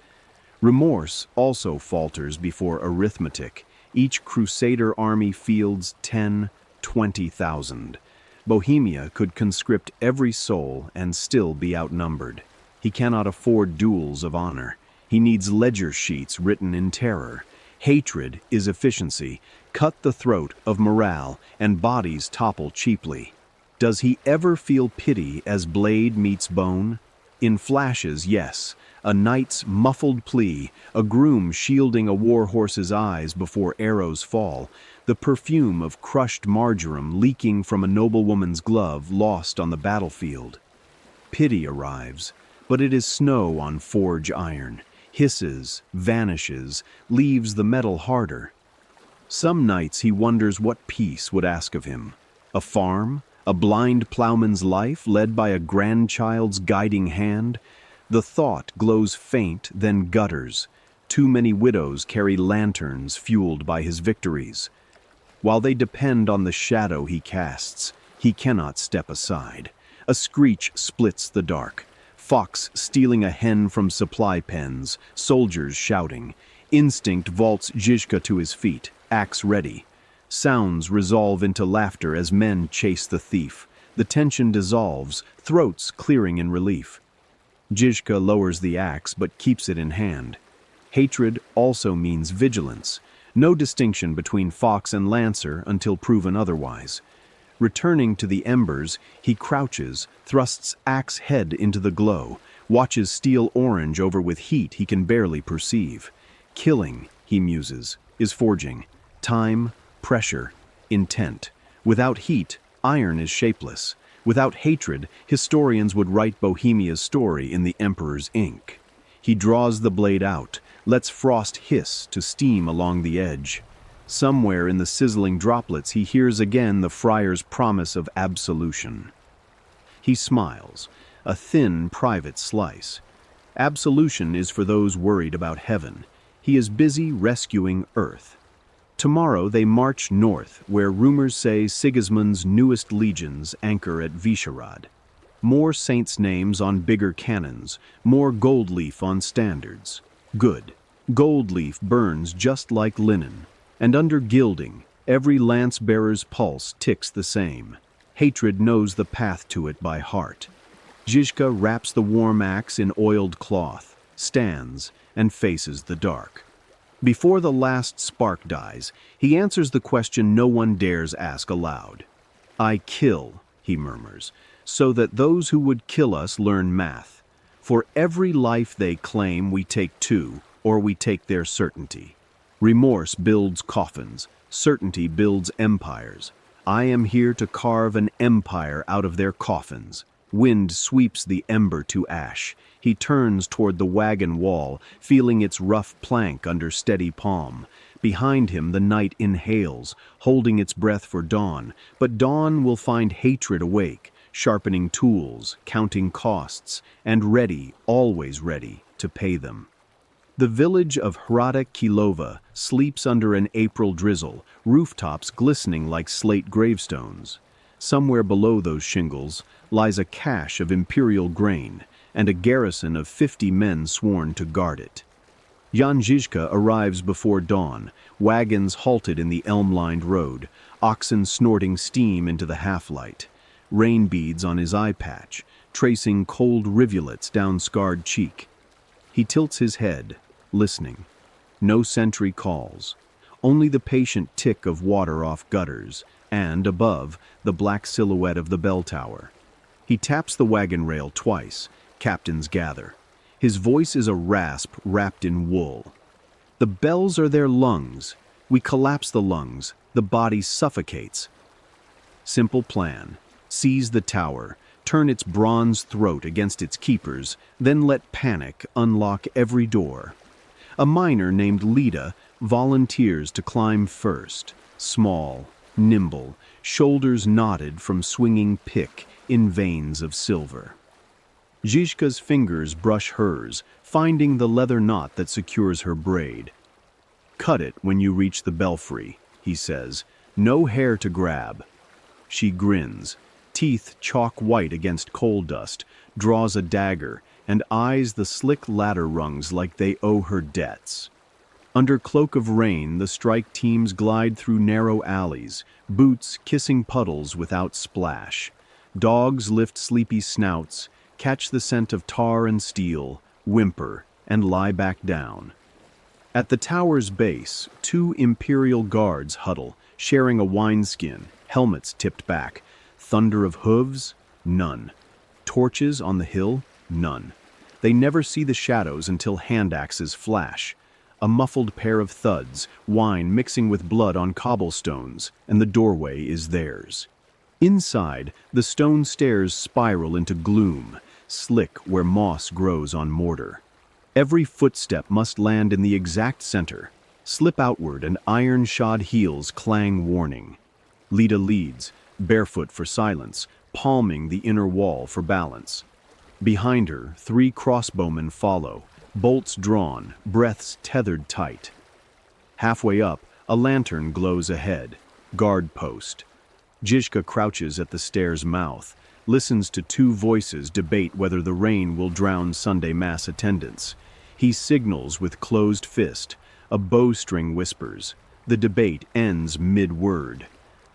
Remorse also falters before arithmetic. Each Crusader army fields 10, 20,000. Bohemia could conscript every soul and still be outnumbered. He cannot afford duels of honor. He needs ledger sheets written in terror. Hatred is efficiency. Cut the throat of morale, and bodies topple cheaply. Does he ever feel pity as blade meets bone? In flashes, yes. A knight's muffled plea, a groom shielding a war horse's eyes before arrows fall, the perfume of crushed marjoram leaking from a noblewoman's glove lost on the battlefield. Pity arrives, but it is snow on forge iron, hisses, vanishes, leaves the metal harder. Some nights he wonders what peace would ask of him. A farm? A blind plowman's life led by a grandchild's guiding hand? The thought glows faint, then gutters. Too many widows carry lanterns fueled by his victories. While they depend on the shadow he casts, he cannot step aside. A screech splits the dark. Fox stealing a hen from supply pens, soldiers shouting. Instinct vaults Žižka to his feet, axe ready. Sounds resolve into laughter as men chase the thief. The tension dissolves, throats clearing in relief. Žižka lowers the axe but keeps it in hand. Hatred also means vigilance. No distinction between fox and lancer until proven otherwise. Returning to the embers, he crouches, thrusts axe head into the glow, watches steel orange over with heat he can barely perceive. Killing, he muses, is forging. Time, pressure, intent. Without heat, iron is shapeless. Without hatred, historians would write Bohemia's story in the emperor's ink. He draws the blade out, lets frost hiss to steam along the edge. Somewhere in the sizzling droplets he hears again the friar's promise of absolution. He smiles, a thin private slice. Absolution is for those worried about heaven. He is busy rescuing earth. Tomorrow they march north, where rumors say Sigismund's newest legions anchor at Vyšehrad. More saints' names on bigger cannons, more gold leaf on standards. Good. Gold leaf burns just like linen, and under gilding, every lance-bearer's pulse ticks the same. Hatred knows the path to it by heart. Žižka wraps the warm axe in oiled cloth, stands, and faces the dark. Before the last spark dies, he answers the question no one dares ask aloud. I kill, he murmurs, so that those who would kill us learn math. For every life they claim we take two, or we take their certainty. Remorse builds coffins, certainty builds empires. I am here to carve an empire out of their coffins. Wind sweeps the ember to ash. He turns toward the wagon wall, feeling its rough plank under steady palm. Behind him the night inhales, holding its breath for dawn, but dawn will find hatred awake, sharpening tools, counting costs, and ready, always ready, to pay them. The village of Hrada Kilova sleeps under an April drizzle, rooftops glistening like slate gravestones. Somewhere below those shingles lies a cache of imperial grain and a garrison of 50 men sworn to guard it. Jan Žižka arrives before dawn, wagons halted in the elm-lined road, oxen snorting steam into the half-light, rain beads on his eye patch, tracing cold rivulets down scarred cheek. He tilts his head, listening. No sentry calls, only the patient tick of water off gutters, and, above, the black silhouette of the bell tower. He taps the wagon rail twice. Captains gather. His voice is a rasp wrapped in wool. The bells are their lungs. We collapse the lungs. The body suffocates. Simple plan. Seize the tower, turn its bronze throat against its keepers, then let panic unlock every door. A miner named Lida volunteers to climb first, small, nimble, shoulders knotted from swinging pick in veins of silver. Žižka's fingers brush hers, finding the leather knot that secures her braid. "Cut it when you reach the belfry," he says. "No hair to grab." She grins, teeth chalk white against coal dust, draws a dagger, and eyes the slick ladder rungs like they owe her debts. Under cloak of rain, the strike teams glide through narrow alleys, boots kissing puddles without splash. Dogs lift sleepy snouts, catch the scent of tar and steel, whimper, and lie back down. At the tower's base, 2 imperial guards huddle, sharing a wineskin, helmets tipped back. Thunder of hooves? None. Torches on the hill? None. They never see the shadows until hand axes flash. A muffled pair of thuds, wine mixing with blood on cobblestones, and the doorway is theirs. Inside, the stone stairs spiral into gloom, slick where moss grows on mortar. Every footstep must land in the exact center. Slip outward and iron-shod heels clang warning. Lida leads, barefoot for silence, palming the inner wall for balance. Behind her, 3 crossbowmen follow, bolts drawn, breaths tethered tight. Halfway up, a lantern glows ahead, guard post. Žižka crouches at the stair's mouth, listens to 2 voices debate whether the rain will drown Sunday mass attendance. He signals with closed fist. A bowstring whispers. The debate ends mid-word.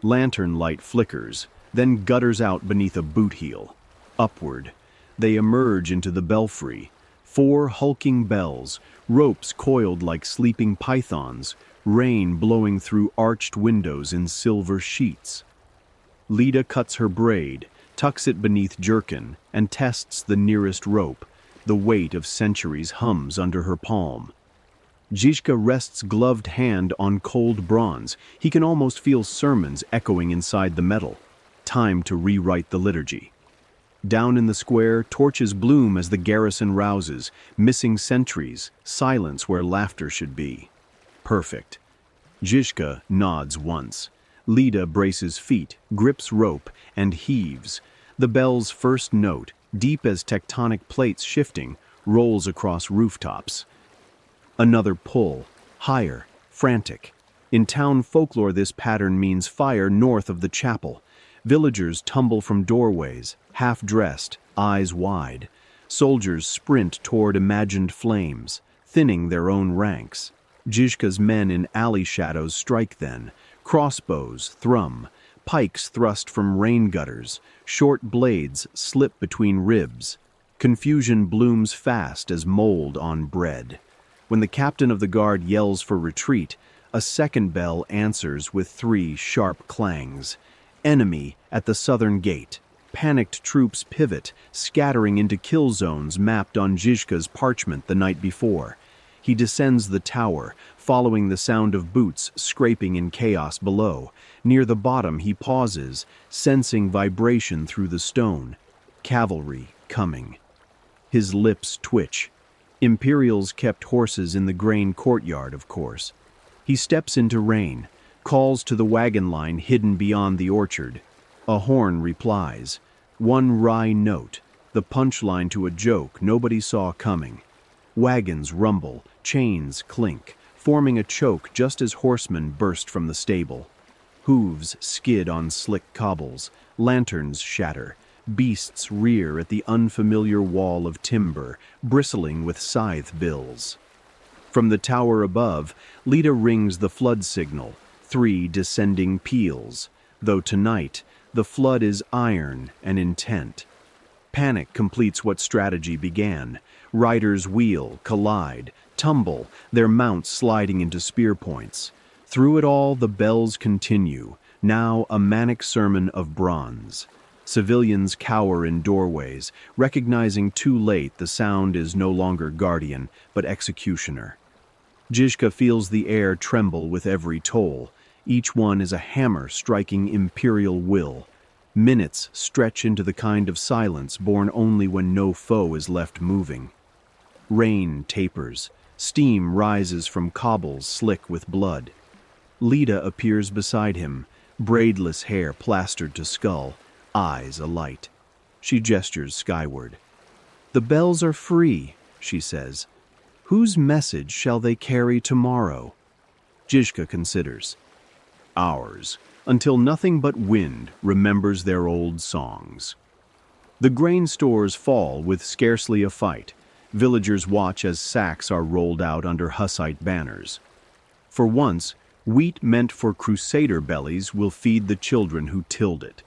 Lantern light flickers, then gutters out beneath a boot heel. Upward. They emerge into the belfry. 4 hulking bells, ropes coiled like sleeping pythons, rain blowing through arched windows in silver sheets. Lida cuts her braid, tucks it beneath jerkin, and tests the nearest rope. The weight of centuries hums under her palm. Žižka rests gloved hand on cold bronze. He can almost feel sermons echoing inside the metal. Time to rewrite the liturgy. Down in the square, torches bloom as the garrison rouses, missing sentries, silence where laughter should be. Perfect. Žižka nods once. Lida braces feet, grips rope, and heaves. The bell's first note, deep as tectonic plates shifting, rolls across rooftops. Another pull, higher, frantic. In town folklore, this pattern means fire north of the chapel. Villagers tumble from doorways, half-dressed, eyes wide. Soldiers sprint toward imagined flames, thinning their own ranks. Žižka's men in alley shadows strike then. Crossbows thrum, pikes thrust from rain gutters, short blades slip between ribs. Confusion blooms fast as mold on bread. When the captain of the guard yells for retreat, a second bell answers with 3 sharp clangs. Enemy at the southern gate. Panicked troops pivot, scattering into kill zones mapped on Žižka's parchment the night before. He descends the tower, following the sound of boots scraping in chaos below. Near the bottom he pauses, sensing vibration through the stone. Cavalry coming. His lips twitch. Imperials kept horses in the grain courtyard, of course. He steps into rain, calls to the wagon line hidden beyond the orchard. A horn replies. One wry note, the punchline to a joke nobody saw coming. Wagons rumble, chains clink, forming a choke just as horsemen burst from the stable. Hooves skid on slick cobbles, lanterns shatter, beasts rear at the unfamiliar wall of timber, bristling with scythe bills. From the tower above, Lita rings the flood signal, 3 descending peals, though tonight the flood is iron and intent. Panic completes what strategy began. Riders wheel, collide, tumble, their mounts sliding into spear points. Through it all, the bells continue, now a manic sermon of bronze. Civilians cower in doorways, recognizing too late the sound is no longer guardian, but executioner. Žižka feels the air tremble with every toll. Each one is a hammer striking imperial will. Minutes stretch into the kind of silence born only when no foe is left moving. Rain tapers. Steam rises from cobbles slick with blood. Lita appears beside him, braidless hair plastered to skull, eyes alight. She gestures skyward. "The bells are free," she says. "Whose message shall they carry tomorrow?" Žižka considers. Ours, until nothing but wind remembers their old songs. The grain stores fall with scarcely a fight. Villagers watch as sacks are rolled out under Hussite banners. For once, wheat meant for crusader bellies will feed the children who tilled it.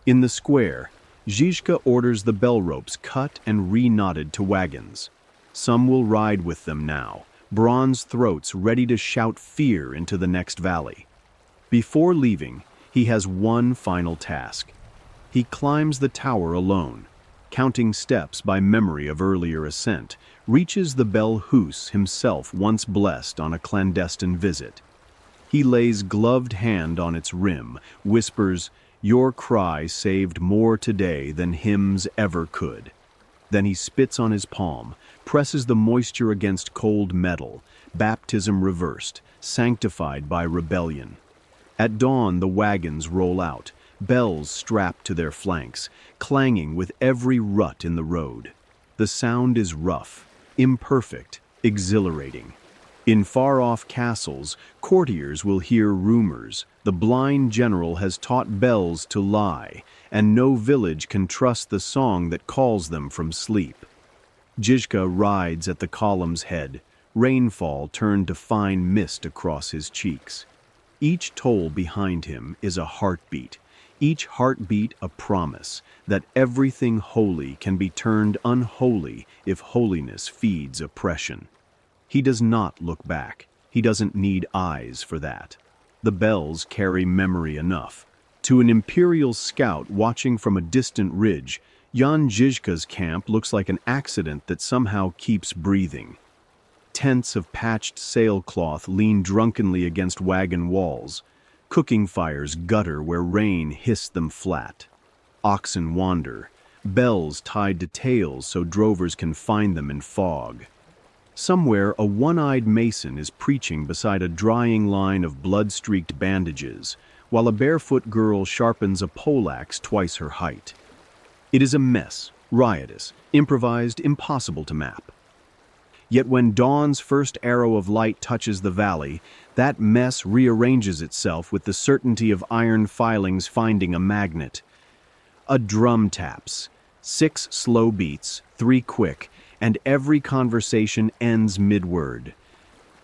In the square, Žižka orders the bell ropes cut and re-knotted to wagons. Some will ride with them now, bronze throats ready to shout fear into the next valley. Before leaving, he has one final task. He climbs the tower alone, counting steps by memory of earlier ascent, reaches the bell Hus himself once blessed on a clandestine visit. He lays gloved hand on its rim, whispers, "Your cry saved more today than hymns ever could." Then he spits on his palm, presses the moisture against cold metal, baptism reversed, sanctified by rebellion. At dawn the wagons roll out, bells strapped to their flanks, clanging with every rut in the road. The sound is rough, imperfect, exhilarating. In far-off castles, courtiers will hear rumors. The blind general has taught bells to lie, and no village can trust the song that calls them from sleep. Žižka rides at the column's head, rainfall turned to fine mist across his cheeks. Each toll behind him is a heartbeat, each heartbeat a promise that everything holy can be turned unholy if holiness feeds oppression. He does not look back. He doesn't need eyes for that. The bells carry memory enough. To an imperial scout watching from a distant ridge, Jan Žižka's camp looks like an accident that somehow keeps breathing. Tents of patched sailcloth lean drunkenly against wagon walls. Cooking fires gutter where rain hissed them flat. Oxen wander, bells tied to tails so drovers can find them in fog. Somewhere a one-eyed mason is preaching beside a drying line of blood-streaked bandages, while a barefoot girl sharpens a poleaxe twice her height. It is a mess, riotous, improvised, impossible to map. Yet when dawn's first arrow of light touches the valley, that mess rearranges itself with the certainty of iron filings finding a magnet. A drum taps, 6 slow beats, 3 quick, and every conversation ends mid-word.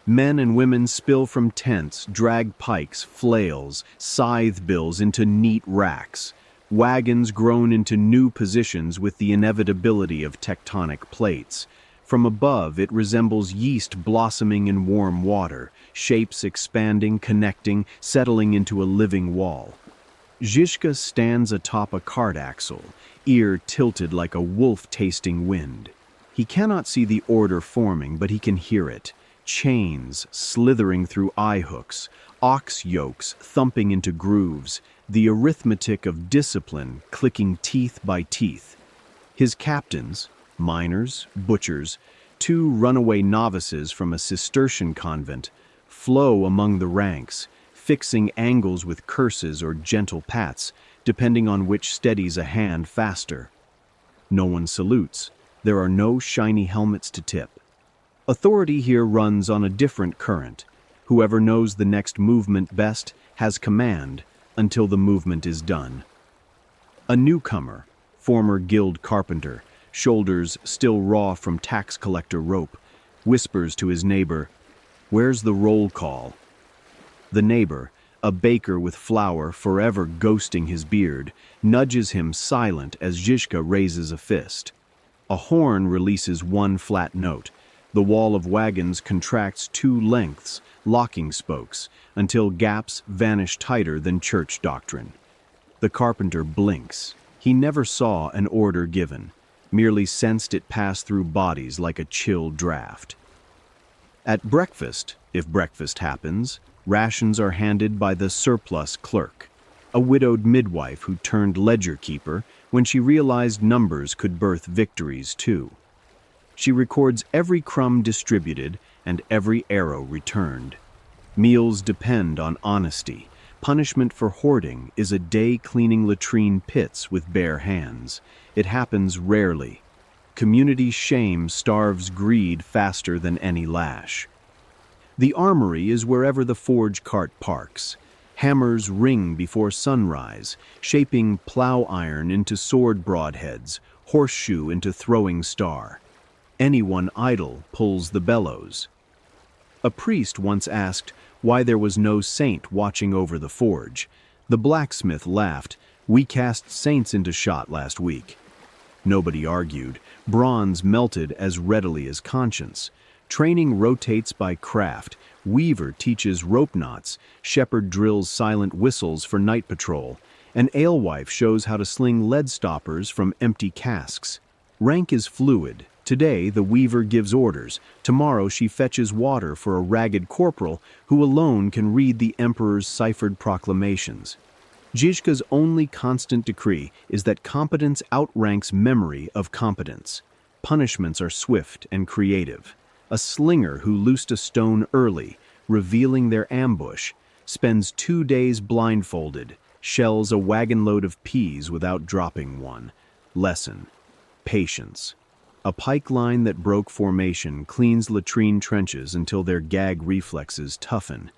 Men and women spill from tents, drag pikes, flails, scythe bills into neat racks. Wagons groan into new positions with the inevitability of tectonic plates. From above, it resembles yeast blossoming in warm water, shapes expanding, connecting, settling into a living wall. Žižka stands atop a cart axle, ear tilted like a wolf tasting wind. He cannot see the order forming, but he can hear it. Chains slithering through eye hooks, ox yokes thumping into grooves, the arithmetic of discipline clicking teeth by teeth. His captains, miners, butchers, two runaway novices from a Cistercian convent, flow among the ranks, fixing angles with curses or gentle pats, depending on which steadies a hand faster. No one salutes. There are no shiny helmets to tip. Authority here runs on a different current. Whoever knows the next movement best has command until the movement is done. A newcomer, former guild carpenter, shoulders still raw from tax collector rope, whispers to his neighbor, "Where's the roll call?" The neighbor, a baker with flour forever ghosting his beard, nudges him silent as Žižka raises a fist. A horn releases one flat note. The wall of wagons contracts two lengths, locking spokes, until gaps vanish tighter than church doctrine. The carpenter blinks. He never saw an order given, merely sensed it pass through bodies like a chill draft. At breakfast, if breakfast happens, rations are handed by the surplus clerk, a widowed midwife who turned ledger keeper when she realized numbers could birth victories too. She records every crumb distributed and every arrow returned. Meals depend on honesty. Punishment for hoarding is a day cleaning latrine pits with bare hands. It happens rarely. Community shame starves greed faster than any lash. The armory is wherever the forge cart parks. Hammers ring before sunrise, shaping plow iron into sword broadheads, horseshoe into throwing star. Anyone idle pulls the bellows. A priest once asked why there was no saint watching over the forge. The blacksmith laughed, "We cast saints into shot last week." Nobody argued. Bronze melted as readily as conscience. Training rotates by craft. Weaver teaches rope knots. Shepherd drills silent whistles for night patrol. An alewife shows how to sling lead stoppers from empty casks. Rank is fluid. Today, the weaver gives orders. Tomorrow, she fetches water for a ragged corporal who alone can read the emperor's ciphered proclamations. Žižka's only constant decree is that competence outranks memory of competence. Punishments are swift and creative. A slinger who loosed a stone early, revealing their ambush, spends 2 days blindfolded, shells a wagon load of peas without dropping one. Lesson: patience. A pike line that broke formation cleans latrine trenches until their gag reflexes toughen.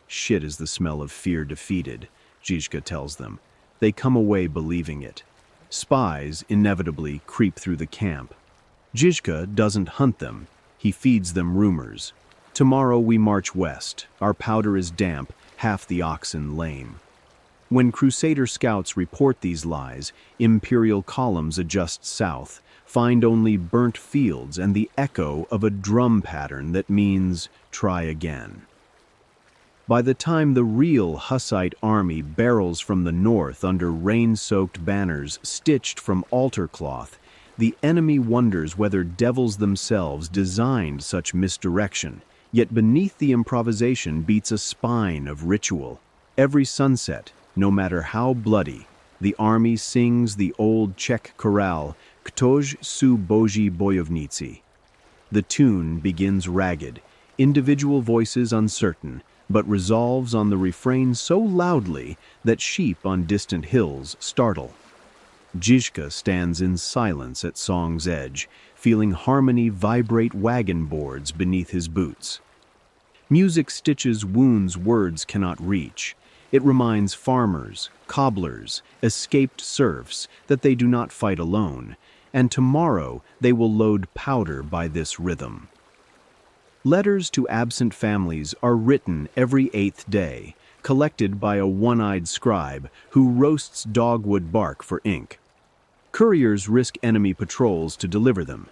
Shit is the smell of fear defeated, Žižka tells them. They come away believing it. Spies inevitably creep through the camp. Žižka doesn't hunt them. He feeds them rumors. Tomorrow we march west. Our powder is damp, half the oxen lame. When Crusader scouts report these lies, imperial columns adjust south, find only burnt fields and the echo of a drum pattern that means try again. By the time the real Hussite army barrels from the north under rain-soaked banners stitched from altar cloth, the enemy wonders whether devils themselves designed such misdirection, yet beneath the improvisation beats a spine of ritual. Every sunset, no matter how bloody, the army sings the old Czech chorale, Ktož su Boží bojovníci. The tune begins ragged, individual voices uncertain, but resolves on the refrain so loudly that sheep on distant hills startle. Žižka stands in silence at song's edge, feeling harmony vibrate wagon boards beneath his boots. Music stitches wounds words cannot reach. It reminds farmers, cobblers, escaped serfs that they do not fight alone, and tomorrow they will load powder by this rhythm. Letters to absent families are written every 8th day, collected by a one-eyed scribe who roasts dogwood bark for ink. Couriers risk enemy patrols to deliver them.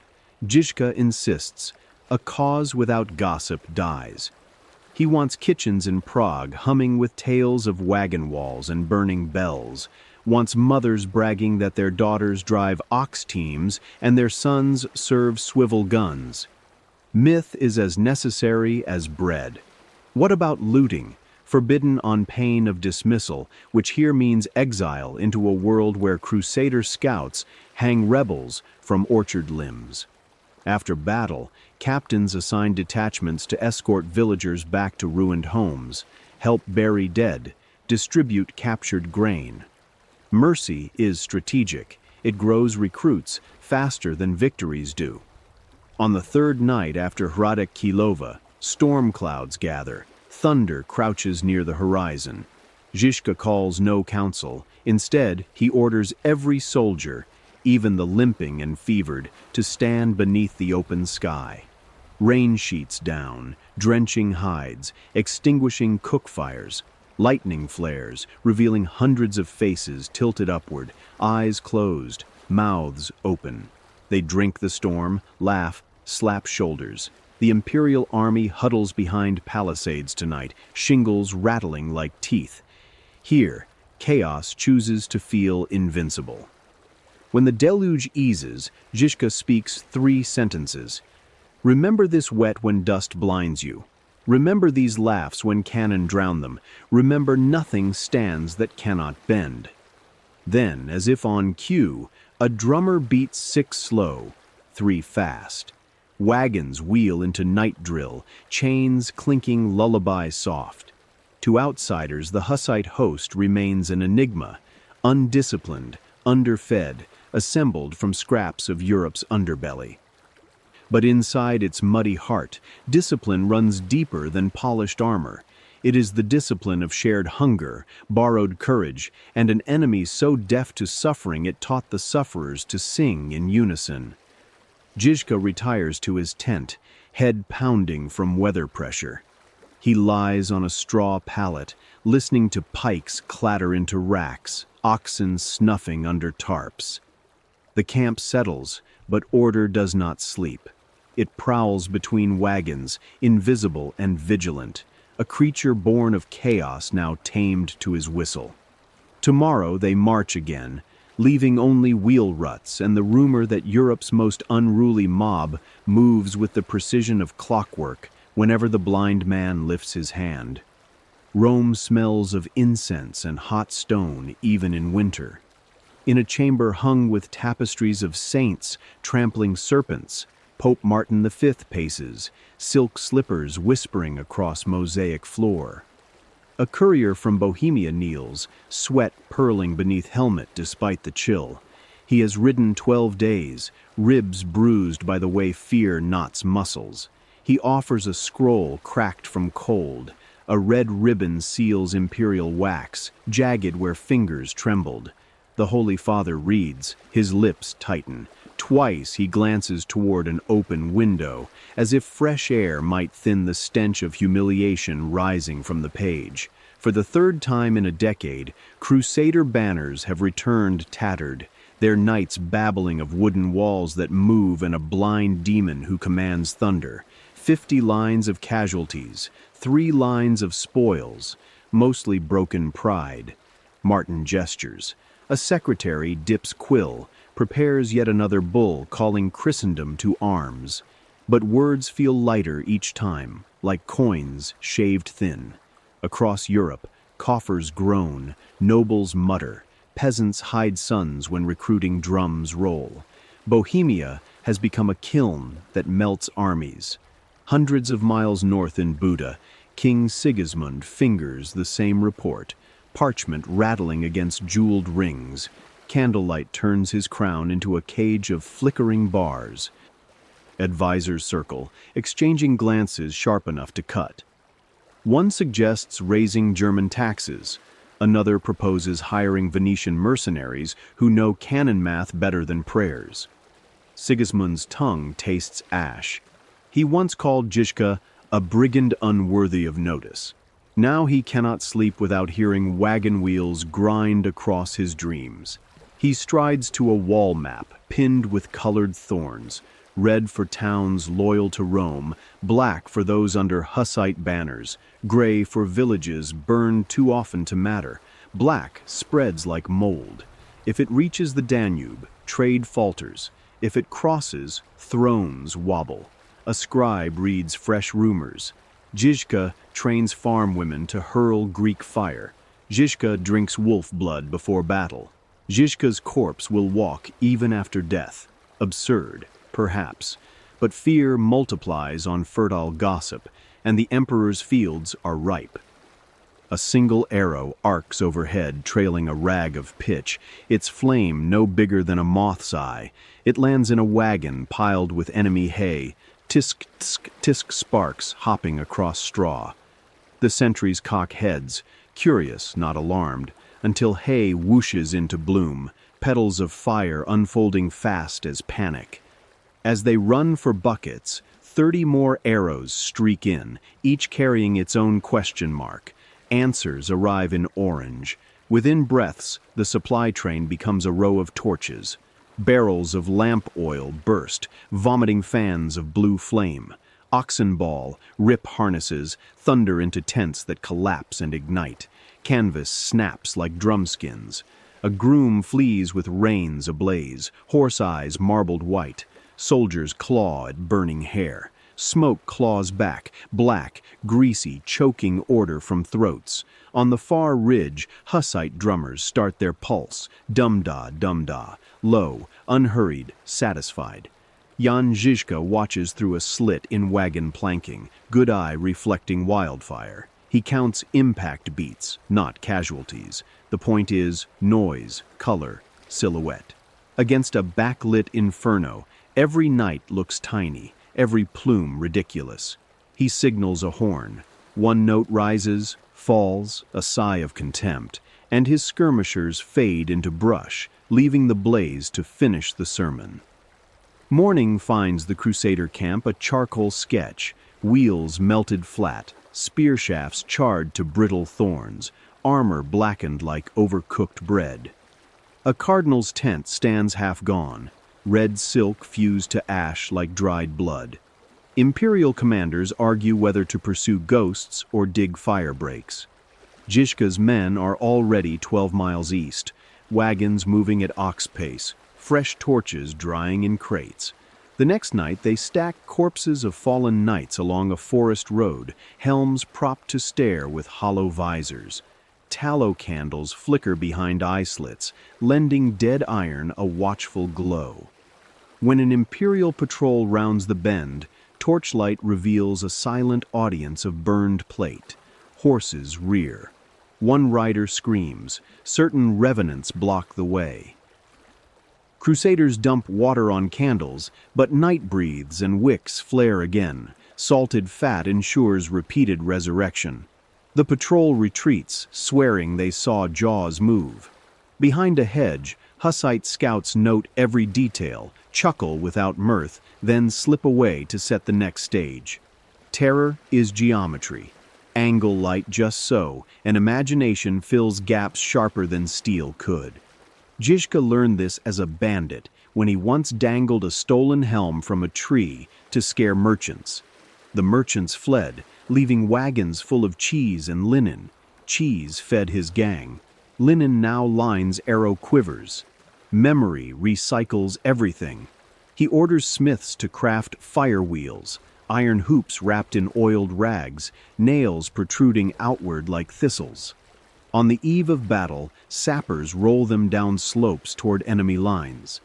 Žižka insists, a cause without gossip dies. He wants kitchens in Prague humming with tales of wagon walls and burning bells, wants mothers bragging that their daughters drive ox teams and their sons serve swivel guns. Myth is as necessary as bread. What about looting? forbidden on pain of dismissal, which here means exile into a world where crusader scouts hang rebels from orchard limbs. After battle, captains assign detachments to escort villagers back to ruined homes, help bury dead, distribute captured grain. Mercy is strategic. It grows recruits faster than victories do. On the third night after Hrada Kilova, storm clouds gather, thunder crouches near the horizon. Žižka calls no council. Instead, he orders every soldier, even the limping and fevered, to stand beneath the open sky. Rain sheets down, drenching hides, extinguishing cook fires, lightning flares, revealing hundreds of faces tilted upward, eyes closed, mouths open. They drink the storm, laugh, slap shoulders. The Imperial Army huddles behind palisades tonight, shingles rattling like teeth. Here, chaos chooses to feel invincible. When the deluge eases, Žižka speaks 3 sentences. Remember this wet when dust blinds you. Remember these laughs when cannon drown them. Remember nothing stands that cannot bend. Then, as if on cue, a drummer beats 6 slow, 3 fast. Wagons wheel into night drill, chains clinking lullaby soft. To outsiders, the Hussite host remains an enigma, undisciplined, underfed, assembled from scraps of Europe's underbelly. But inside its muddy heart, discipline runs deeper than polished armor. It is the discipline of shared hunger, borrowed courage, and an enemy so deaf to suffering it taught the sufferers to sing in unison. Žižka retires to his tent, head pounding from weather pressure. He lies on a straw pallet, listening to pikes clatter into racks, oxen snuffing under tarps. The camp settles, but order does not sleep. It prowls between wagons, invisible and vigilant, a creature born of chaos now tamed to his whistle. Tomorrow they march again, leaving only wheel ruts and the rumor that Europe's most unruly mob moves with the precision of clockwork whenever the blind man lifts his hand. Rome smells of incense and hot stone even in winter. In a chamber hung with tapestries of saints trampling serpents, Pope Martin V paces, silk slippers whispering across mosaic floor. A courier from Bohemia kneels, sweat purling beneath helmet despite the chill. He has ridden 12 days, ribs bruised by the way fear knots muscles. He offers a scroll cracked from cold. A red ribbon seals imperial wax, jagged where fingers trembled. The Holy Father reads, his lips tighten. Twice he glances toward an open window, as if fresh air might thin the stench of humiliation rising from the page. For the 3rd time in a decade, Crusader banners have returned tattered, their knights babbling of wooden walls that move and a blind demon who commands thunder. 50 lines of casualties, 3 lines of spoils, mostly broken pride. Martin gestures. A secretary dips quill, prepares yet another bull calling Christendom to arms. But words feel lighter each time, like coins shaved thin. Across Europe, coffers groan, nobles mutter, peasants hide sons when recruiting drums roll. Bohemia has become a kiln that melts armies. Hundreds of miles north in Buda, King Sigismund fingers the same report, parchment rattling against jeweled rings. Candlelight turns his crown into a cage of flickering bars. Advisors circle, exchanging glances sharp enough to cut. One suggests raising German taxes. Another proposes hiring Venetian mercenaries who know canon math better than prayers. Sigismund's tongue tastes ash. He once called Žižka a brigand unworthy of notice. Now he cannot sleep without hearing wagon wheels grind across his dreams. He strides to a wall map pinned with colored thorns, red for towns loyal to Rome, black for those under Hussite banners, gray for villages burned too often to matter. Black spreads like mold. If it reaches the Danube, trade falters. If it crosses, thrones wobble. A scribe reads fresh rumors. Žižka trains farm women to hurl Greek fire. Žižka drinks wolf blood before battle. Žižka's corpse will walk even after death. Absurd, perhaps, but fear multiplies on fertile gossip, and the emperor's fields are ripe. A single arrow arcs overhead, trailing a rag of pitch, its flame no bigger than a moth's eye. It lands in a wagon piled with enemy hay, tisk, tisk, tisk sparks hopping across straw. The sentries cock heads, curious, not alarmed, until hay whooshes into bloom, petals of fire unfolding fast as panic. As they run for buckets, 30 more arrows streak in, each carrying its own question mark. Answers arrive in orange. Within breaths, the supply train becomes a row of torches. Barrels of lamp oil burst, vomiting fans of blue flame. Oxen bawl, rip harnesses, thunder into tents that collapse and ignite. Canvas snaps like drumskins. A groom flees with reins ablaze, horse eyes marbled white. Soldiers claw at burning hair. Smoke claws back, black, greasy, choking order from throats. On the far ridge, Hussite drummers start their pulse, dum-da, low, unhurried, satisfied. Jan Žižka watches through a slit in wagon planking, good eye reflecting wildfire. He counts impact beats, not casualties. The point is noise, color, silhouette. Against a backlit inferno, every night looks tiny, every plume ridiculous. He signals a horn. One note rises, falls, a sigh of contempt, and his skirmishers fade into brush, leaving the blaze to finish the sermon. Morning finds the Crusader camp a charcoal sketch, wheels melted flat, spear shafts charred to brittle thorns, armor blackened like overcooked bread. A cardinal's tent stands half gone, red silk fused to ash like dried blood. Imperial commanders argue whether to pursue ghosts or dig fire breaks. Žižka's men are already 12 miles east, wagons moving at ox pace, fresh torches drying in crates. The next night they stack corpses of fallen knights along a forest road, helms propped to stare with hollow visors. Tallow candles flicker behind eye slits, lending dead iron a watchful glow. When an Imperial patrol rounds the bend, torchlight reveals a silent audience of burned plate. Horses rear. One rider screams. Certain revenants block the way. Crusaders dump water on candles, but night breathes and wicks flare again. Salted fat ensures repeated resurrection. The patrol retreats, swearing they saw jaws move. Behind a hedge, Hussite scouts note every detail, chuckle without mirth, then slip away to set the next stage. Terror is geometry. Angle light just so, and imagination fills gaps sharper than steel could. Žižka learned this as a bandit when he once dangled a stolen helm from a tree to scare merchants. The merchants fled, leaving wagons full of cheese and linen. Cheese fed his gang. Linen now lines arrow quivers. Memory recycles everything. He orders smiths to craft fire wheels, iron hoops wrapped in oiled rags, nails protruding outward like thistles. On the eve of battle, sappers roll them down slopes toward enemy lines.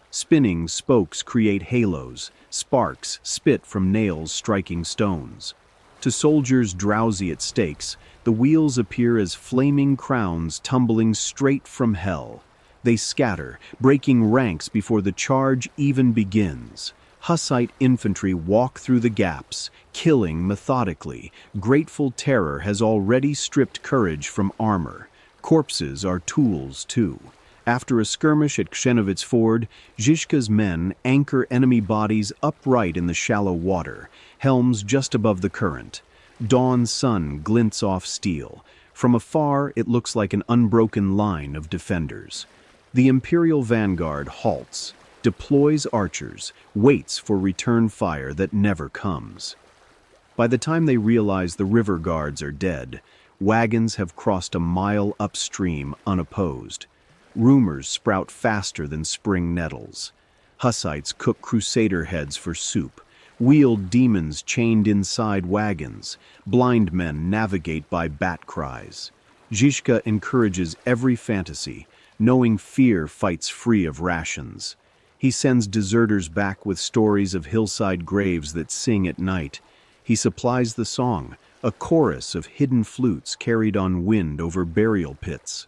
Spinning spokes create halos, sparks spit from nails striking stones. To soldiers drowsy at stakes, the wheels appear as flaming crowns tumbling straight from hell. They scatter, breaking ranks before the charge even begins. Hussite infantry walk through the gaps, killing methodically. Grateful terror has already stripped courage from armor. Corpses are tools, too. After a skirmish at Krzeniowicz Ford, Žižka's men anchor enemy bodies upright in the shallow water, helms just above the current. Dawn's sun glints off steel. From afar, it looks like an unbroken line of defenders. The Imperial vanguard halts, deploys archers, waits for return fire that never comes. By the time they realize the river guards are dead, wagons have crossed a mile upstream unopposed. Rumors sprout faster than spring nettles. Hussites cook crusader heads for soup. Wheeled demons chained inside wagons. Blind men navigate by bat cries. Žižka encourages every fantasy, knowing fear fights free of rations. He sends deserters back with stories of hillside graves that sing at night. He supplies the song, a chorus of hidden flutes carried on wind over burial pits.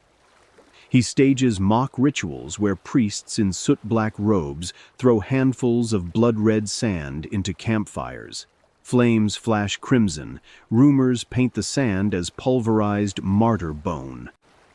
He stages mock rituals where priests in soot-black robes throw handfuls of blood-red sand into campfires. Flames flash crimson, rumors paint the sand as pulverized martyr bone.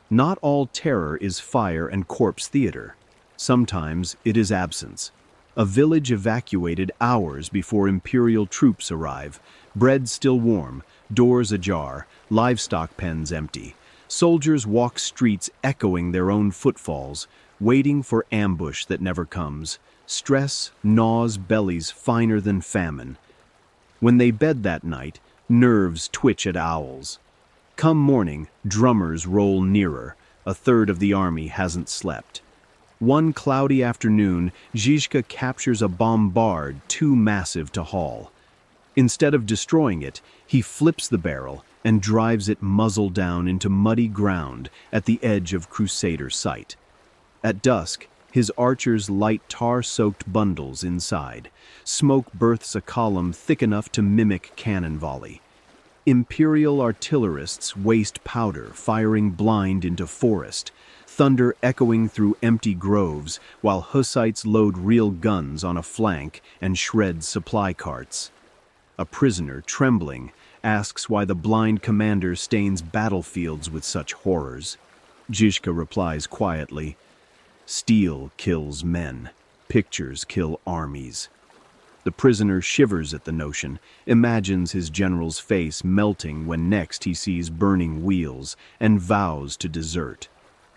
Not all terror is fire and corpse theater. Sometimes it is absence. A village evacuated hours before imperial troops arrive, bread still warm, doors ajar, livestock pens empty. Soldiers walk streets echoing their own footfalls, waiting for ambush that never comes. Stress gnaws bellies finer than famine. When they bed that night, nerves twitch at owls. Come morning, drummers roll nearer. A third of the army hasn't slept. One cloudy afternoon, Žižka captures a bombard too massive to haul. Instead of destroying it, he flips the barrel and drives it muzzle down into muddy ground at the edge of Crusader sight. At dusk, his archers light tar-soaked bundles inside. Smoke births a column thick enough to mimic cannon volley. Imperial artillerists waste powder, firing blind into forest, thunder echoing through empty groves, while Hussites load real guns on a flank and shred supply carts. A prisoner, trembling, asks why the blind commander stains battlefields with such horrors. Žižka replies quietly, "Steel kills men, pictures kill armies." The prisoner shivers at the notion, imagines his general's face melting when next he sees burning wheels, and vows to desert.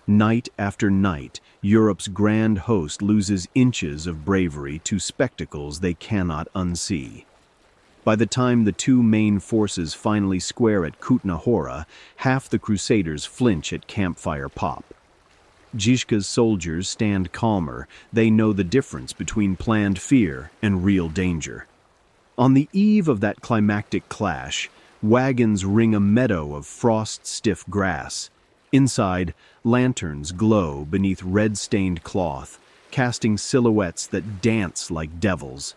Night after night, Europe's grand host loses inches of bravery to spectacles they cannot unsee. By the time the two main forces finally square at Kutna Hora, half the Crusaders flinch at campfire pop. Žižka's soldiers stand calmer. They know the difference between planned fear and real danger. On the eve of that climactic clash, wagons ring a meadow of frost-stiff grass. Inside, lanterns glow beneath red-stained cloth, casting silhouettes that dance like devils.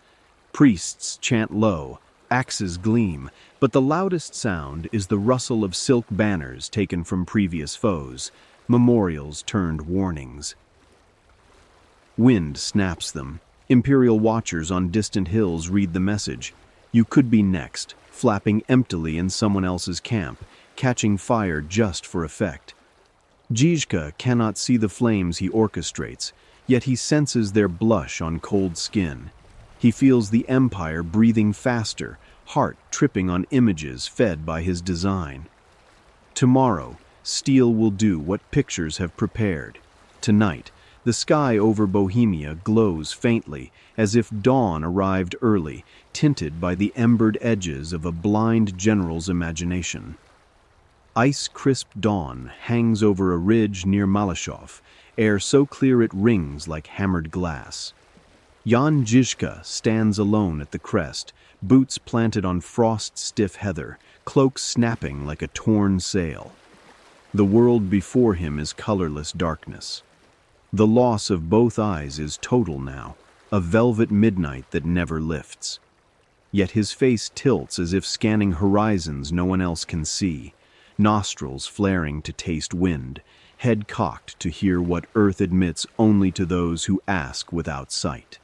Priests chant low, axes gleam, but the loudest sound is the rustle of silk banners taken from previous foes, memorials turned warnings. Wind snaps them. Imperial watchers on distant hills read the message. You could be next, flapping emptily in someone else's camp, catching fire just for effect. Žižka cannot see the flames he orchestrates, yet he senses their blush on cold skin. He feels the empire breathing faster, heart tripping on images fed by his design. Tomorrow, steel will do what pictures have prepared. Tonight, the sky over Bohemia glows faintly, as if dawn arrived early, tinted by the embered edges of a blind general's imagination. Ice-crisp dawn hangs over a ridge near Malashov, air so clear it rings like hammered glass. Jan Žižka stands alone at the crest, boots planted on frost-stiff heather, cloak snapping like a torn sail. The world before him is colorless darkness. The loss of both eyes is total now, a velvet midnight that never lifts. Yet his face tilts as if scanning horizons no one else can see, nostrils flaring to taste wind, head cocked to hear what earth admits only to those who ask without sight.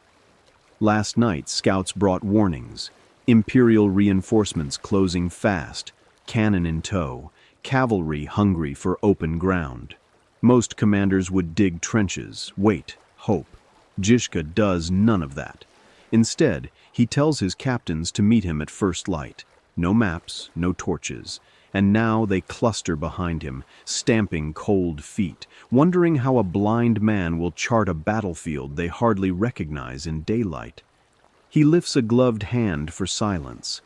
Last night, scouts brought warnings, imperial reinforcements closing fast, cannon in tow, cavalry hungry for open ground. Most commanders would dig trenches, wait, hope. Žižka does none of that. Instead, he tells his captains to meet him at first light. No maps, no torches. And now they cluster behind him, stamping cold feet, wondering how a blind man will chart a battlefield they hardly recognize in daylight. He lifts a gloved hand for silence.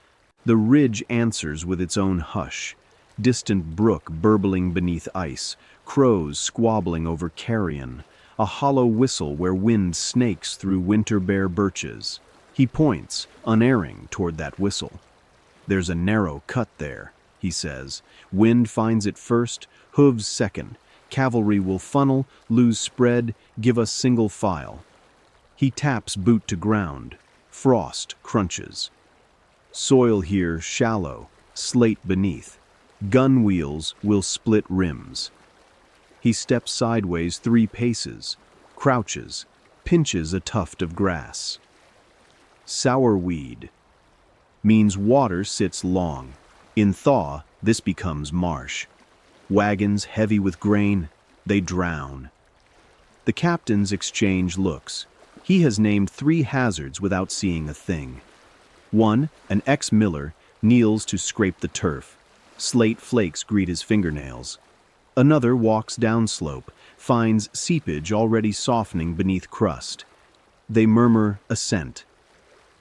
The ridge answers with its own hush. Distant brook burbling beneath ice, crows squabbling over carrion, a hollow whistle where wind snakes through winter bare birches. He points, unerring, toward that whistle. There's a narrow cut there, he says. Wind finds it first, hooves second. Cavalry will funnel, lose spread, give us single file. He taps boot to ground. Frost crunches. Soil here shallow, slate beneath. Gun wheels will split rims. He steps sideways 3 paces, crouches, pinches a tuft of grass. Sour weed means water sits long. In thaw, this becomes marsh. Wagons heavy with grain, they drown. The captains exchange looks. He has named 3 hazards without seeing a thing. One, an ex-miller, kneels to scrape the turf. Slate flakes greet his fingernails. Another walks downslope, finds seepage already softening beneath crust. They murmur assent.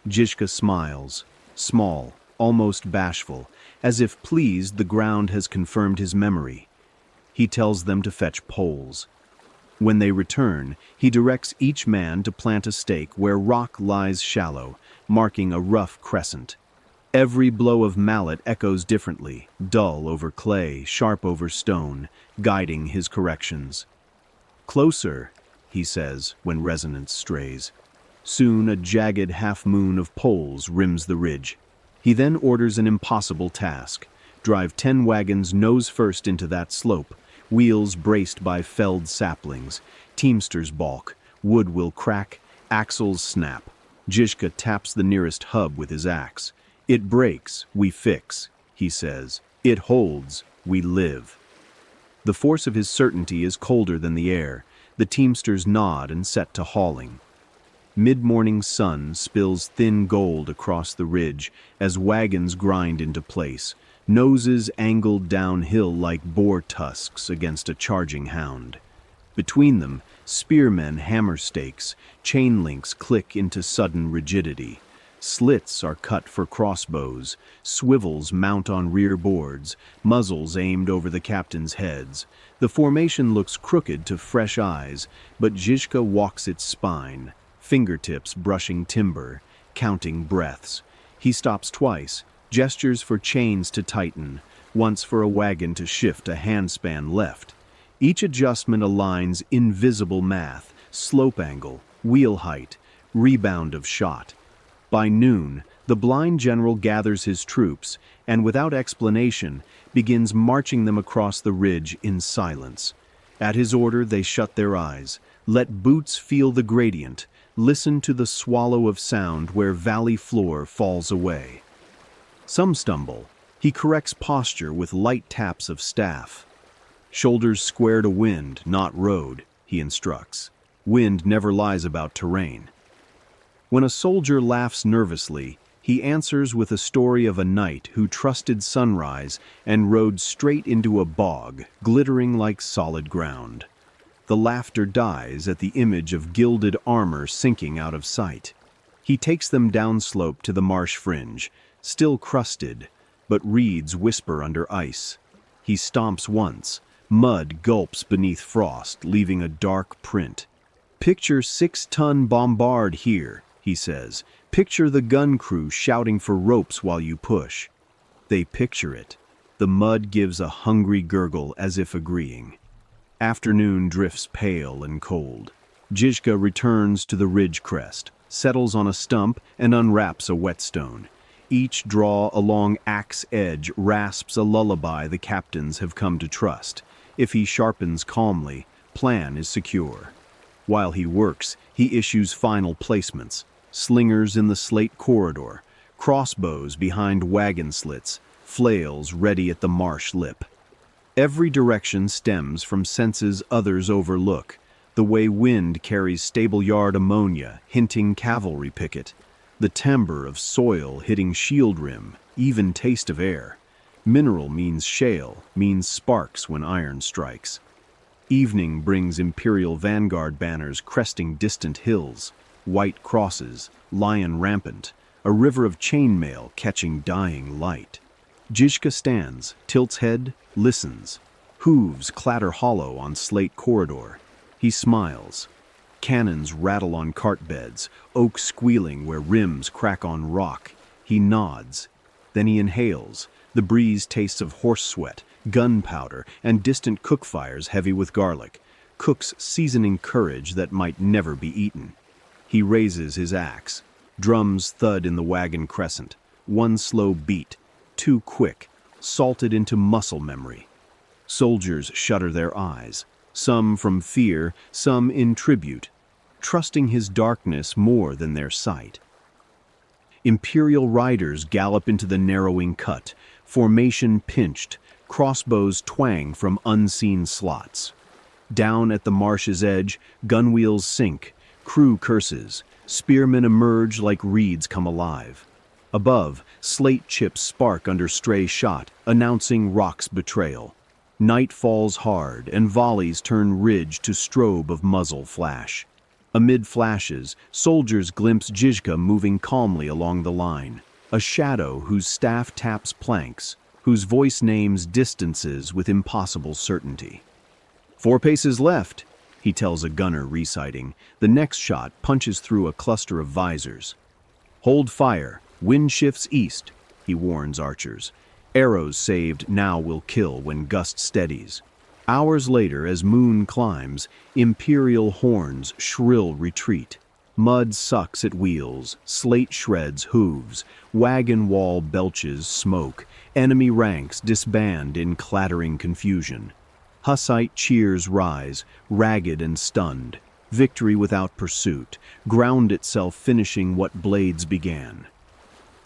Žižka smiles, small, almost bashful, as if pleased the ground has confirmed his memory. He tells them to fetch poles. When they return, he directs each man to plant a stake where rock lies shallow, marking a rough crescent. Every blow of mallet echoes differently, dull over clay, sharp over stone, guiding his corrections. Closer, he says when resonance strays. Soon a jagged half-moon of poles rims the ridge. He then orders an impossible task. Drive 10 wagons nose first into that slope, wheels braced by felled saplings. Teamsters balk, wood will crack, axles snap. Žižka taps the nearest hub with his axe. It breaks, we fix, he says. It holds, we live. The force of his certainty is colder than the air. The teamsters nod and set to hauling. Mid-morning sun spills thin gold across the ridge as wagons grind into place, noses angled downhill like boar tusks against a charging hound. Between them, spearmen hammer stakes, chain links click into sudden rigidity. Slits are cut for crossbows, swivels mount on rear boards, muzzles aimed over the captains' heads. The formation looks crooked to fresh eyes, but Žižka walks its spine, fingertips brushing timber, counting breaths. He stops twice, gestures for chains to tighten, once for a wagon to shift a handspan left. Each adjustment aligns invisible math, slope angle, wheel height, rebound of shot. By noon, the blind general gathers his troops and, without explanation, begins marching them across the ridge in silence. At his order, they shut their eyes, let boots feel the gradient, listen to the swallow of sound where valley floor falls away. Some stumble. He corrects posture with light taps of staff. Shoulders square to wind, not road, he instructs. Wind never lies about terrain. When a soldier laughs nervously, he answers with a story of a knight who trusted sunrise and rode straight into a bog, glittering like solid ground. The laughter dies at the image of gilded armor sinking out of sight. He takes them downslope to the marsh fringe, still crusted, but reeds whisper under ice. He stomps once. Mud gulps beneath frost, leaving a dark print. Picture 6-ton bombard here, he says. Picture the gun crew shouting for ropes while you push. They picture it. The mud gives a hungry gurgle as if agreeing. Afternoon drifts pale and cold. Žižka returns to the ridge crest, settles on a stump, and unwraps a whetstone. Each draw along axe edge rasps a lullaby the captains have come to trust. If he sharpens calmly, plan is secure. While he works, he issues final placements. Slingers in the slate corridor, crossbows behind wagon slits, flails ready at the marsh lip. Every direction stems from senses others overlook, the way wind carries stable-yard ammonia, hinting cavalry picket, the timbre of soil hitting shield rim, even taste of air. Mineral means shale, means sparks when iron strikes. Evening brings imperial vanguard banners cresting distant hills, white crosses, lion rampant, a river of chainmail catching dying light. Žižka stands, tilts head, listens. Hooves clatter hollow on slate corridor. He smiles. Cannons rattle on cart beds, oak squealing where rims crack on rock. He nods. Then he inhales. The breeze tastes of horse sweat, gunpowder, and distant cook fires heavy with garlic. Cooks seasoning courage that might never be eaten. He raises his axe. Drums thud in the wagon crescent. One slow beat, too quick, salted into muscle memory. Soldiers shudder their eyes, some from fear, some in tribute, trusting his darkness more than their sight. Imperial riders gallop into the narrowing cut, formation pinched, crossbows twang from unseen slots. Down at the marsh's edge, gunwheels sink, crew curses, spearmen emerge like reeds come alive. Above, slate chips spark under stray shot, announcing rock's betrayal. Night falls hard, and volleys turn ridge to strobe of muzzle flash. Amid flashes, soldiers glimpse Žižka moving calmly along the line, a shadow whose staff taps planks, whose voice names distances with impossible certainty. 4 paces left, he tells a gunner reciting. The next shot punches through a cluster of visors. Hold fire, wind shifts east, he warns archers. Arrows saved now will kill when gust steadies. Hours later, as moon climbs, imperial horns shrill retreat. Mud sucks at wheels, slate shreds hooves, wagon wall belches smoke, enemy ranks disband in clattering confusion. Hussite cheers rise, ragged and stunned. Victory without pursuit, ground itself finishing what blades began.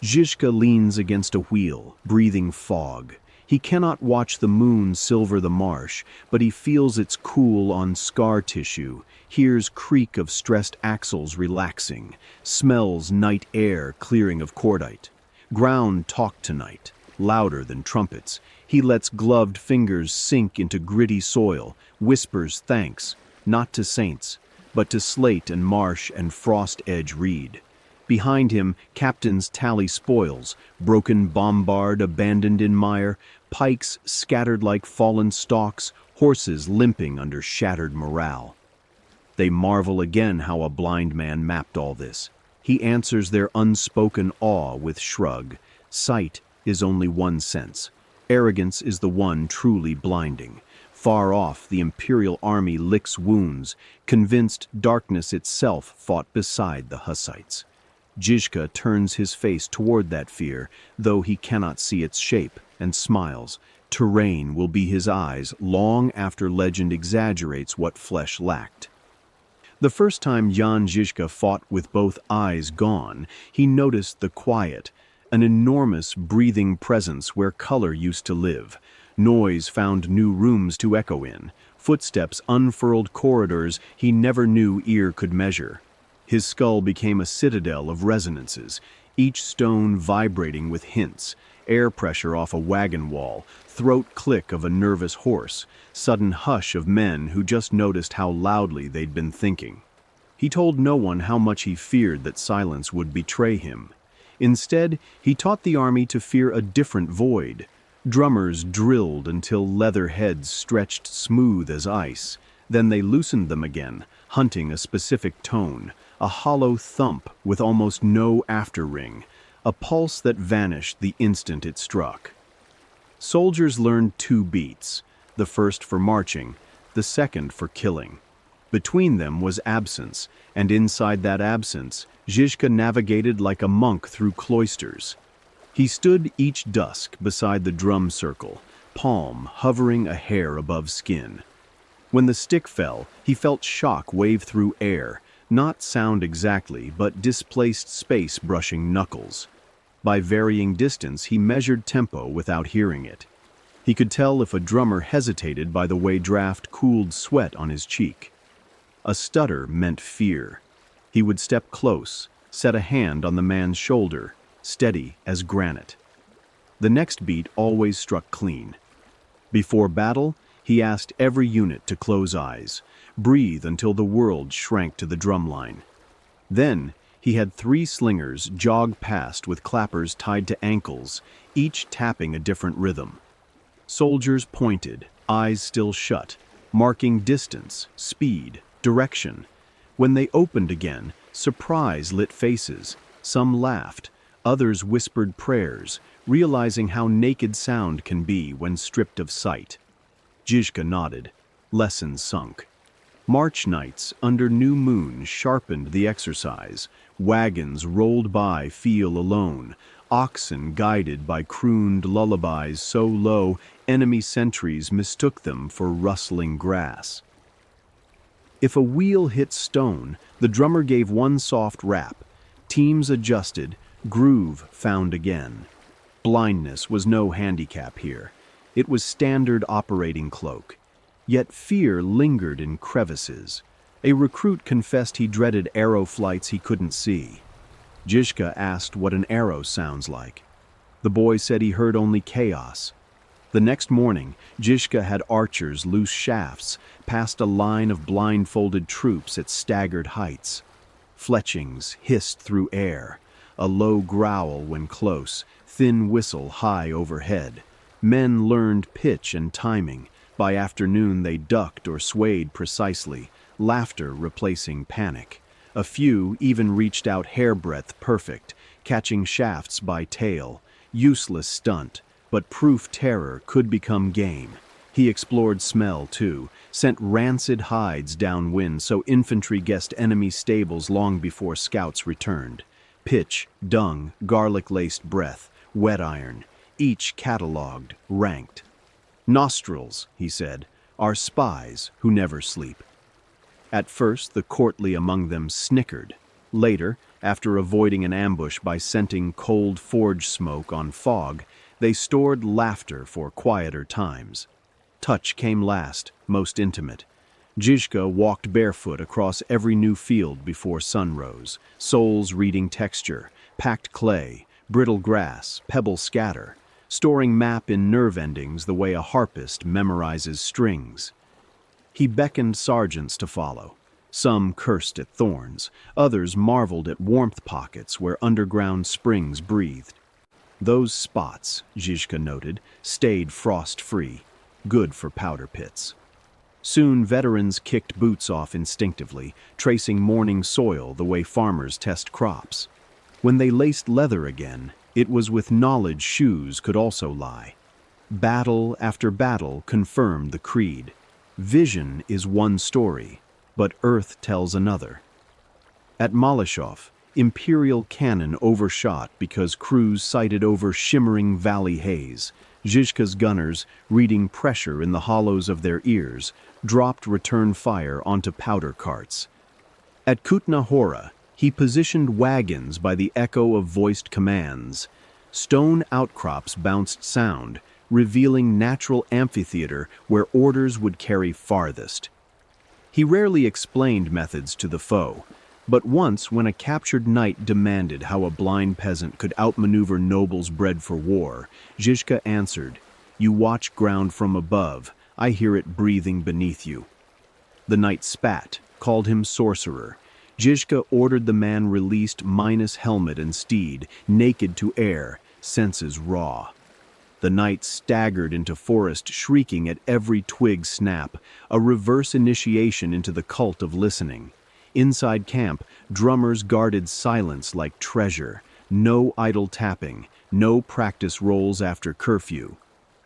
Žižka leans against a wheel, breathing fog. He cannot watch the moon silver the marsh, but he feels its cool on scar tissue, hears creak of stressed axles relaxing, smells night air clearing of cordite. Ground talk tonight, louder than trumpets. He lets gloved fingers sink into gritty soil, whispers thanks, not to saints, but to slate and marsh and frost edge reed. Behind him, captains tally spoils, broken bombard abandoned in mire, pikes scattered like fallen stalks, horses limping under shattered morale. They marvel again how a blind man mapped all this. He answers their unspoken awe with shrug. Sight is only one sense. Arrogance is the one truly blinding. Far off, the imperial army licks wounds, convinced darkness itself fought beside the Hussites. Žižka turns his face toward that fear, though he cannot see its shape, and smiles. Terrain will be his eyes long after legend exaggerates what flesh lacked. The first time Jan Žižka fought with both eyes gone, he noticed the quiet, an enormous breathing presence where color used to live. Noise found new rooms to echo in, footsteps unfurled corridors he never knew ear could measure. His skull became a citadel of resonances, each stone vibrating with hints, air pressure off a wagon wall, throat click of a nervous horse, sudden hush of men who just noticed how loudly they'd been thinking. He told no one how much he feared that silence would betray him. Instead, he taught the army to fear a different void. Drummers drilled until leather heads stretched smooth as ice. Then they loosened them again, hunting a specific tone, a hollow thump with almost no after-ring, a pulse that vanished the instant it struck. Soldiers learned 2 beats, the first for marching, the second for killing. Between them was absence, and inside that absence, Žižka navigated like a monk through cloisters. He stood each dusk beside the drum circle, palm hovering a hair above skin. When the stick fell, he felt shock wave through air, not sound exactly, but displaced space brushing knuckles. By varying distance, he measured tempo without hearing it. He could tell if a drummer hesitated by the way draft cooled sweat on his cheek. A stutter meant fear. He would step close, set a hand on the man's shoulder, steady as granite. The next beat always struck clean. Before battle, he asked every unit to close eyes, breathe until the world shrank to the drumline. Then, he had 3 slingers jog past with clappers tied to ankles, each tapping a different rhythm. Soldiers pointed, eyes still shut, marking distance, speed, direction. When they opened again, surprise lit faces. Some laughed, others whispered prayers, realizing how naked sound can be when stripped of sight. Žižka nodded. Lessons sunk. March nights under new moon sharpened the exercise. Wagons rolled by feel alone. Oxen guided by crooned lullabies so low enemy sentries mistook them for rustling grass. If a wheel hit stone, the drummer gave one soft rap. Teams adjusted, groove found again. Blindness was no handicap here. It was standard operating cloak. Yet fear lingered in crevices. A recruit confessed he dreaded arrow flights he couldn't see. Žižka asked what an arrow sounds like. The boy said he heard only chaos. The next morning, Žižka had archers loose shafts past a line of blindfolded troops at staggered heights. Fletchings hissed through air, a low growl when close, thin whistle high overhead. Men learned pitch and timing. By afternoon they ducked or swayed precisely, laughter replacing panic. A few even reached out hairbreadth perfect, catching shafts by tail. Useless stunt, but proof terror could become game. He explored smell too, sent rancid hides downwind so infantry guessed enemy stables long before scouts returned. Pitch, dung, garlic-laced breath, wet iron, each catalogued, ranked. Nostrils, he said, are spies who never sleep. At first, the courtly among them snickered. Later, after avoiding an ambush by scenting cold forge smoke on fog, they stored laughter for quieter times. Touch came last, most intimate. Žižka walked barefoot across every new field before sun rose, soles reading texture, packed clay, brittle grass, pebble scatter, storing map in nerve endings the way a harpist memorizes strings. He beckoned sergeants to follow. Some cursed at thorns, others marveled at warmth pockets where underground springs breathed. Those spots, Žižka noted, stayed frost-free, good for powder pits. Soon veterans kicked boots off instinctively, tracing morning soil the way farmers test crops. When they laced leather again, it was with knowledge shoes could also lie. Battle after battle confirmed the creed. Vision is one story, but earth tells another. At Malashov, Imperial cannon overshot because crews sighted over shimmering valley haze. Žižka's gunners, reading pressure in the hollows of their ears, dropped return fire onto powder carts. At Kutna Hora, he positioned wagons by the echo of voiced commands. Stone outcrops bounced sound, revealing natural amphitheater where orders would carry farthest. He rarely explained methods to the foe, but once when a captured knight demanded how a blind peasant could outmaneuver nobles bred for war, Žižka answered, "You watch ground from above, I hear it breathing beneath you." The knight spat, called him sorcerer. Žižka ordered the man released minus helmet and steed, naked to air, senses raw. The knight staggered into forest, shrieking at every twig snap, a reverse initiation into the cult of listening. Inside camp, drummers guarded silence like treasure. No idle tapping, no practice rolls after curfew.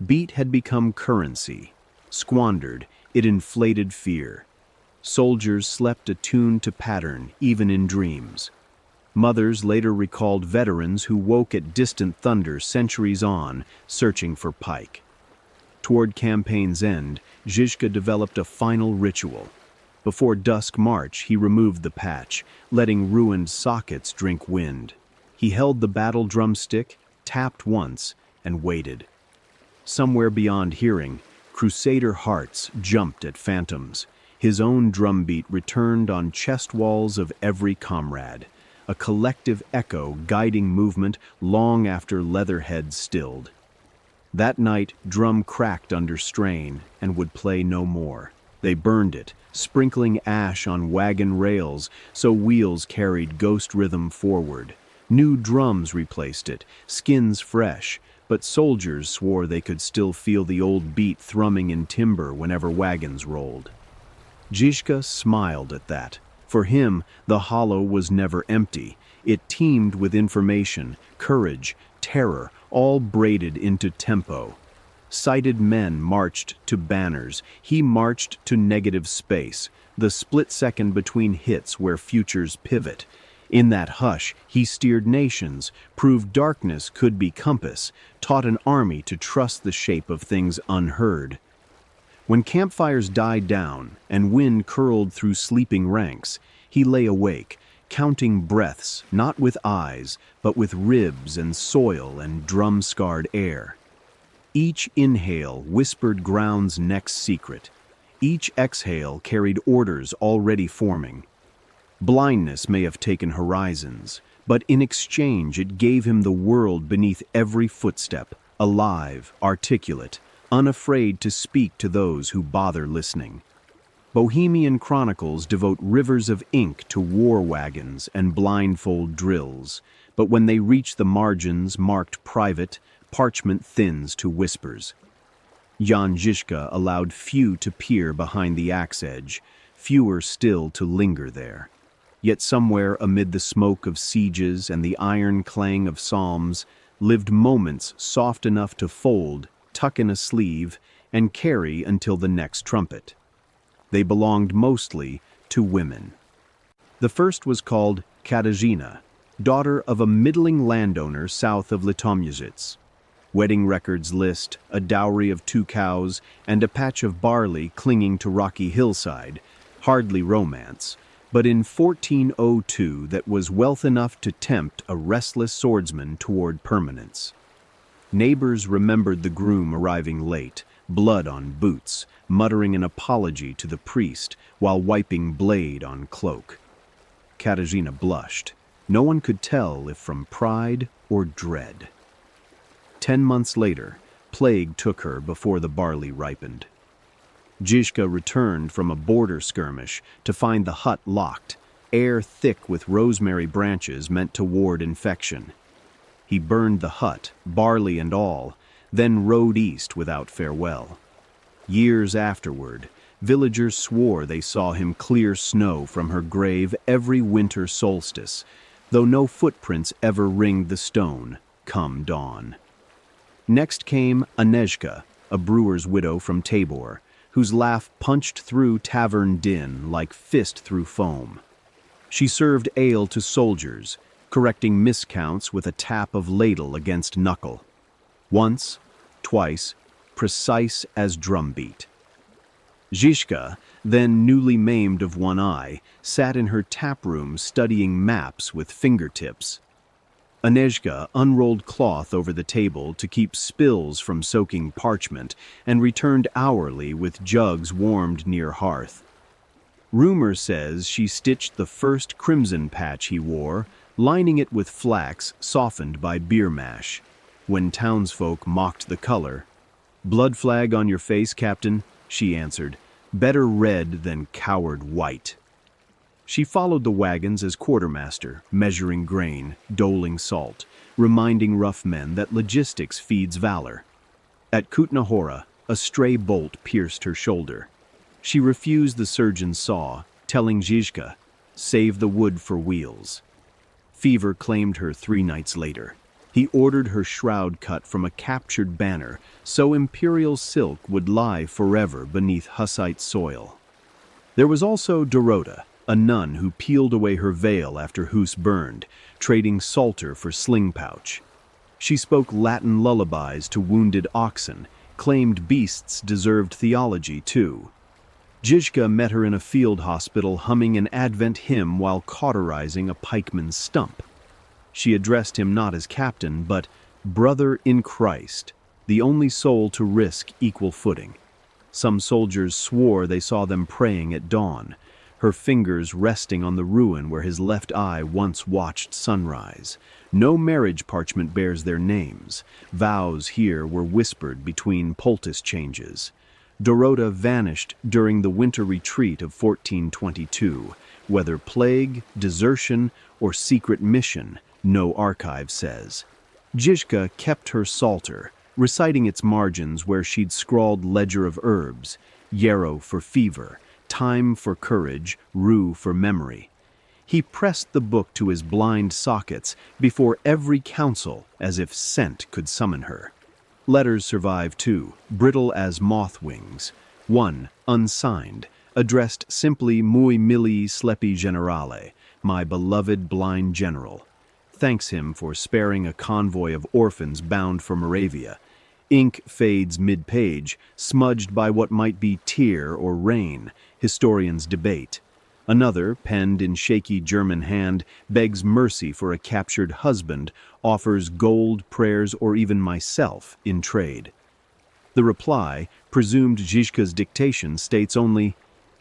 Beat had become currency. Squandered, it inflated fear. Soldiers slept attuned to pattern, even in dreams. Mothers later recalled veterans who woke at distant thunder centuries on, searching for pike. Toward campaign's end, Žižka developed a final ritual. Before dusk march, he removed the patch, letting ruined sockets drink wind. He held the battle drumstick, tapped once, and waited. Somewhere beyond hearing, crusader hearts jumped at phantoms. His own drumbeat returned on chest walls of every comrade, a collective echo guiding movement long after leatherheads stilled. That night, drum cracked under strain and would play no more. They burned it, sprinkling ash on wagon rails so wheels carried ghost rhythm forward. New drums replaced it, skins fresh, but soldiers swore they could still feel the old beat thrumming in timber whenever wagons rolled. Žižka smiled at that, For him, the hollow was never empty. It teemed with information, courage, terror, all braided into tempo. Sighted men marched to banners. He marched to negative space, the split second between hits where futures pivot. In that hush, he steered nations, proved darkness could be compass, taught an army to trust the shape of things unheard. When campfires died down and wind curled through sleeping ranks, he lay awake, counting breaths, not with eyes, but with ribs and soil and drum-scarred air. Each inhale whispered ground's next secret. Each exhale carried orders already forming. Blindness may have taken horizons, but in exchange it gave him the world beneath every footstep, alive, articulate, unafraid to speak to those who bother listening. Bohemian chronicles devote rivers of ink to war wagons and blindfold drills, but when they reach the margins marked private, parchment thins to whispers. Jan Žižka allowed few to peer behind the axe edge, fewer still to linger there. Yet somewhere amid the smoke of sieges and the iron clang of psalms lived moments soft enough to fold, tuck in a sleeve, and carry until the next trumpet. They belonged mostly to women. The first was called Katarzyna, daughter of a middling landowner south of Litomyzic. Wedding records list a dowry of 2 cows and a patch of barley clinging to rocky hillside, hardly romance, but in 1402 that was wealth enough to tempt a restless swordsman toward permanence. Neighbors remembered the groom arriving late, blood on boots, muttering an apology to the priest while wiping blade on cloak. Katarzyna blushed. No one could tell if from pride or dread. 10 months later, plague took her before the barley ripened. Žižka returned from a border skirmish to find the hut locked, air thick with rosemary branches meant to ward infection. He burned the hut, barley and all, then rode east without farewell. Years afterward, villagers swore they saw him clear snow from her grave every winter solstice, though no footprints ever ringed the stone come dawn. Next came Agnieszka, a brewer's widow from Tabor, whose laugh punched through tavern din like fist through foam. She served ale to soldiers, correcting miscounts with a tap of ladle against knuckle. Once, twice, precise as drumbeat. Žižka, then newly maimed of one eye, sat in her taproom studying maps with fingertips. Agnieszka unrolled cloth over the table to keep spills from soaking parchment and returned hourly with jugs warmed near hearth. Rumor says she stitched the first crimson patch he wore, lining it with flax softened by beer mash. When townsfolk mocked the color, "Blood flag on your face, Captain," she answered, "better red than coward white." She followed the wagons as quartermaster, measuring grain, doling salt, reminding rough men that logistics feeds valor. At Kutna Hora, a stray bolt pierced her shoulder. She refused the surgeon's saw, telling Žižka, "Save the wood for wheels." Fever claimed her 3 nights later. He ordered her shroud cut from a captured banner, so imperial silk would lie forever beneath Hussite soil. There was also Dorota, a nun who peeled away her veil after Hus burned, trading psalter for sling pouch. She spoke Latin lullabies to wounded oxen, claimed beasts deserved theology too. Žižka met her in a field hospital humming an Advent hymn while cauterizing a pikeman's stump. She addressed him not as captain, but brother in Christ, the only soul to risk equal footing. Some soldiers swore they saw them praying at dawn, her fingers resting on the ruin where his left eye once watched sunrise. No marriage parchment bears their names. Vows here were whispered between poultice changes. Dorota vanished during the winter retreat of 1422. Whether plague, desertion, or secret mission, no archive says. Žižka kept her psalter, reciting its margins where she'd scrawled ledger of herbs, yarrow for fever, time for courage, rue for memory. He pressed the book to his blind sockets before every counsel, as if scent could summon her. Letters survive too, brittle as moth wings. One, unsigned, addressed simply Muy Milli Slepi Generale, my beloved blind general. Thanks him for sparing a convoy of orphans bound for Moravia. Ink fades mid-page, smudged by what might be tear or rain. Historians debate. Another, penned in shaky German hand, begs mercy for a captured husband, offers gold, prayers, or even myself in trade. The reply, presumed Žižka's dictation, states only,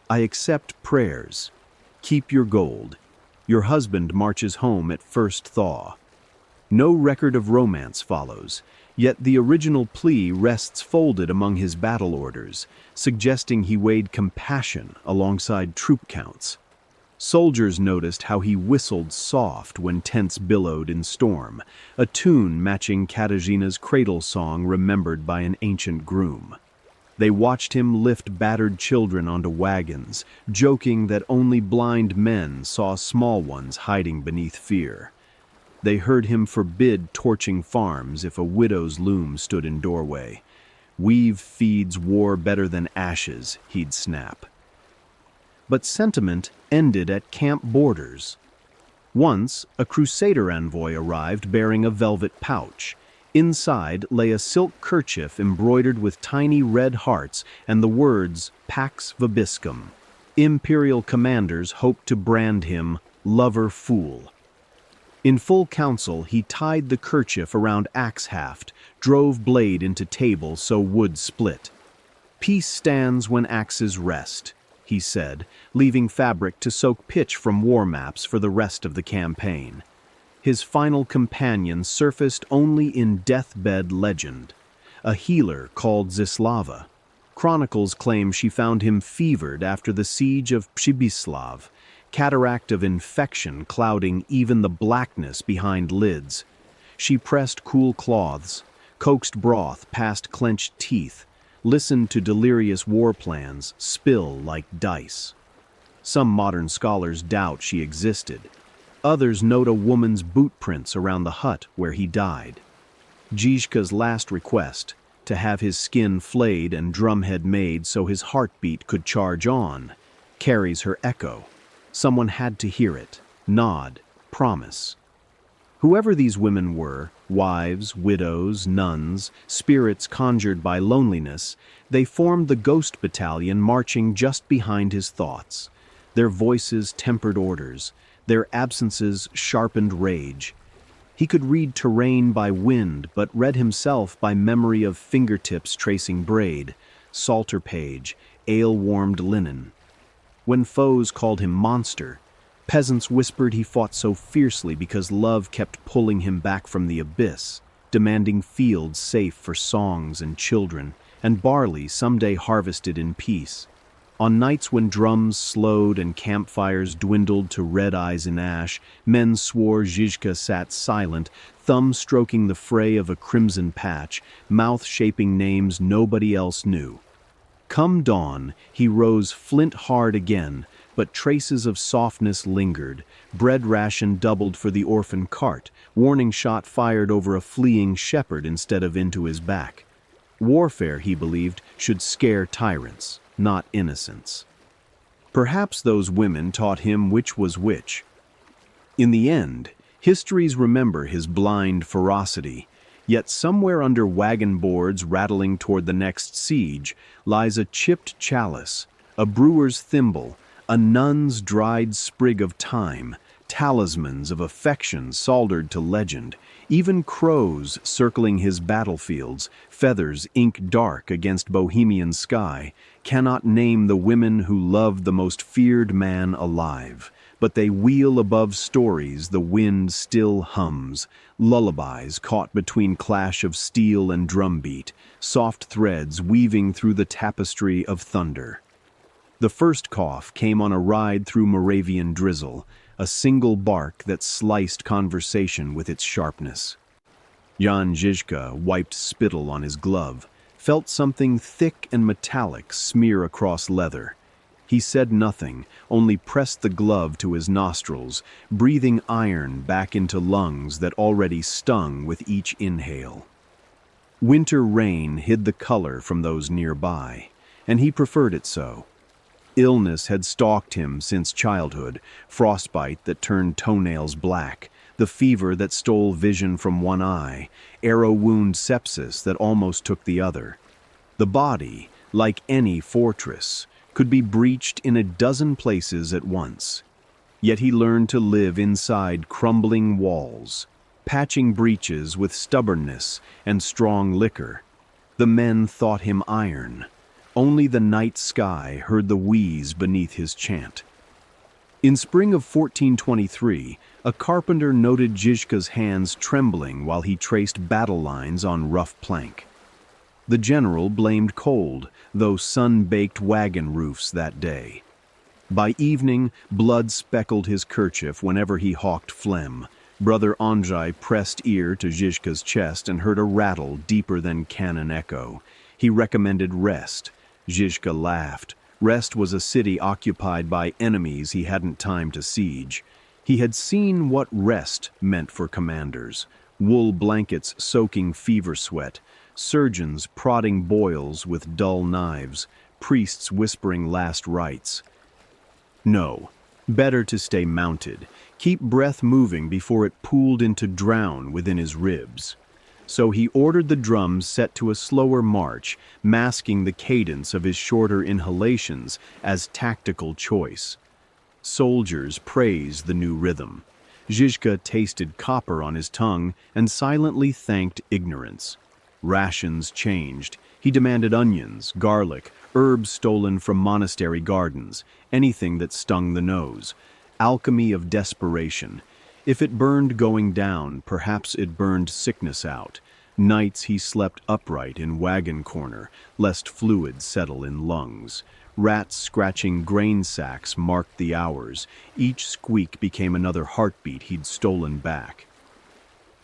"I accept prayers. Keep your gold. Your husband marches home at first thaw." No record of romance follows, yet the original plea rests folded among his battle orders, suggesting he weighed compassion alongside troop counts. Soldiers noticed how he whistled soft when tents billowed in storm, a tune matching Katarzyna's cradle song remembered by an ancient groom. They watched him lift battered children onto wagons, joking that only blind men saw small ones hiding beneath fear. They heard him forbid torching farms if a widow's loom stood in doorway. "Weave feeds war better than ashes," he'd snap. But sentiment ended at camp borders. Once, a crusader envoy arrived bearing a velvet pouch. Inside lay a silk kerchief embroidered with tiny red hearts and the words Pax Vobiscum. Imperial commanders hoped to brand him lover-fool. In full council, he tied the kerchief around axe haft, drove blade into table so wood split. "Peace stands when axes rest," he said, leaving fabric to soak pitch from war maps for the rest of the campaign. His final companion surfaced only in deathbed legend, a healer called Zislava. Chronicles claim she found him fevered after the siege of Przybyslav, cataract of infection clouding even the blackness behind lids. She pressed cool cloths, coaxed broth past clenched teeth, listened to delirious war plans spill like dice. Some modern scholars doubt she existed. Others note a woman's boot prints around the hut where he died. Žižka's last request, to have his skin flayed and drumhead made so his heartbeat could charge on, carries her echo. Someone had to hear it, nod, promise. Whoever these women were, wives, widows, nuns, spirits conjured by loneliness, they formed the ghost battalion marching just behind his thoughts. Their voices tempered orders, their absences sharpened rage. He could read terrain by wind, but read himself by memory of fingertips tracing braid, psalter page, ale-warmed linen. When foes called him monster, peasants whispered he fought so fiercely because love kept pulling him back from the abyss, demanding fields safe for songs and children, and barley someday harvested in peace. On nights when drums slowed and campfires dwindled to red eyes in ash, men swore Žižka sat silent, thumb stroking the fray of a crimson patch, mouth shaping names nobody else knew. Come dawn, he rose flint-hard again, but traces of softness lingered, bread ration doubled for the orphan cart, warning shot fired over a fleeing shepherd instead of into his back. Warfare, he believed, should scare tyrants, not innocents. Perhaps those women taught him which was which. In the end, histories remember his blind ferocity, yet somewhere under wagon boards rattling toward the next siege lies a chipped chalice, a brewer's thimble, a nun's dried sprig of thyme, talismans of affection soldered to legend, even crows circling his battlefields, feathers ink dark against Bohemian sky, cannot name the women who loved the most feared man alive. But they wheel above stories the wind still hums, lullabies caught between clash of steel and drumbeat, soft threads weaving through the tapestry of thunder. The first cough came on a ride through Moravian drizzle, a single bark that sliced conversation with its sharpness. Jan Žižka wiped spittle on his glove, felt something thick and metallic smear across leather. He said nothing, only pressed the glove to his nostrils, breathing iron back into lungs that already stung with each inhale. Winter rain hid the color from those nearby, and he preferred it so. Illness had stalked him since childhood, frostbite that turned toenails black, the fever that stole vision from one eye, arrow wound sepsis that almost took the other. The body, like any fortress, could be breached in a dozen places at once. Yet he learned to live inside crumbling walls, patching breaches with stubbornness and strong liquor. The men thought him iron. Only the night sky heard the wheeze beneath his chant. In spring of 1423, a carpenter noted Žižka's hands trembling while he traced battle lines on rough plank. The general blamed cold, though sun-baked wagon roofs that day. By evening, blood speckled his kerchief whenever he hawked phlegm. Brother Andrzej pressed ear to Žižka's chest and heard a rattle deeper than cannon echo. He recommended rest. Žižka laughed. Rest was a city occupied by enemies he hadn't time to siege. He had seen what rest meant for commanders. Wool blankets soaking fever sweat, surgeons prodding boils with dull knives, priests whispering last rites. No, better to stay mounted, keep breath moving before it pooled into drown within his ribs. So he ordered the drums set to a slower march, masking the cadence of his shorter inhalations as tactical choice. Soldiers praised the new rhythm. Žižka tasted copper on his tongue and silently thanked ignorance. Rations changed. He demanded onions, garlic, herbs stolen from monastery gardens, anything that stung the nose. Alchemy of desperation. If it burned going down, perhaps it burned sickness out. Nights he slept upright in wagon corner, lest fluid settle in lungs. Rats scratching grain sacks marked the hours. Each squeak became another heartbeat he'd stolen back.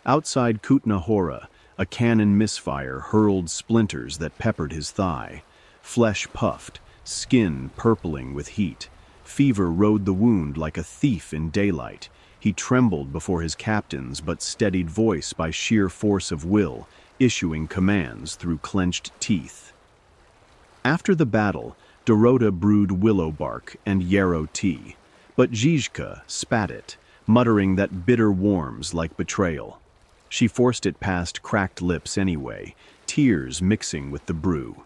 Outside Kutna Hora, a cannon misfire hurled splinters that peppered his thigh. Flesh puffed, skin purpling with heat. Fever rode the wound like a thief in daylight. He trembled before his captains, but steadied voice by sheer force of will, issuing commands through clenched teeth. After the battle, Dorota brewed willow bark and yarrow tea, but Žižka spat it, muttering that bitter warms like betrayal. She forced it past cracked lips anyway, tears mixing with the brew.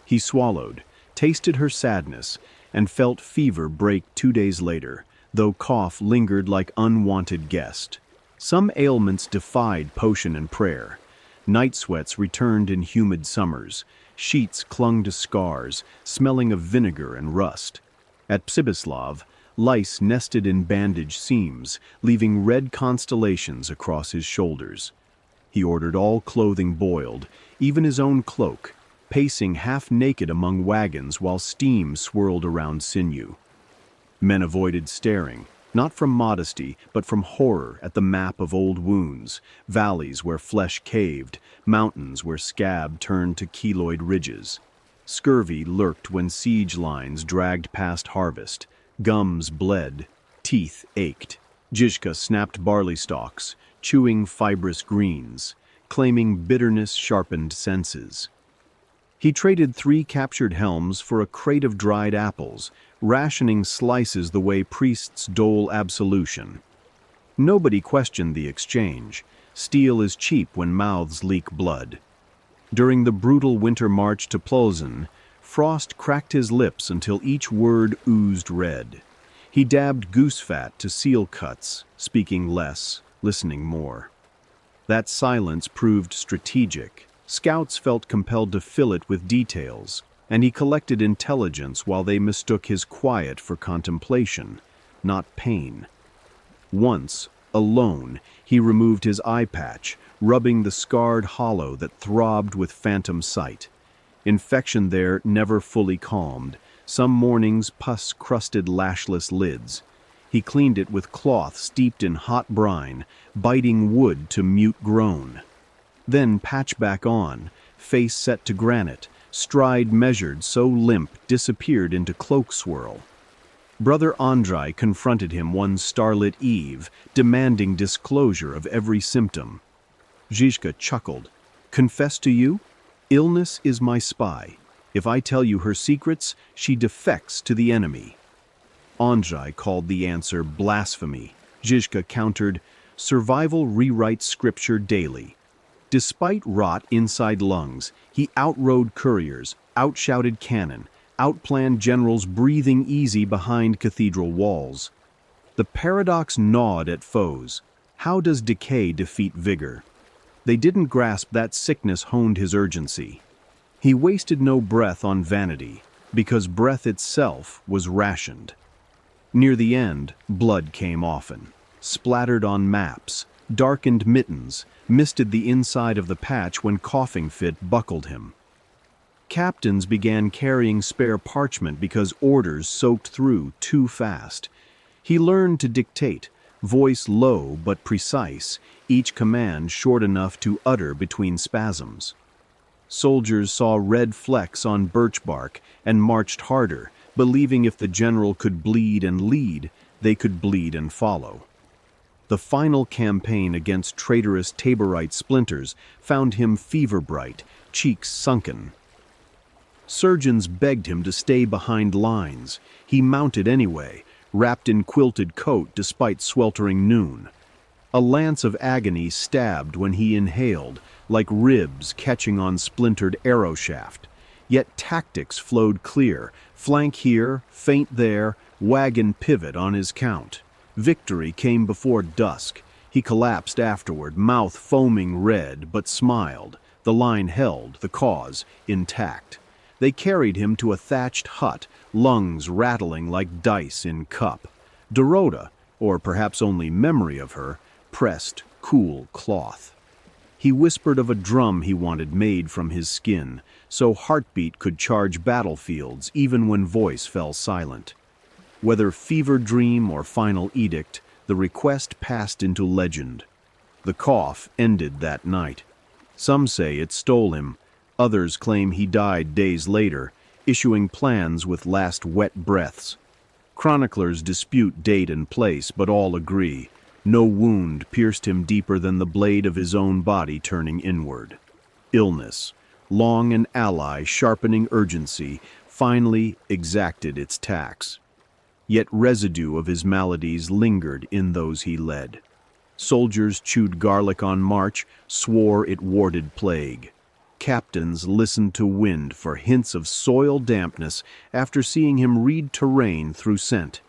He swallowed, tasted her sadness, and felt fever break 2 days later, though cough lingered like unwanted guest. Some ailments defied potion and prayer. Night sweats returned in humid summers. Sheets clung to scars, smelling of vinegar and rust. At Psibislav, lice nested in bandage seams, leaving red constellations across his shoulders. He ordered all clothing boiled, even his own cloak, pacing half-naked among wagons while steam swirled around sinew. Men avoided staring, not from modesty, but from horror at the map of old wounds, valleys where flesh caved, mountains where scab turned to keloid ridges. Scurvy lurked when siege lines dragged past harvest. Gums bled, teeth ached. Žižka snapped barley stalks, chewing fibrous greens, claiming bitterness sharpened senses. He traded 3 captured helms for a crate of dried apples, rationing slices the way priests dole absolution. Nobody questioned the exchange. Steel is cheap when mouths leak blood. During the brutal winter march to Plzeň, Frost cracked his lips until each word oozed red. He dabbed goose fat to seal cuts, speaking less, listening more. That silence proved strategic. Scouts felt compelled to fill it with details, and he collected intelligence while they mistook his quiet for contemplation, not pain. Once, alone, he removed his eye patch, rubbing the scarred hollow that throbbed with phantom sight. Infection there never fully calmed. Some mornings pus crusted lashless lids. He cleaned it with cloth steeped in hot brine, biting wood to mute groan. Then patch back on, face set to granite, stride measured so limp disappeared into cloak swirl. Brother Andrei confronted him one starlit eve, demanding disclosure of every symptom. Žižka chuckled. "Confess to you? Illness is my spy. If I tell you her secrets, she defects to the enemy." Andrei called the answer blasphemy. Žižka countered, "Survival rewrites scripture daily." Despite rot inside lungs, he outrode couriers, outshouted cannon, outplanned generals breathing easy behind cathedral walls. The paradox gnawed at foes. How does decay defeat vigor? They didn't grasp that sickness honed his urgency. He wasted no breath on vanity, because breath itself was rationed. Near the end, blood came often, splattered on maps, darkened mittens, misted the inside of the patch when coughing fit buckled him. Captains began carrying spare parchment because orders soaked through too fast. He learned to dictate, voice low but precise, each command short enough to utter between spasms. Soldiers saw red flecks on birch bark and marched harder, believing if the general could bleed and lead, they could bleed and follow. The final campaign against traitorous Taborite splinters found him fever-bright, cheeks sunken. Surgeons begged him to stay behind lines. He mounted anyway, wrapped in quilted coat despite sweltering noon. A lance of agony stabbed when he inhaled, like ribs catching on splintered arrow shaft. Yet tactics flowed clear, flank here, feint there, wagon pivot on his count. Victory came before dusk. He collapsed afterward, mouth foaming red, but smiled. The line held, the cause intact. They carried him to a thatched hut, lungs rattling like dice in cup. Dorota, or perhaps only memory of her, pressed cool cloth. He whispered of a drum he wanted made from his skin, so heartbeat could charge battlefields even when voice fell silent. Whether fever dream or final edict, the request passed into legend. The cough ended that night. Some say it stole him. Others claim he died days later, issuing plans with last wet breaths. Chroniclers dispute date and place, but all agree. No wound pierced him deeper than the blade of his own body turning inward. Illness, long an ally sharpening urgency, finally exacted its tax. Yet residue of his maladies lingered in those he led. Soldiers chewed garlic on march, swore it warded plague. Captains listened to wind for hints of soil dampness after seeing him read terrain through scent.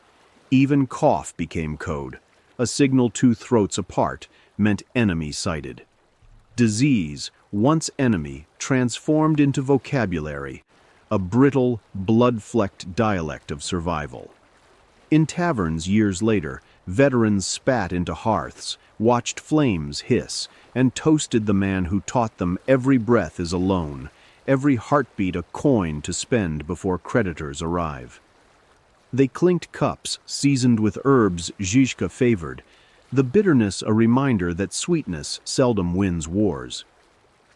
Even cough became code. A signal 2 throats apart meant enemy sighted. Disease, once enemy, transformed into vocabulary, a brittle, blood-flecked dialect of survival. In taverns years later, veterans spat into hearths, watched flames hiss, and toasted the man who taught them every breath is a loan, every heartbeat a coin to spend before creditors arrive. They clinked cups seasoned with herbs Žižka favored, the bitterness a reminder that sweetness seldom wins wars.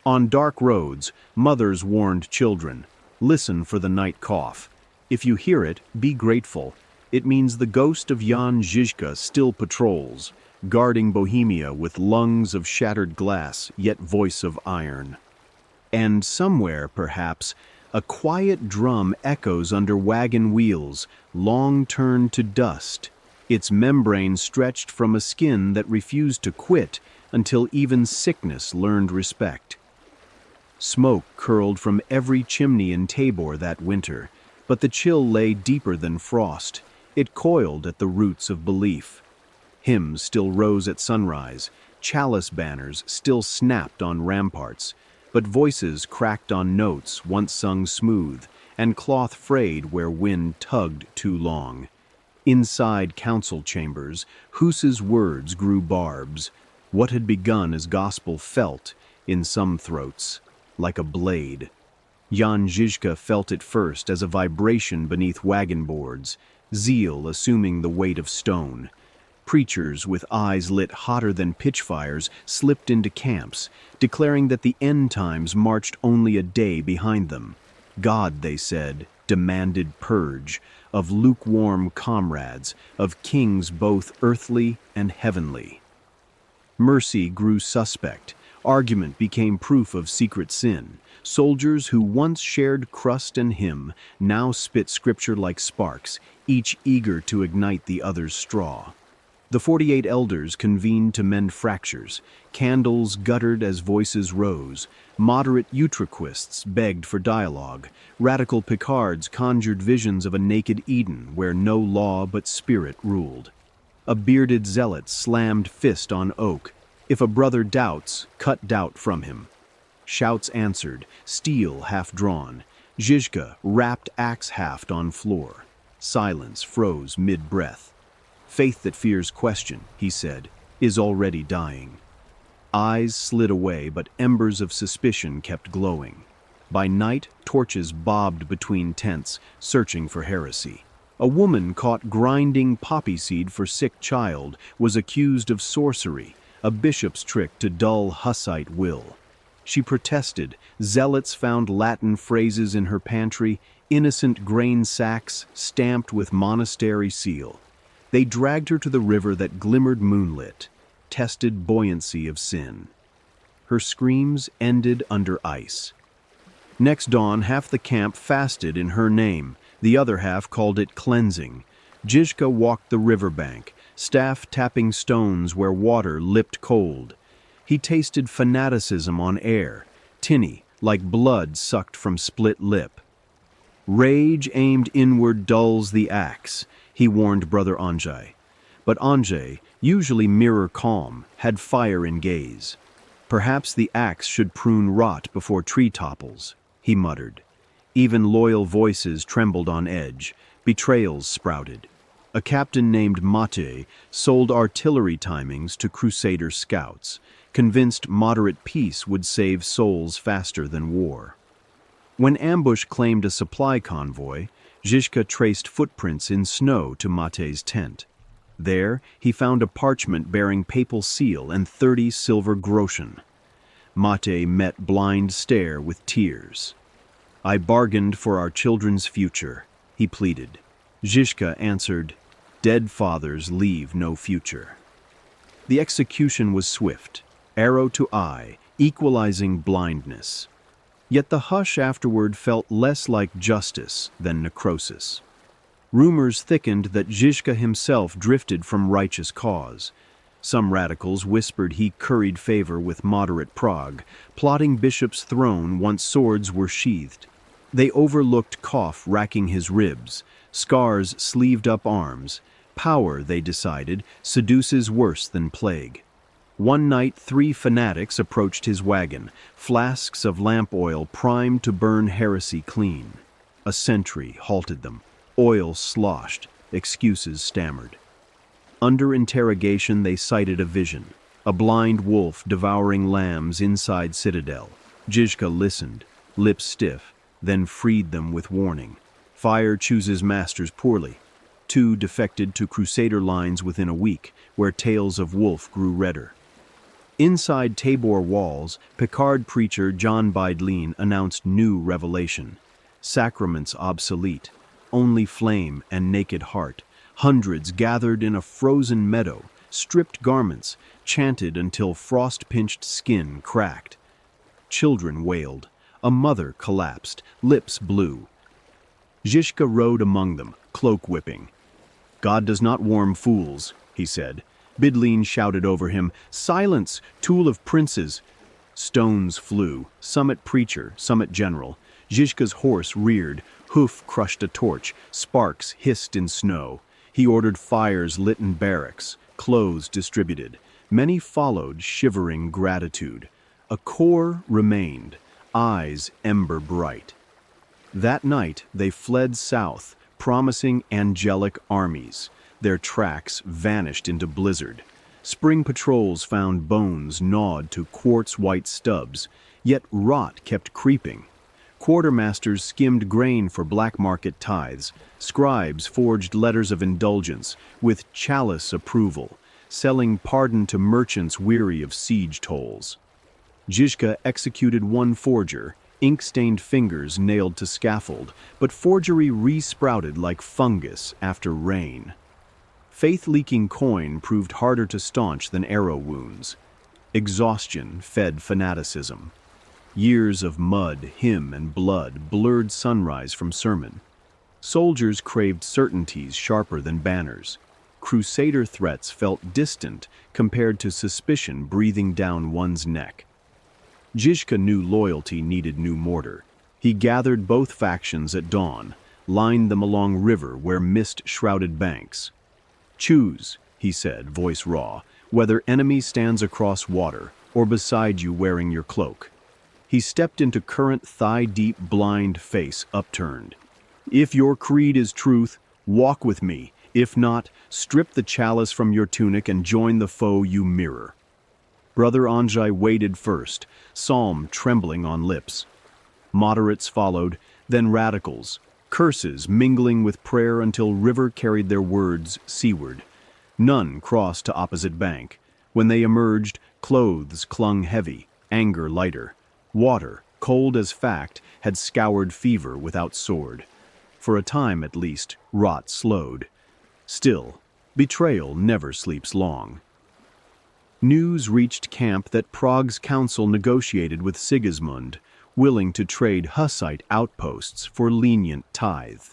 On dark roads, mothers warned children, "Listen for the night cough. If you hear it, be grateful. It means the ghost of Jan Žižka still patrols, guarding Bohemia with lungs of shattered glass, yet voice of iron." And somewhere, perhaps, a quiet drum echoes under wagon wheels, long turned to dust, its membrane stretched from a skin that refused to quit until even sickness learned respect. Smoke curled from every chimney in Tabor that winter, but the chill lay deeper than frost. It coiled at the roots of belief. Hymns still rose at sunrise, chalice banners still snapped on ramparts, but voices cracked on notes once sung smooth, and cloth frayed where wind tugged too long. Inside council chambers, Huss's words grew barbs. What had begun as gospel felt, in some throats, like a blade. Jan Žižka felt it first as a vibration beneath wagon boards, zeal assuming the weight of stone. Preachers with eyes lit hotter than pitchfires slipped into camps, declaring that the end times marched only a day behind them. God, they said, demanded purge of lukewarm comrades, of kings both earthly and heavenly. Mercy grew suspect. Argument became proof of secret sin. Soldiers who once shared crust and hymn now spit scripture like sparks, each eager to ignite the other's straw. The 48 elders convened to mend fractures. Candles guttered as voices rose. Moderate utraquists begged for dialogue. Radical Picards conjured visions of a naked Eden where no law but spirit ruled. A bearded zealot slammed fist on oak. If a brother doubts, cut doubt from him. Shouts answered, steel half drawn. Žižka rapped axe haft on floor. Silence froze mid-breath. Faith that fears question, he said, is already dying. Eyes slid away, but embers of suspicion kept glowing. By night, torches bobbed between tents, searching for heresy. A woman caught grinding poppy seed for sick child was accused of sorcery, a bishop's trick to dull Hussite will. She protested. Zealots found Latin phrases in her pantry, innocent grain sacks stamped with monastery seal. They dragged her to the river that glimmered moonlit, tested buoyancy of sin. Her screams ended under ice. Next dawn, half the camp fasted in her name. The other half called it cleansing. Žižka walked the riverbank, staff tapping stones where water lipped cold. He tasted fanaticism on air, tinny, like blood sucked from split lip. Rage aimed inward dulls the axe, he warned Brother Andrzej. But Andrzej, usually mirror calm, had fire in gaze. Perhaps the axe should prune rot before tree topples, he muttered. Even loyal voices trembled on edge. Betrayals sprouted. A captain named Mate sold artillery timings to Crusader scouts, convinced moderate peace would save souls faster than war. When ambush claimed a supply convoy, Žižka traced footprints in snow to Mate's tent. There, he found a parchment bearing papal seal and 30 silver groschen. Mate met blind stare with tears. I bargained for our children's future, he pleaded. Žižka answered, dead fathers leave no future. The execution was swift, arrow to eye, equalizing blindness. Yet the hush afterward felt less like justice than necrosis. Rumors thickened that Žižka himself drifted from righteous cause. Some radicals whispered he curried favor with moderate Prague, plotting bishop's throne once swords were sheathed. They overlooked cough racking his ribs, scars sleeved up arms. Power, they decided, seduces worse than plague. One night, 3 fanatics approached his wagon, flasks of lamp oil primed to burn heresy clean. A sentry halted them. Oil sloshed, excuses stammered. Under interrogation, they cited a vision, a blind wolf devouring lambs inside citadel. Žižka listened, lips stiff, then freed them with warning. Fire chooses masters poorly. 2 defected to Crusader lines within a week, where tales of wolf grew redder. Inside Tabor walls, Picard preacher John Bidleen announced new revelation. Sacraments obsolete, only flame and naked heart. Hundreds gathered in a frozen meadow, stripped garments, chanted until frost-pinched skin cracked. Children wailed. A mother collapsed, lips blue. Žižka rode among them, cloak whipping. God does not warm fools, he said. Bidleen shouted over him, silence, tool of princes. Stones flew, some at preacher, some at general. Žižka's horse reared, hoof crushed a torch, sparks hissed in snow. He ordered fires lit in barracks, clothes distributed. Many followed, shivering gratitude. A core remained, eyes ember bright. That night they fled south, promising angelic armies. Their tracks vanished into blizzard. Spring patrols found bones gnawed to quartz-white stubs, yet rot kept creeping. Quartermasters skimmed grain for black market tithes. Scribes forged letters of indulgence with chalice approval, selling pardon to merchants weary of siege tolls. Žižka executed one forger, ink-stained fingers nailed to scaffold, but forgery re-sprouted like fungus after rain. Faith-leaking coin proved harder to staunch than arrow wounds. Exhaustion fed fanaticism. Years of mud, hymn, and blood blurred sunrise from sermon. Soldiers craved certainties sharper than banners. Crusader threats felt distant compared to suspicion breathing down one's neck. Žižka knew loyalty needed new mortar. He gathered both factions at dawn, lined them along river where mist shrouded banks. "Choose," he said, voice raw, "whether enemy stands across water or beside you wearing your cloak." He stepped into current thigh-deep blind face upturned. "If your creed is truth, walk with me. If not, strip the chalice from your tunic and join the foe you mirror." Brother Andrzej waded first, psalm trembling on lips. Moderates followed, then radicals, curses mingling with prayer until river carried their words seaward. None crossed to opposite bank. When they emerged, clothes clung heavy, anger lighter. Water, cold as fact, had scoured fever without sword. For a time at least, rot slowed. Still, betrayal never sleeps long. News reached camp that Prague's council negotiated with Sigismund, willing to trade Hussite outposts for lenient tithe.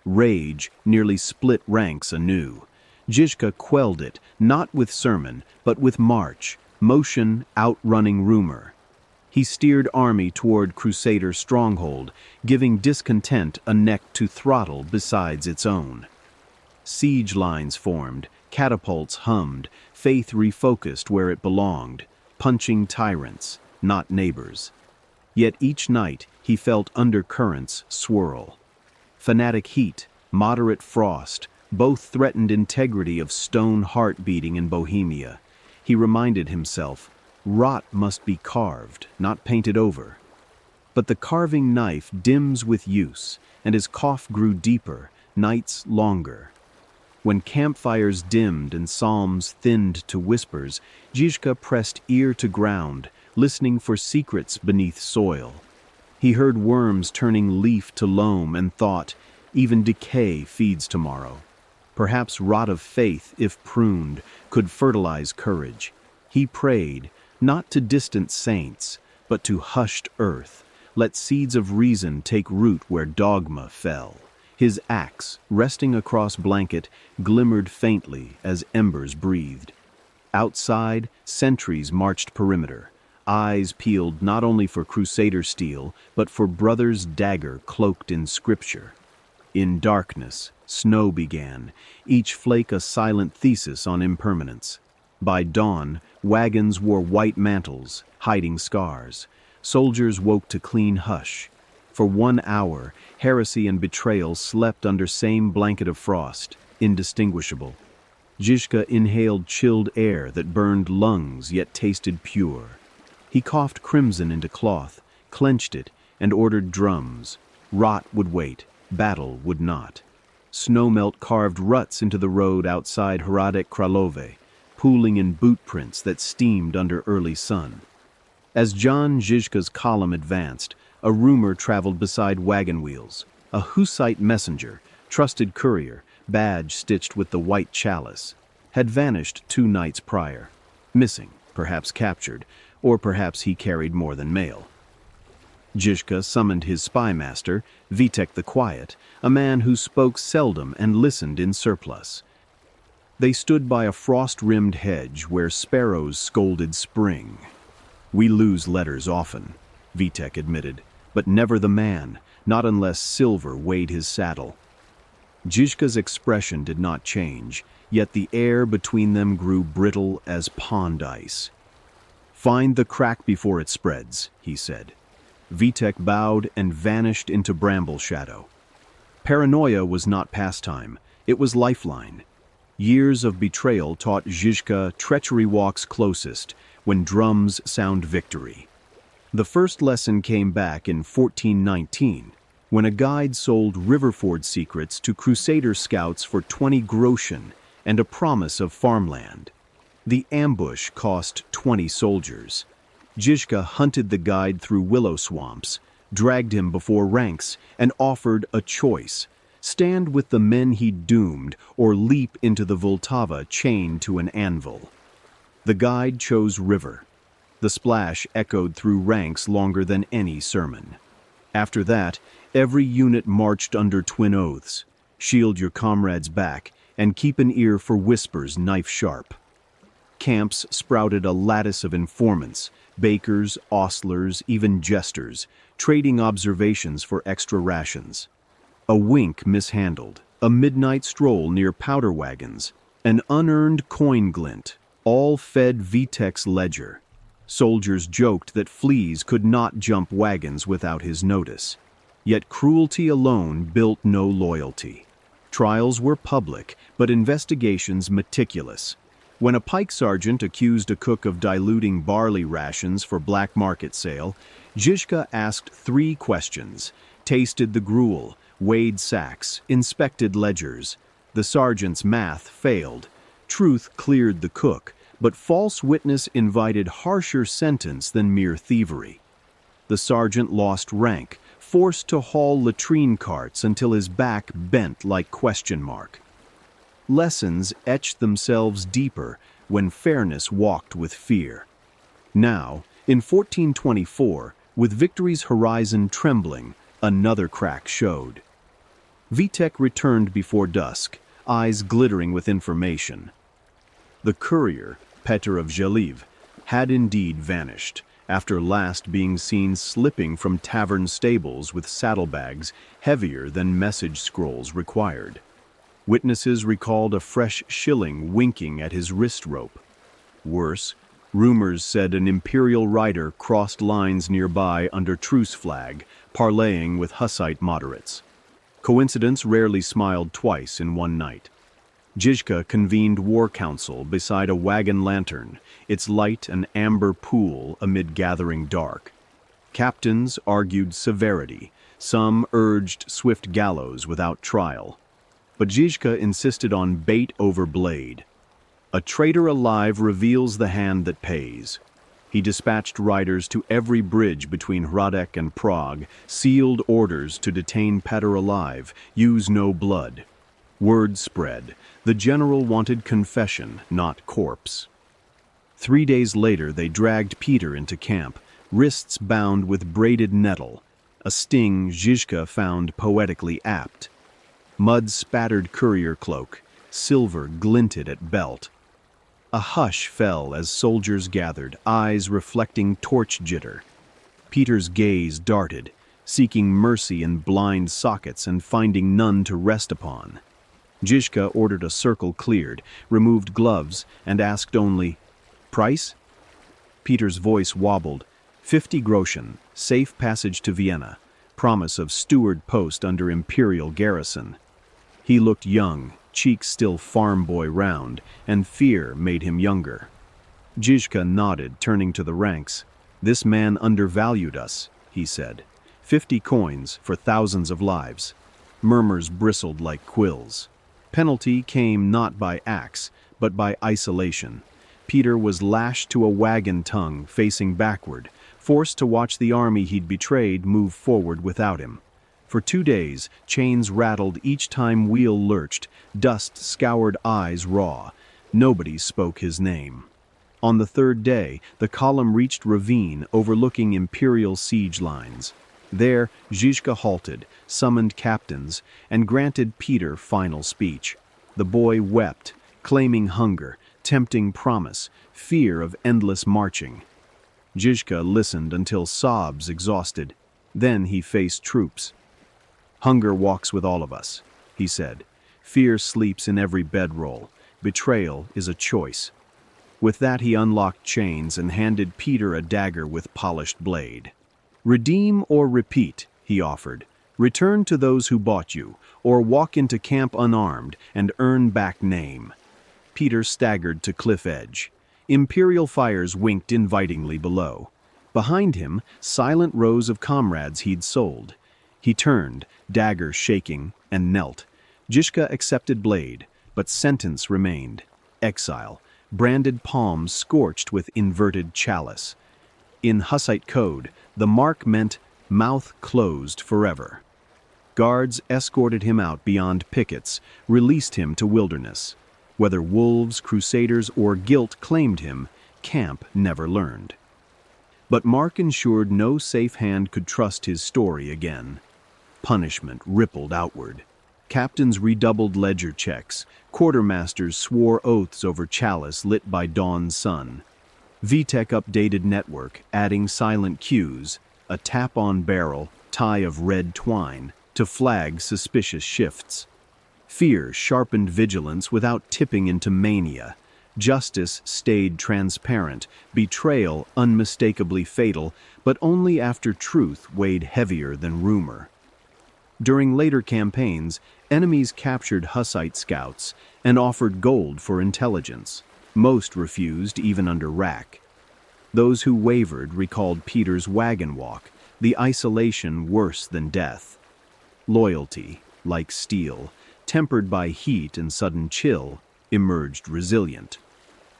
Rage nearly split ranks anew. Žižka quelled it, not with sermon, but with march, motion outrunning rumor. He steered army toward Crusader stronghold, giving discontent a neck to throttle besides its own. Siege lines formed, catapults hummed, faith refocused where it belonged, punching tyrants, not neighbors. Yet each night he felt undercurrents swirl. Fanatic heat, moderate frost, both threatened integrity of stone heart beating in Bohemia. He reminded himself, rot must be carved, not painted over. But the carving knife dims with use, and his cough grew deeper, nights longer. When campfires dimmed and psalms thinned to whispers, Žižka pressed ear to ground, listening for secrets beneath soil. He heard worms turning leaf to loam and thought, even decay feeds tomorrow. Perhaps rot of faith, if pruned, could fertilize courage. He prayed, not to distant saints, but to hushed earth. Let seeds of reason take root where dogma fell. His axe, resting across blanket, glimmered faintly as embers breathed. Outside, sentries marched perimeter, eyes peeled not only for Crusader steel, but for brother's dagger cloaked in scripture. In darkness, snow began, each flake a silent thesis on impermanence. By dawn, wagons wore white mantles, hiding scars. Soldiers woke to clean hush. For 1 hour, heresy and betrayal slept under same blanket of frost, indistinguishable. Žižka inhaled chilled air that burned lungs yet tasted pure. He coughed crimson into cloth, clenched it, and ordered drums. Rot would wait, battle would not. Snowmelt carved ruts into the road outside Hradec Králové, pooling in boot prints that steamed under early sun. As John Žižka's column advanced, a rumor traveled beside wagon wheels. A Hussite messenger, trusted courier, badge stitched with the white chalice, had vanished 2 nights prior. Missing, perhaps captured, or perhaps he carried more than mail. Žižka summoned his spy master, Vitek the Quiet, a man who spoke seldom and listened in surplus. They stood by a frost-rimmed hedge where sparrows scolded spring. "We lose letters often," Vitek admitted, "but never the man, not unless silver weighed his saddle." Žižka's expression did not change, yet the air between them grew brittle as pond ice. "Find the crack before it spreads," he said. Vitek bowed and vanished into bramble shadow. Paranoia was not pastime, it was lifeline. Years of betrayal taught Žižka treachery walks closest, when drums sound victory. The first lesson came back in 1419, when a guide sold riverford secrets to Crusader scouts for 20 groschen and a promise of farmland. The ambush cost 20 soldiers. Žižka hunted the guide through willow swamps, dragged him before ranks, and offered a choice: stand with the men he'd doomed or leap into the Vltava chained to an anvil. The guide chose river. The splash echoed through ranks longer than any sermon. After that, every unit marched under twin oaths: shield your comrades' back and keep an ear for whispers knife-sharp. Camps sprouted a lattice of informants, bakers, ostlers, even jesters, trading observations for extra rations. A wink mishandled, a midnight stroll near powder wagons, an unearned coin glint, all fed Vitek's ledger. Soldiers joked that fleas could not jump wagons without his notice. Yet cruelty alone built no loyalty. Trials were public, but investigations meticulous. When a pike sergeant accused a cook of diluting barley rations for black market sale, Žižka asked 3 questions, tasted the gruel, weighed sacks, inspected ledgers. The sergeant's math failed. Truth cleared the cook, but false witness invited harsher sentence than mere thievery. The sergeant lost rank, forced to haul latrine carts until his back bent like question mark. Lessons etched themselves deeper when fairness walked with fear. Now, in 1424, with victory's horizon trembling, another crack showed. Vitek returned before dusk, eyes glittering with information. The courier, Petr of Želiv, had indeed vanished, after last being seen slipping from tavern stables with saddlebags heavier than message scrolls required. Witnesses recalled a fresh shilling winking at his wrist rope. Worse, rumors said an imperial rider crossed lines nearby under truce flag, parleying with Hussite moderates. Coincidence rarely smiled twice in one night. Žižka convened war council beside a wagon lantern, its light an amber pool amid gathering dark. Captains argued severity, some urged swift gallows without trial. But Žižka insisted on bait over blade. A traitor alive reveals the hand that pays. He dispatched riders to every bridge between Hradec and Prague, sealed orders to detain Petr alive, use no blood. Word spread. The general wanted confession, not corpse. 3 days later they dragged Peter into camp, wrists bound with braided nettle, a sting Žižka found poetically apt. Mud-spattered courier cloak, silver glinted at belt. A hush fell as soldiers gathered, eyes reflecting torch jitter. Peter's gaze darted, seeking mercy in blind sockets and finding none to rest upon. Žižka ordered a circle cleared, removed gloves, and asked only, "Price?" Peter's voice wobbled. 50 groschen, safe passage to Vienna, promise of steward post under imperial garrison. He looked young, cheeks still farm boy round, and fear made him younger. Žižka nodded, turning to the ranks. "This man undervalued us," he said. 50 coins for thousands of lives. Murmurs bristled like quills. Penalty came not by axe, but by isolation. Peter was lashed to a wagon tongue, facing backward, forced to watch the army he'd betrayed move forward without him. For 2 days, chains rattled each time wheel lurched, dust scoured eyes raw. Nobody spoke his name. On the 3rd day, the column reached ravine overlooking imperial siege lines. There, Žižka halted, summoned captains, and granted Peter final speech. The boy wept, claiming hunger, tempting promise, fear of endless marching. Žižka listened until sobs exhausted. Then he faced troops. "Hunger walks with all of us," he said. "Fear sleeps in every bedroll. Betrayal is a choice." With that he unlocked chains and handed Peter a dagger with polished blade. "Redeem or repeat," he offered. "Return to those who bought you, or walk into camp unarmed and earn back name." Peter staggered to cliff edge. Imperial fires winked invitingly below. Behind him, silent rows of comrades he'd sold. He turned, dagger shaking, and knelt. Žižka accepted blade, but sentence remained. Exile, branded palms scorched with inverted chalice. In Hussite code, the mark meant mouth closed forever. Guards escorted him out beyond pickets, released him to wilderness. Whether wolves, crusaders, or guilt claimed him, camp never learned. But Mark ensured no safe hand could trust his story again. Punishment rippled outward. Captains redoubled ledger checks. Quartermasters swore oaths over chalice lit by dawn's sun. VTech updated network, adding silent cues, a tap on barrel, tie of red twine, to flag suspicious shifts. Fear sharpened vigilance without tipping into mania. Justice stayed transparent, betrayal unmistakably fatal, but only after truth weighed heavier than rumor. During later campaigns, enemies captured Hussite scouts and offered gold for intelligence. Most refused, even under rack. Those who wavered recalled Peter's wagon walk, the isolation worse than death. Loyalty, like steel, tempered by heat and sudden chill, emerged resilient.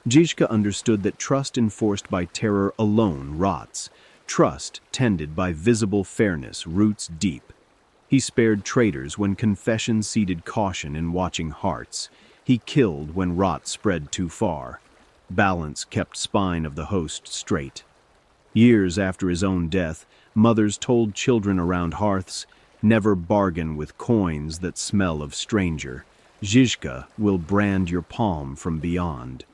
Žižka understood that trust enforced by terror alone rots. Trust tended by visible fairness roots deep. He spared traitors when confession seeded caution in watching hearts. He killed when rot spread too far. Balance kept spine of the host straight. Years after his own death, mothers told children around hearths, "Never bargain with coins that smell of stranger. Žižka will brand your palm from beyond."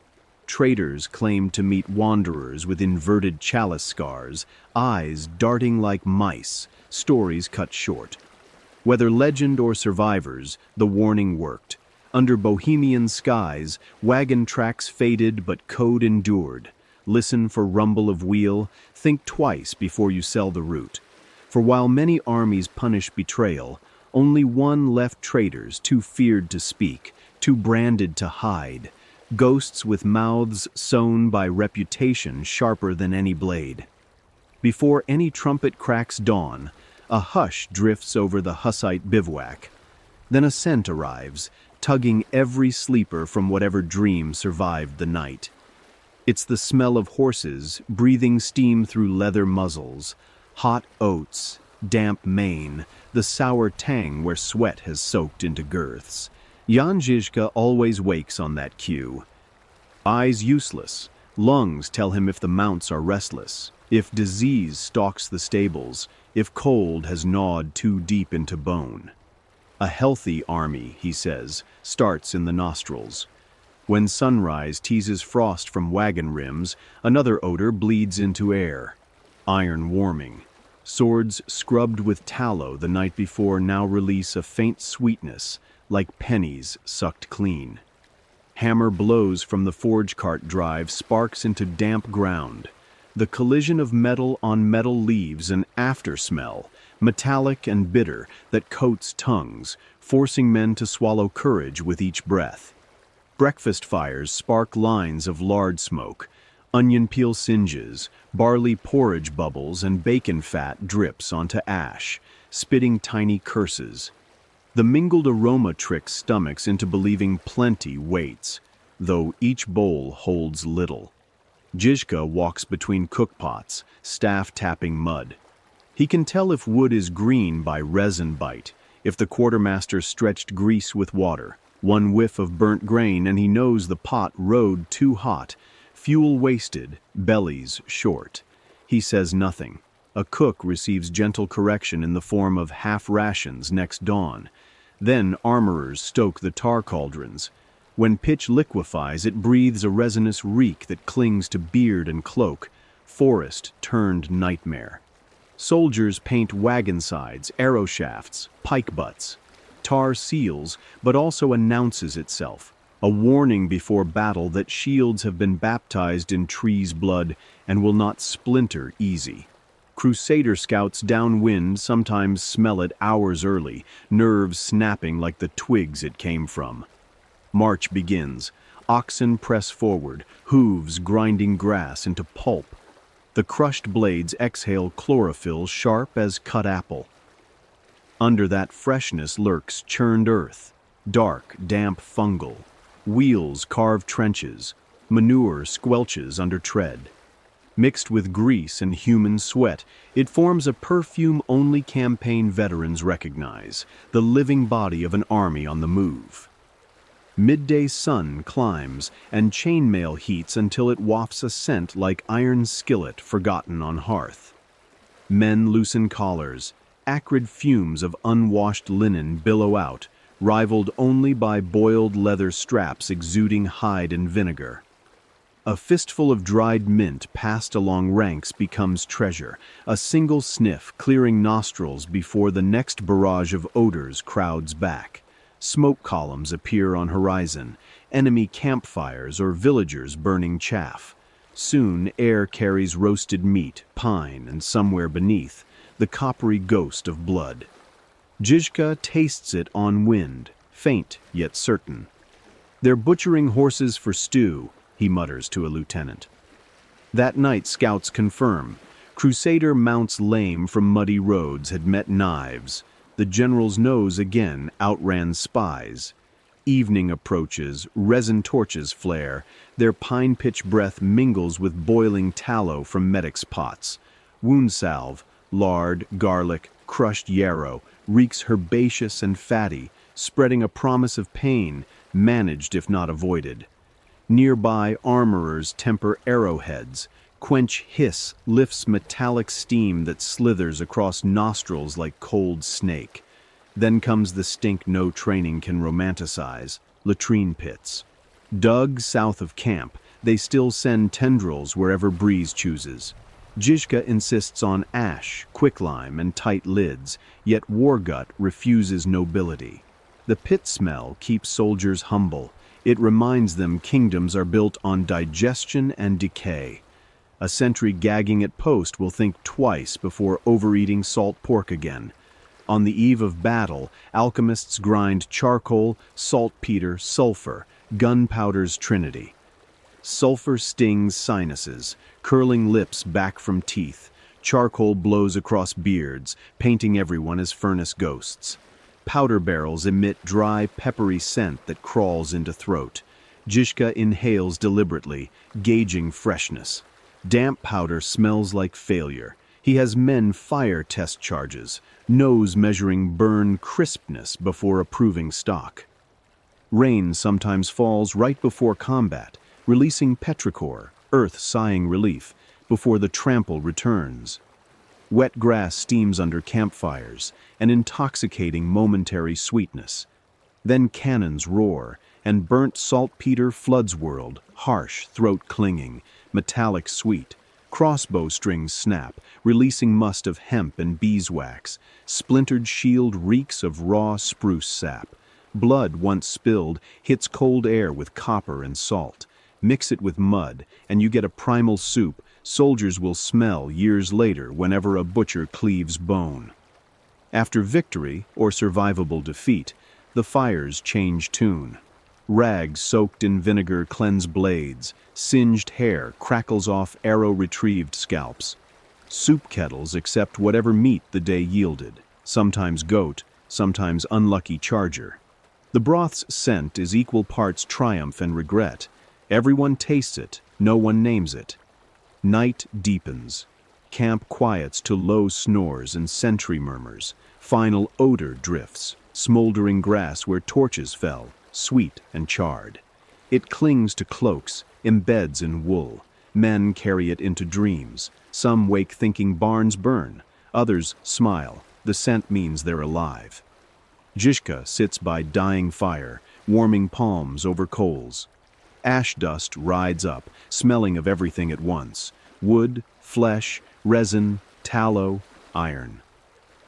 Traders claimed to meet wanderers with inverted chalice scars, eyes darting like mice, stories cut short. Whether legend or survivors, the warning worked. Under Bohemian skies, wagon tracks faded but code endured. Listen for rumble of wheel, think twice before you sell the route. For while many armies punish betrayal, only one left traitors too feared to speak, too branded to hide. Ghosts with mouths sewn by reputation sharper than any blade. Before any trumpet cracks dawn, a hush drifts over the Hussite bivouac. Then a scent arrives, tugging every sleeper from whatever dream survived the night. It's the smell of horses, breathing steam through leather muzzles, hot oats, damp mane, the sour tang where sweat has soaked into girths. Jan Žižka always wakes on that cue. Eyes useless, lungs tell him if the mounts are restless, if disease stalks the stables, if cold has gnawed too deep into bone. A healthy army, he says, starts in the nostrils. When sunrise teases frost from wagon rims, another odor bleeds into air. Iron warming. Swords scrubbed with tallow the night before now release a faint sweetness, like pennies sucked clean. Hammer blows from the forge cart drive sparks into damp ground. The collision of metal on metal leaves an after-smell, metallic and bitter, that coats tongues, forcing men to swallow courage with each breath. Breakfast fires spark lines of lard smoke. Onion peel singes, barley porridge bubbles, and bacon fat drips onto ash, spitting tiny curses. The mingled aroma tricks stomachs into believing plenty waits, though each bowl holds little. Žižka walks between cookpots, staff tapping mud. He can tell if wood is green by resin bite, if the quartermaster stretched grease with water. One whiff of burnt grain and he knows the pot rode too hot, fuel wasted, bellies short. He says nothing. A cook receives gentle correction in the form of half rations next dawn. Then armorers stoke the tar cauldrons. When pitch liquefies, it breathes a resinous reek that clings to beard and cloak. Forest turned nightmare. Soldiers paint wagon sides, arrow shafts, pike butts. Tar seals, but also announces itself. A warning before battle that shields have been baptized in trees' blood and will not splinter easy. Crusader scouts downwind sometimes smell it hours early, nerves snapping like the twigs it came from. March begins. Oxen press forward, hooves grinding grass into pulp. The crushed blades exhale chlorophyll sharp as cut apple. Under that freshness lurks churned earth, dark, damp fungal. Wheels carve trenches, manure squelches under tread. Mixed with grease and human sweat, it forms a perfume only campaign veterans recognize, the living body of an army on the move. Midday sun climbs, and chainmail heats until it wafts a scent like iron skillet forgotten on hearth. Men loosen collars, acrid fumes of unwashed linen billow out, rivaled only by boiled leather straps exuding hide and vinegar. A fistful of dried mint passed along ranks becomes treasure, a single sniff clearing nostrils before the next barrage of odors crowds back. Smoke columns appear on horizon, enemy campfires or villagers burning chaff. Soon air carries roasted meat, pine, and somewhere beneath, the coppery ghost of blood. Žižka tastes it on wind, faint yet certain. "They're butchering horses for stew," he mutters to a lieutenant. That night scouts confirm. Crusader mounts lame from muddy roads had met knives. The general's nose again outran spies. Evening approaches, resin torches flare. Their pine pitch breath mingles with boiling tallow from medics' pots. Wound salve, lard, garlic, crushed yarrow, reeks herbaceous and fatty, spreading a promise of pain, managed if not avoided. Nearby armorers temper arrowheads. Quench hiss lifts metallic steam that slithers across nostrils like cold snake. Then comes the stink no training can romanticize, latrine pits. Dug south of camp, they still send tendrils wherever breeze chooses. Žižka insists on ash, quicklime, and tight lids, yet Wargut refuses nobility. The pit smell keeps soldiers humble. It reminds them kingdoms are built on digestion and decay. A sentry gagging at post will think twice before overeating salt pork again. On the eve of battle, alchemists grind charcoal, saltpeter, sulfur, gunpowder's trinity. Sulfur stings sinuses, curling lips back from teeth. Charcoal blows across beards, painting everyone as furnace ghosts. Powder barrels emit dry, peppery scent that crawls into throat. Žižka inhales deliberately, gauging freshness. Damp powder smells like failure. He has men fire test charges, nose measuring burn crispness before approving stock. Rain sometimes falls right before combat, releasing petrichor, earth sighing relief, before the trample returns. Wet grass steams under campfires, an intoxicating momentary sweetness. Then cannons roar, and burnt saltpeter floods world, harsh, throat-clinging, metallic sweet. Crossbow strings snap, releasing must of hemp and beeswax. Splintered shield reeks of raw spruce sap. Blood once spilled hits cold air with copper and salt. Mix it with mud, and you get a primal soup soldiers will smell years later whenever a butcher cleaves bone. After victory, or survivable defeat, the fires change tune. Rags soaked in vinegar cleanse blades, singed hair crackles off arrow-retrieved scalps. Soup kettles accept whatever meat the day yielded, sometimes goat, sometimes unlucky charger. The broth's scent is equal parts triumph and regret. Everyone tastes it, no one names it. Night deepens. Camp quiets to low snores and sentry murmurs. Final odor drifts, smoldering grass where torches fell, sweet and charred. It clings to cloaks, embeds in wool. Men carry it into dreams. Some wake thinking barns burn. Others smile. The scent means they're alive. Žižka sits by dying fire, warming palms over coals. Ash dust rides up, smelling of everything at once. Wood, flesh, resin, tallow, iron.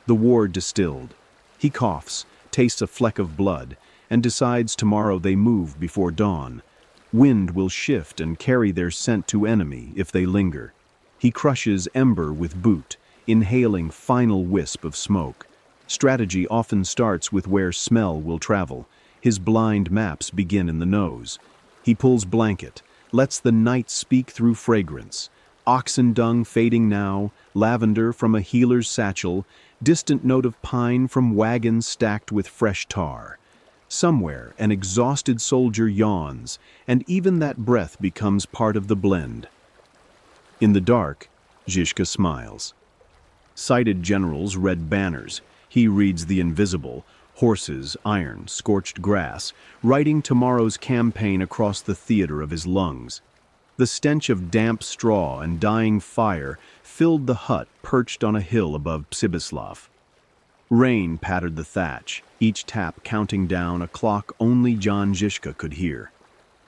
The war distilled. He coughs, tastes a fleck of blood, and decides tomorrow they move before dawn. Wind will shift and carry their scent to enemy if they linger. He crushes ember with boot, inhaling final wisp of smoke. Strategy often starts with where smell will travel. His blind maps begin in the nose. He pulls blanket, lets the night speak through fragrance. Oxen dung fading now, lavender from a healer's satchel, distant note of pine from wagons stacked with fresh tar. Somewhere an exhausted soldier yawns, and even that breath becomes part of the blend. In the dark, Žižka smiles. Sighted generals read banners. He reads the invisible: horses, iron, scorched grass, writing tomorrow's campaign across the theater of his lungs. The stench of damp straw and dying fire filled the hut perched on a hill above Psibislav. Rain pattered the thatch, each tap counting down a clock only John Žižka could hear.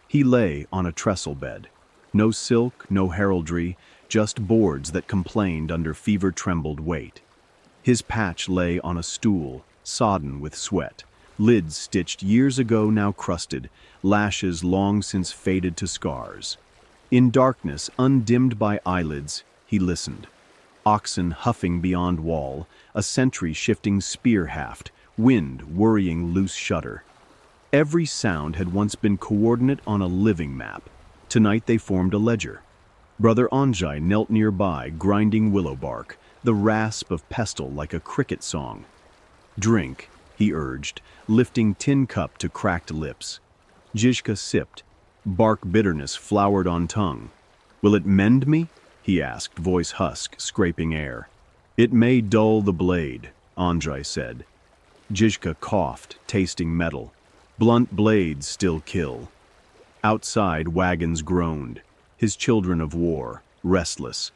He lay on a trestle bed. No silk, no heraldry, just boards that complained under fever-trembled weight. His patch lay on a stool, sodden with sweat, lids stitched years ago now crusted, lashes long since faded to scars. In darkness, undimmed by eyelids, he listened. Oxen huffing beyond wall, a sentry shifting spear haft, wind worrying loose shutter. Every sound had once been coordinate on a living map. Tonight they formed a ledger. Brother Andrzej knelt nearby, grinding willow bark, the rasp of pestle like a cricket song. "Drink," he urged, lifting tin cup to cracked lips. Žižka sipped. Bark bitterness flowered on tongue. "Will it mend me?" he asked, voice husk, scraping air. "It may dull the blade," Andrzej said. Žižka coughed, tasting metal. Blunt blades still kill. Outside, wagons groaned, his children of war, restless.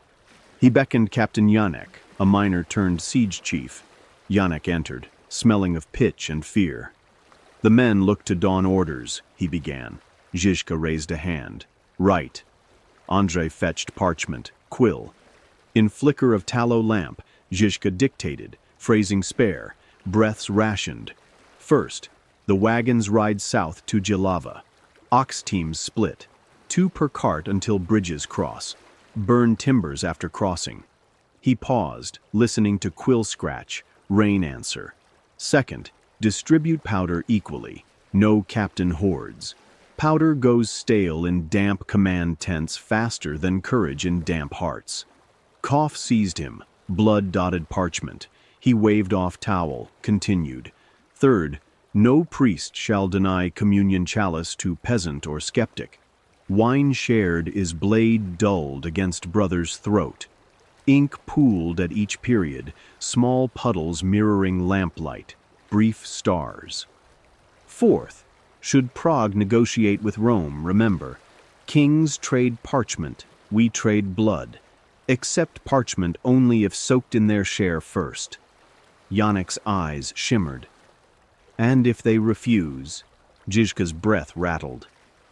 He beckoned Captain Janek, a miner turned siege chief. Janek entered, smelling of pitch and fear. "The men looked to dawn orders," he began. Žižka raised a hand. "Right." Andrzej fetched parchment, quill. In flicker of tallow lamp, Žižka dictated, phrasing spare, breaths rationed. First, the wagons ride south to Jilava. Ox teams split, 2 per cart until bridges cross. Burn timbers after crossing. He paused, listening to quill scratch, rain answer. Second, distribute powder equally. No captain hoards. Powder goes stale in damp command tents faster than courage in damp hearts. Cough seized him, blood-dotted parchment. He waved off towel, continued. Third, no priest shall deny communion chalice to peasant or skeptic. Wine shared is blade dulled against brother's throat. Ink pooled at each period, small puddles mirroring lamplight, brief stars. Fourth, should Prague negotiate with Rome, remember, kings trade parchment, we trade blood. Accept parchment only if soaked in their share first. Janek's eyes shimmered. And if they refuse, Žižka's breath rattled,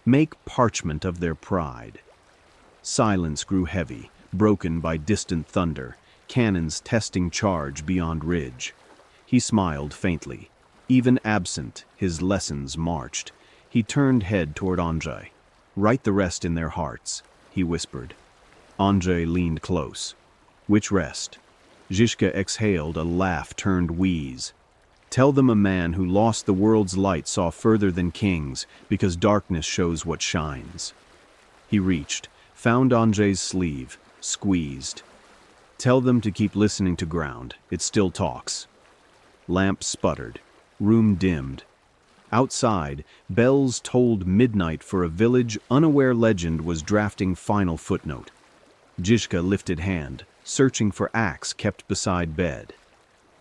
make parchment of their pride. Silence grew heavy, broken by distant thunder, cannons testing charge beyond ridge. He smiled faintly. Even absent, his lessons marched. He turned head toward Andrzej. Write the rest in their hearts, he whispered. Andrzej leaned close. Which rest? Žižka exhaled a laugh turned wheeze. Tell them a man who lost the world's light saw further than kings, because darkness shows what shines. He reached, found Andrzej's sleeve, squeezed. Tell them to keep listening to ground, it still talks. Lamp sputtered. Room dimmed. Outside, bells tolled midnight for a village unaware legend was drafting final footnote. Žižka lifted hand, searching for axe kept beside bed.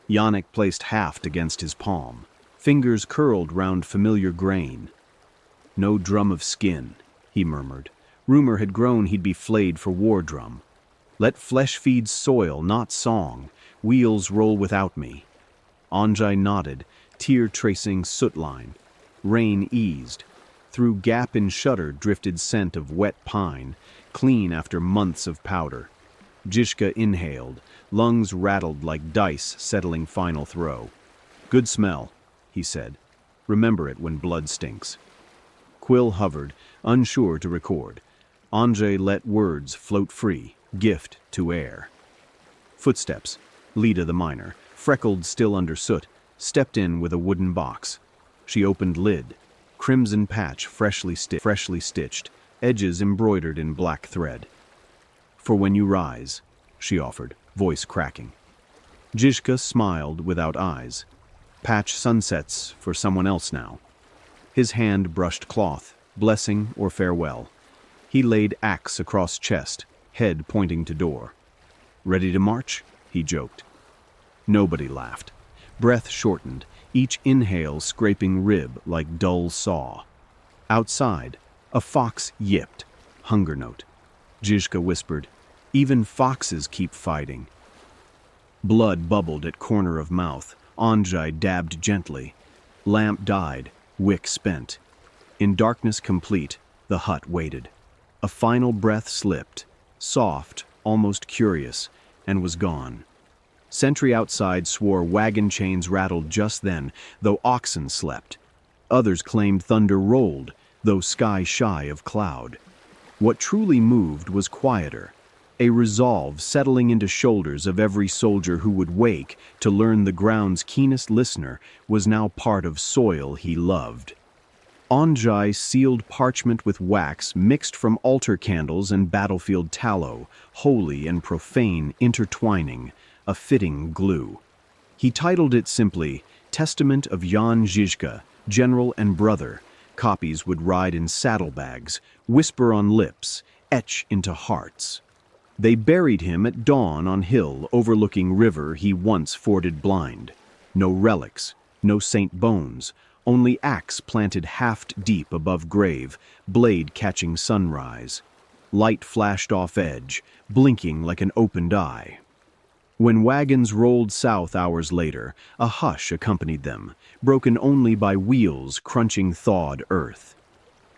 Janek placed haft against his palm, fingers curled round familiar grain. No drum of skin, he murmured. Rumor had grown he'd be flayed for war drum. Let flesh feed soil, not song. Wheels roll without me. Andrzej nodded, tear-tracing soot line. Rain eased. Through gap in shutter drifted scent of wet pine, clean after months of powder. Žižka inhaled, lungs rattled like dice settling final throw. Good smell, he said. Remember it when blood stinks. Quill hovered, unsure to record. Andrzej let words float free, gift to air. Footsteps. Lida the miner, freckled still under soot, stepped in with a wooden box. She opened lid. Crimson patch freshly stitched, edges embroidered in black thread. For when you rise, she offered, voice cracking. Žižka smiled without eyes. Patch sunsets for someone else now. His hand brushed cloth, blessing or farewell. He laid axe across chest, head pointing to door. "Ready to march?" he joked. Nobody laughed. Breath shortened, each inhale scraping rib like dull saw. Outside, a fox yipped, hunger note. Žižka whispered, "Even foxes keep fighting." Blood bubbled at corner of mouth. Andrzej dabbed gently. Lamp died, wick spent. In darkness complete, the hut waited. A final breath slipped, soft, almost curious, and was gone. Sentry outside swore wagon chains rattled just then, though oxen slept. Others claimed thunder rolled, though sky shy of cloud. What truly moved was quieter, a resolve settling into shoulders of every soldier who would wake to learn the ground's keenest listener was now part of soil he loved. Andrzej sealed parchment with wax mixed from altar candles and battlefield tallow, holy and profane intertwining, a fitting glue. He titled it simply, Testament of Jan Žižka, General and Brother. Copies would ride in saddlebags, whisper on lips, etch into hearts. They buried him at dawn on hill overlooking river he once forded blind. No relics, no saint bones, only axe planted haft deep above grave, blade catching sunrise. Light flashed off edge, blinking like an opened eye. When wagons rolled south hours later, a hush accompanied them, broken only by wheels crunching thawed earth.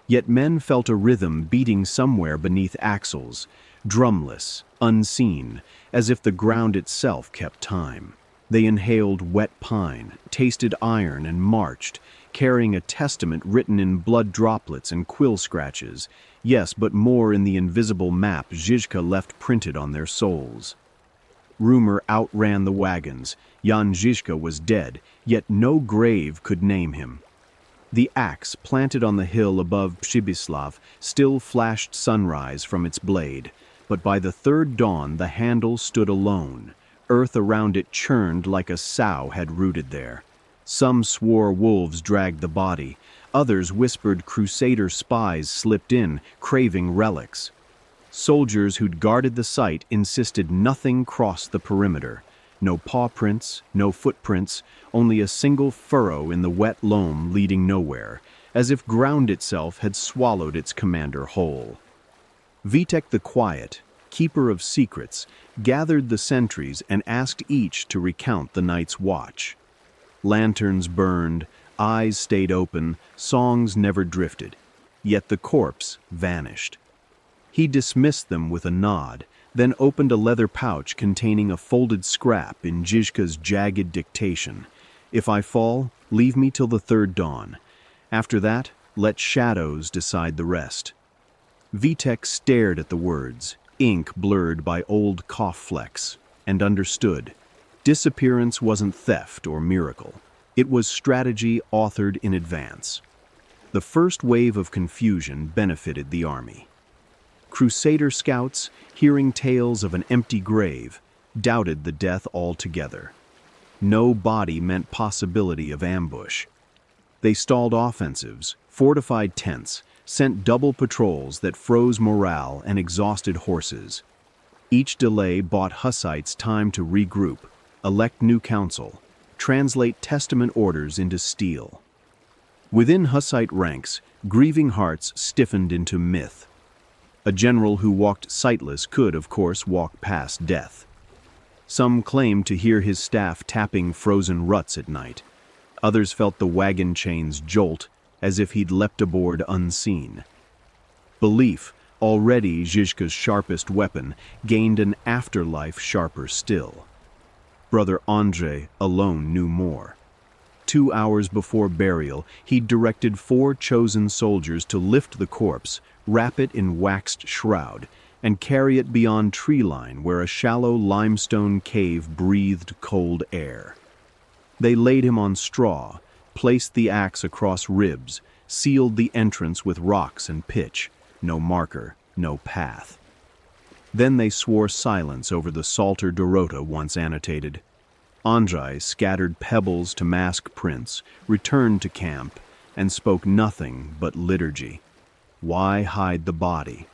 Yet men felt a rhythm beating somewhere beneath axles, drumless, unseen, as if the ground itself kept time. They inhaled wet pine, tasted iron, and marched, carrying a testament written in blood droplets and quill scratches, yes, but more in the invisible map Žižka left printed on their souls. Rumor outran the wagons. Jan Žižka was dead, yet no grave could name him. The axe planted on the hill above Przybyslav still flashed sunrise from its blade, but by the third dawn the handle stood alone. Earth around it churned like a sow had rooted there. Some swore wolves dragged the body. Others whispered crusader spies slipped in, craving relics. Soldiers who'd guarded the site insisted nothing crossed the perimeter. No paw prints, no footprints, only a single furrow in the wet loam leading nowhere, as if ground itself had swallowed its commander whole. Vitek the Quiet, keeper of secrets, gathered the sentries and asked each to recount the night's watch. Lanterns burned, eyes stayed open, songs never drifted, yet the corpse vanished. He dismissed them with a nod, then opened a leather pouch containing a folded scrap in Žižka's jagged dictation. "If I fall, leave me till the third dawn. After that, let shadows decide the rest." Vitek stared at the words, ink blurred by old cough flecks, and understood. Disappearance wasn't theft or miracle. It was strategy authored in advance. The first wave of confusion benefited the army. Crusader scouts, hearing tales of an empty grave, doubted the death altogether. No body meant possibility of ambush. They stalled offensives, fortified tents, sent double patrols that froze morale and exhausted horses. Each delay bought Hussites time to regroup, elect new council, translate testament orders into steel. Within Hussite ranks, grieving hearts stiffened into myth. A general who walked sightless could, of course, walk past death. Some claimed to hear his staff tapping frozen ruts at night. Others felt the wagon chains jolt as if he'd leapt aboard unseen. Belief, already Žižka's sharpest weapon, gained an afterlife sharper still. Brother Andrzej alone knew more. 2 hours before burial, he'd directed 4 chosen soldiers to lift the corpse, wrap it in waxed shroud, and carry it beyond tree line where a shallow limestone cave breathed cold air. They laid him on straw, placed the axe across ribs, sealed the entrance with rocks and pitch, no marker, no path. Then they swore silence over the Psalter Dorota once annotated. Andrzej scattered pebbles to mask prints, returned to camp, and spoke nothing but liturgy. Why hide the body?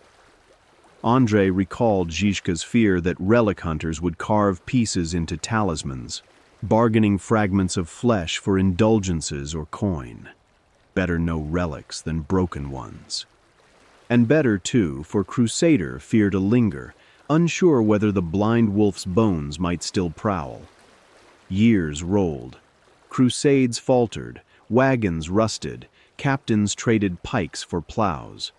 Andrei recalled Žižka's fear that relic hunters would carve pieces into talismans, bargaining fragments of flesh for indulgences or coin. Better no relics than broken ones. And better, too, for Crusader fear to linger, unsure whether the blind wolf's bones might still prowl. Years rolled. Crusades faltered, wagons rusted, captains traded pikes for plows.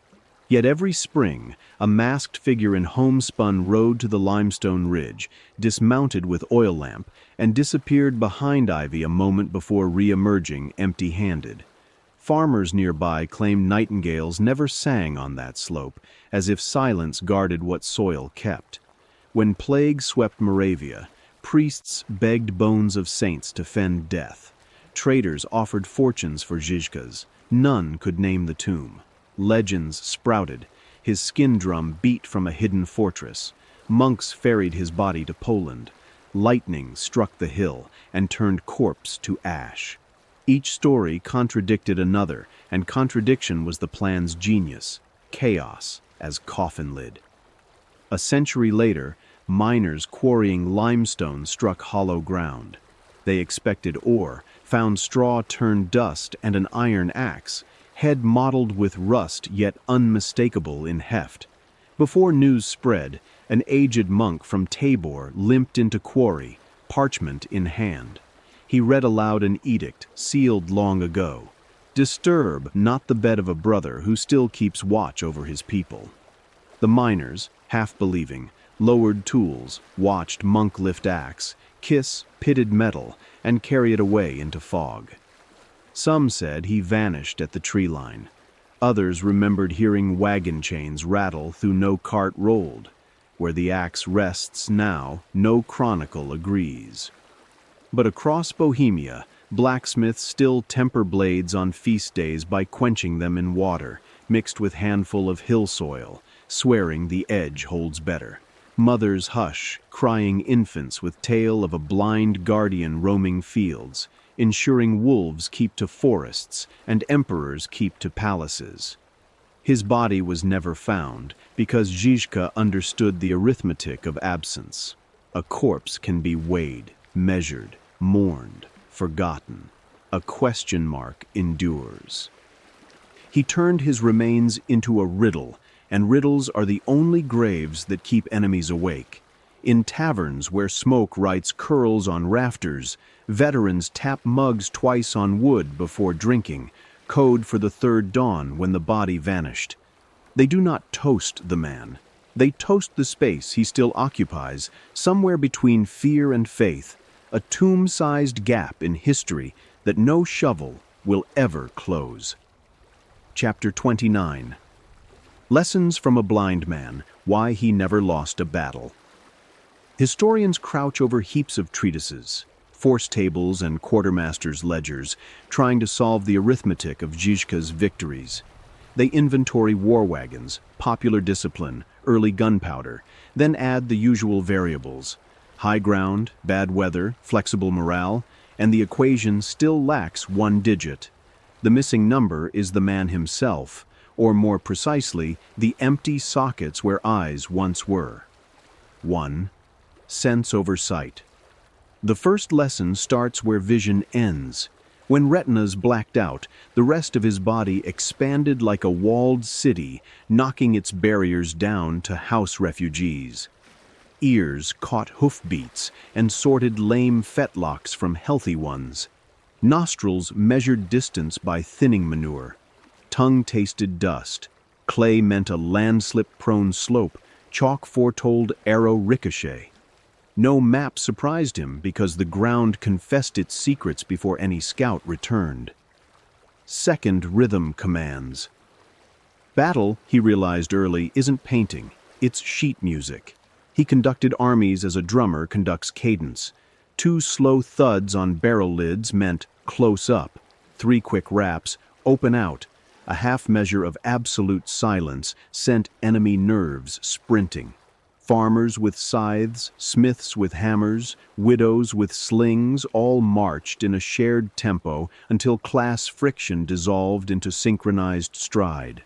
Yet every spring, a masked figure in homespun rode to the limestone ridge, dismounted with oil lamp, and disappeared behind ivy a moment before re-emerging empty-handed. Farmers nearby claimed nightingales never sang on that slope, as if silence guarded what soil kept. When plague swept Moravia, priests begged bones of saints to fend death. Traders offered fortunes for Žižkas. None could name the tomb. Legends sprouted. His skin drum beat from a hidden fortress. Monks ferried his body to Poland. Lightning struck the hill and turned corpse to ash. Each story contradicted another, and contradiction was the plan's genius. Chaos as coffin lid. A century later, miners quarrying limestone struck hollow ground. They expected ore, found straw turned dust and an iron axe, head mottled with rust yet unmistakable in heft. Before news spread, an aged monk from Tabor limped into quarry, parchment in hand. He read aloud an edict sealed long ago. Disturb not the bed of a brother who still keeps watch over his people. The miners, half believing, lowered tools, watched monk lift axe, kiss pitted metal, and carry it away into fog. Some said he vanished at the tree line. Others remembered hearing wagon chains rattle through no cart rolled. Where the axe rests now, no chronicle agrees. But across Bohemia, blacksmiths still temper blades on feast days by quenching them in water, mixed with handful of hill soil, swearing the edge holds better. Mothers hush, crying infants with tale of a blind guardian roaming fields, ensuring wolves keep to forests and emperors keep to palaces. His body was never found because Žižka understood the arithmetic of absence. A corpse can be weighed, measured, mourned, forgotten. A question mark endures. He turned his remains into a riddle, and riddles are the only graves that keep enemies awake. In taverns where smoke writes curls on rafters, veterans tap mugs twice on wood before drinking, code for the third dawn when the body vanished. They do not toast the man. They toast the space he still occupies, somewhere between fear and faith, a tomb-sized gap in history that no shovel will ever close. Chapter 29. Lessons from a Blind Man, Why He Never Lost a Battle. Historians crouch over heaps of treatises, force tables and quartermasters' ledgers, trying to solve the arithmetic of Žižka's victories. They inventory war wagons, popular discipline, early gunpowder, then add the usual variables: high ground, bad weather, flexible morale, and the equation still lacks one digit. The missing number is the man himself, or more precisely, the empty sockets where eyes once were. 1. Sense over sight. The first lesson starts where vision ends. When retinas blacked out, the rest of his body expanded like a walled city, knocking its barriers down to house refugees. Ears caught hoofbeats and sorted lame fetlocks from healthy ones. Nostrils measured distance by thinning manure. Tongue tasted dust. Clay meant a landslip-prone slope. Chalk foretold arrow ricochet. No map surprised him because the ground confessed its secrets before any scout returned. Second, rhythm commands. Battle, he realized early, isn't painting, it's sheet music. He conducted armies as a drummer conducts cadence. 2 slow thuds on barrel lids meant close up. 3 quick raps, open out. A half measure of absolute silence sent enemy nerves sprinting. Farmers with scythes, smiths with hammers, widows with slings all marched in a shared tempo until class friction dissolved into synchronized stride.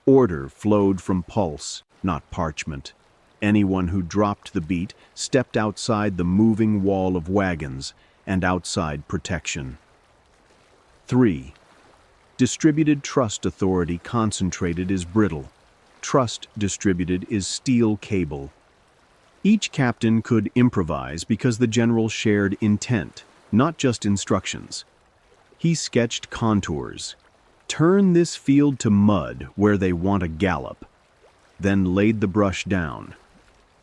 Order flowed from pulse, not parchment. Anyone who dropped the beat stepped outside the moving wall of wagons and outside protection. 3. Distributed trust authority concentrated is brittle. Trust distributed is steel cable. Each captain could improvise because the general shared intent, not just instructions. He sketched contours. Turn this field to mud where they want a gallop. Then laid the brush down.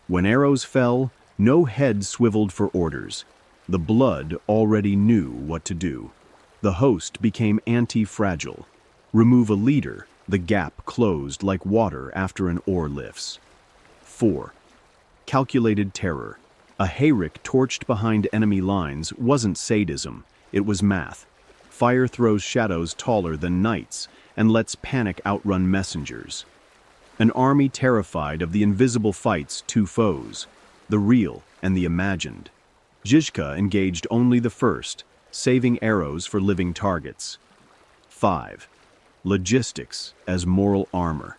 When arrows fell, no head swiveled for orders. The blood already knew what to do. The host became anti-fragile. Remove a leader, the gap closed like water after an oar lifts. 4. Calculated terror. A hayrick torched behind enemy lines wasn't sadism, it was math. Fire throws shadows taller than knights and lets panic outrun messengers. An army terrified of the invisible fights two foes, the real and the imagined. Žižka engaged only the first, saving arrows for living targets. 5. Logistics as moral armor.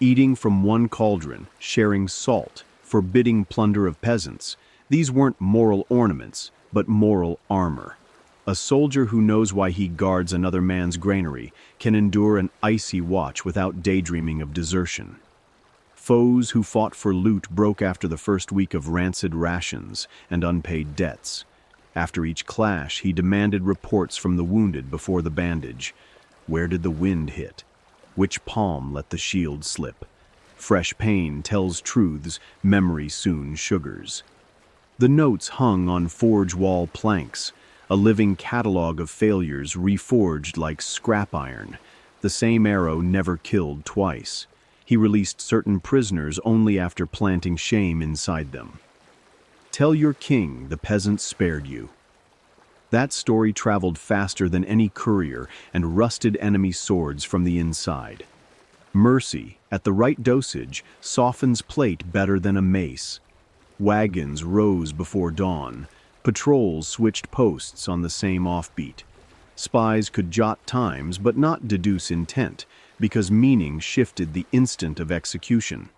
Eating from one cauldron, sharing salt, forbidding plunder of peasants. These weren't moral ornaments, but moral armor. A soldier who knows why he guards another man's granary can endure an icy watch without daydreaming of desertion. Foes who fought for loot broke after the first week of rancid rations and unpaid debts. After each clash, he demanded reports from the wounded before the bandage. Where did the wind hit? Which palm let the shield slip? Fresh pain tells truths memory soon sugars. The notes hung on forge wall planks, a living catalog of failures reforged like scrap iron. The same arrow never killed twice. He released certain prisoners only after planting shame inside them. Tell your king the peasants spared you. That story traveled faster than any courier and rusted enemy swords from the inside. Mercy, at the right dosage, softens plate better than a mace. Wagons rose before dawn. Patrols switched posts on the same offbeat. Spies could jot times but not deduce intent, because meaning shifted the instant of execution.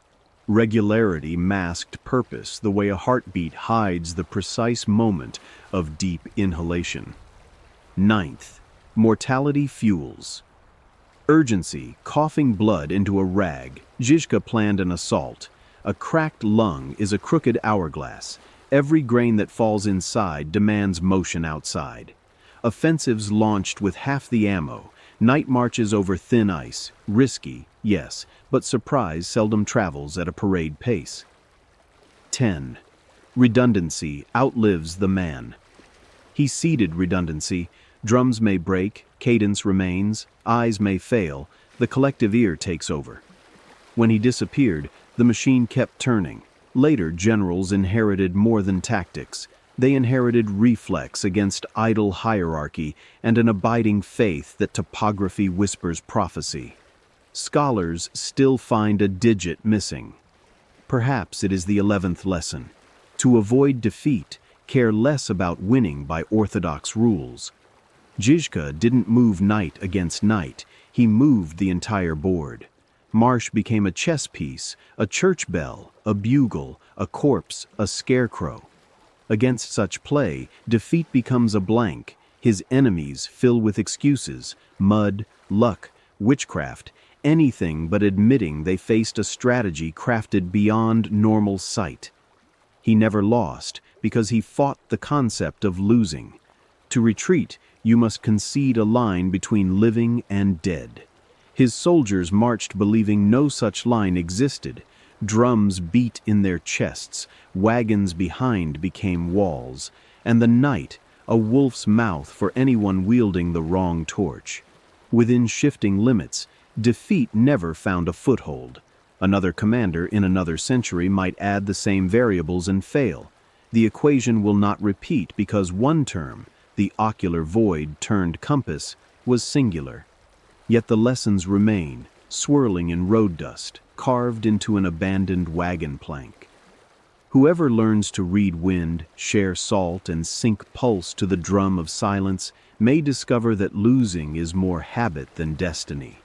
Regularity masked purpose the way a heartbeat hides the precise moment of deep inhalation. 9th, mortality fuels. Urgency, coughing blood into a rag, Žižka planned an assault. A cracked lung is a crooked hourglass. Every grain that falls inside demands motion outside. Offensives launched with half the ammo. Night marches over thin ice. Risky, yes, but surprise seldom travels at a parade pace. 10. Redundancy outlives the man. He seeded redundancy. Drums may break, cadence remains, eyes may fail, the collective ear takes over. When he disappeared, the machine kept turning. Later, generals inherited more than tactics. They inherited reflex against idle hierarchy and an abiding faith that topography whispers prophecy. Scholars still find a digit missing. Perhaps it is the 11th lesson. To avoid defeat, care less about winning by orthodox rules. Žižka didn't move knight against knight, he moved the entire board. Marsh became a chess piece, a church bell, a bugle, a corpse, a scarecrow. Against such play, defeat becomes a blank. His enemies fill with excuses, mud, luck, witchcraft, anything but admitting they faced a strategy crafted beyond normal sight. He never lost because he fought the concept of losing. To retreat, you must concede a line between living and dead. His soldiers marched believing no such line existed. Drums beat in their chests, wagons behind became walls, and the night, a wolf's mouth for anyone wielding the wrong torch. Within shifting limits, defeat never found a foothold. Another commander in another century might add the same variables and fail. The equation will not repeat because one term, the ocular void turned compass, was singular. Yet the lessons remain, swirling in road dust, carved into an abandoned wagon plank. Whoever learns to read wind, share salt, and sink pulse to the drum of silence may discover that losing is more habit than destiny.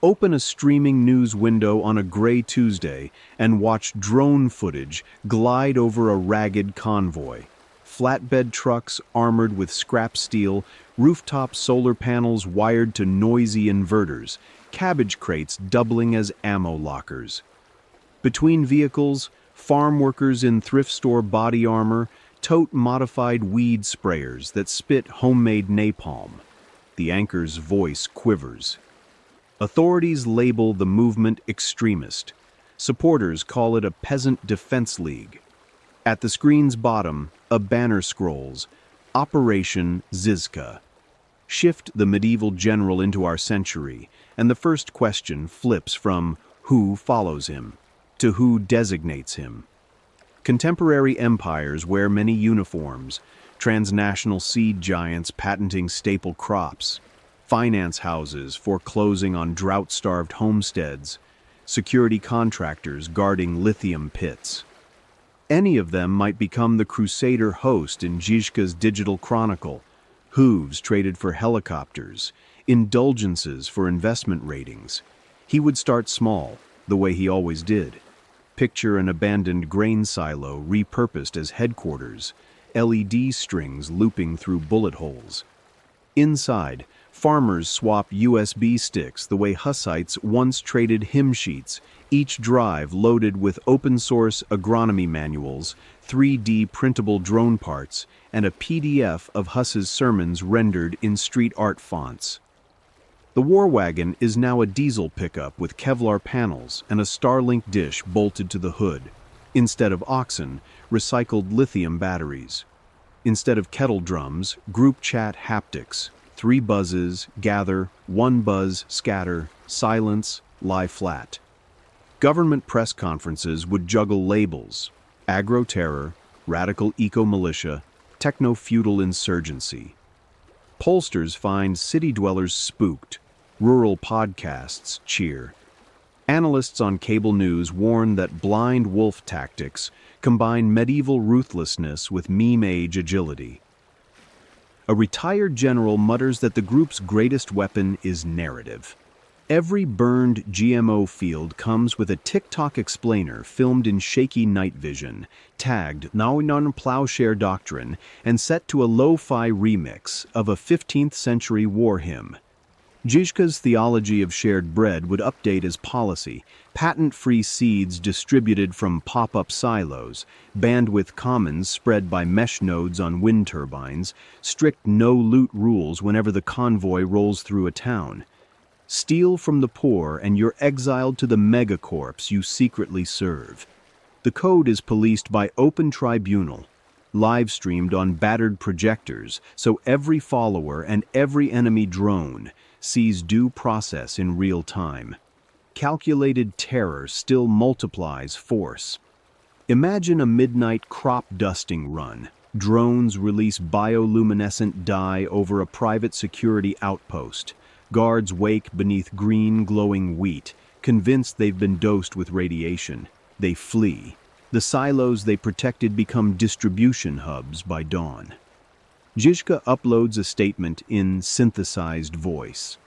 Open a streaming news window on a gray Tuesday and watch drone footage glide over a ragged convoy. Flatbed trucks armored with scrap steel, rooftop solar panels wired to noisy inverters, cabbage crates doubling as ammo lockers. Between vehicles, farm workers in thrift store body armor tote modified weed sprayers that spit homemade napalm. The anchor's voice quivers. Authorities label the movement extremist. Supporters call it a peasant defense league. At the screen's bottom, a banner scrolls, Operation Žižka. Shift the medieval general into our century, and the first question flips from who follows him to who designates him. Contemporary empires wear many uniforms, transnational seed giants patenting staple crops, finance houses foreclosing on drought-starved homesteads, security contractors guarding lithium pits. Any of them might become the crusader host in Žižka's digital chronicle, hooves traded for helicopters, indulgences for investment ratings. He would start small, the way he always did. Picture an abandoned grain silo repurposed as headquarters, LED strings looping through bullet holes. Inside, farmers swap USB sticks the way Hussites once traded hymn sheets, each drive loaded with open-source agronomy manuals, 3D printable drone parts, and a PDF of Huss's sermons rendered in street art fonts. The war wagon is now a diesel pickup with Kevlar panels and a Starlink dish bolted to the hood. Instead of oxen, recycled lithium batteries. Instead of kettle drums, group chat haptics. 3 buzzes, gather, 1 buzz, scatter, silence, lie flat. Government press conferences would juggle labels: agro-terror, radical eco-militia, techno-feudal insurgency. Pollsters find city dwellers spooked. Rural podcasts cheer. Analysts on cable news warn that blind wolf tactics combine medieval ruthlessness with meme-age agility. A retired general mutters that the group's greatest weapon is narrative. Every burned GMO field comes with a TikTok explainer filmed in shaky night vision, tagged "Nauinon Plowshare Doctrine," and set to a lo-fi remix of a 15th century war hymn. Žižka's theology of shared bread would update as policy: patent-free seeds distributed from pop-up silos, bandwidth commons spread by mesh nodes on wind turbines, strict no-loot rules whenever the convoy rolls through a town. Steal from the poor and you're exiled to the megacorps you secretly serve. The code is policed by open tribunal, live-streamed on battered projectors, so every follower and every enemy drone sees due process in real time. Calculated terror still multiplies force. Imagine a midnight crop dusting run. Drones release bioluminescent dye over a private security outpost. Guards wake beneath green, glowing wheat, convinced they've been dosed with radiation. They flee. The silos they protected become distribution hubs by dawn. Žižka uploads a statement in synthesized voice.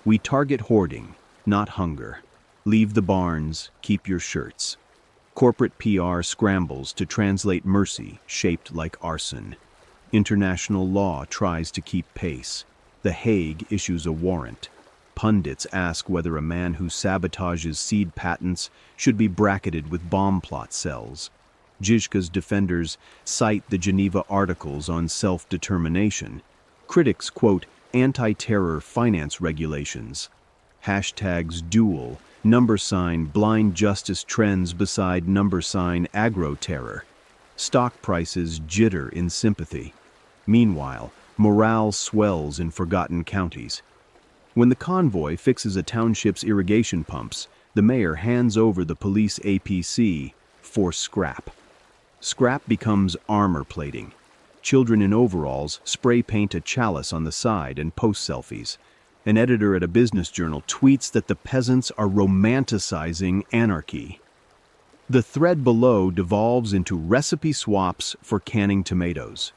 "We target hoarding, not hunger. Leave the barns, keep your shirts." Corporate PR scrambles to translate mercy shaped like arson. International law tries to keep pace. The Hague issues a warrant. Pundits ask whether a man who sabotages seed patents should be bracketed with bomb plot cells. Žižka's defenders cite the Geneva Articles on self-determination. Critics quote anti-terror finance regulations. Hashtags duel, #blind justice trends beside agro-terror. Stock prices jitter in sympathy. Meanwhile, morale swells in forgotten counties. When the convoy fixes a township's irrigation pumps, the mayor hands over the police APC for scrap. Scrap becomes armor plating. Children in overalls spray paint a chalice on the side and post selfies. An editor at a business journal tweets that the peasants are romanticizing anarchy. The thread below devolves into recipe swaps for canning tomatoes.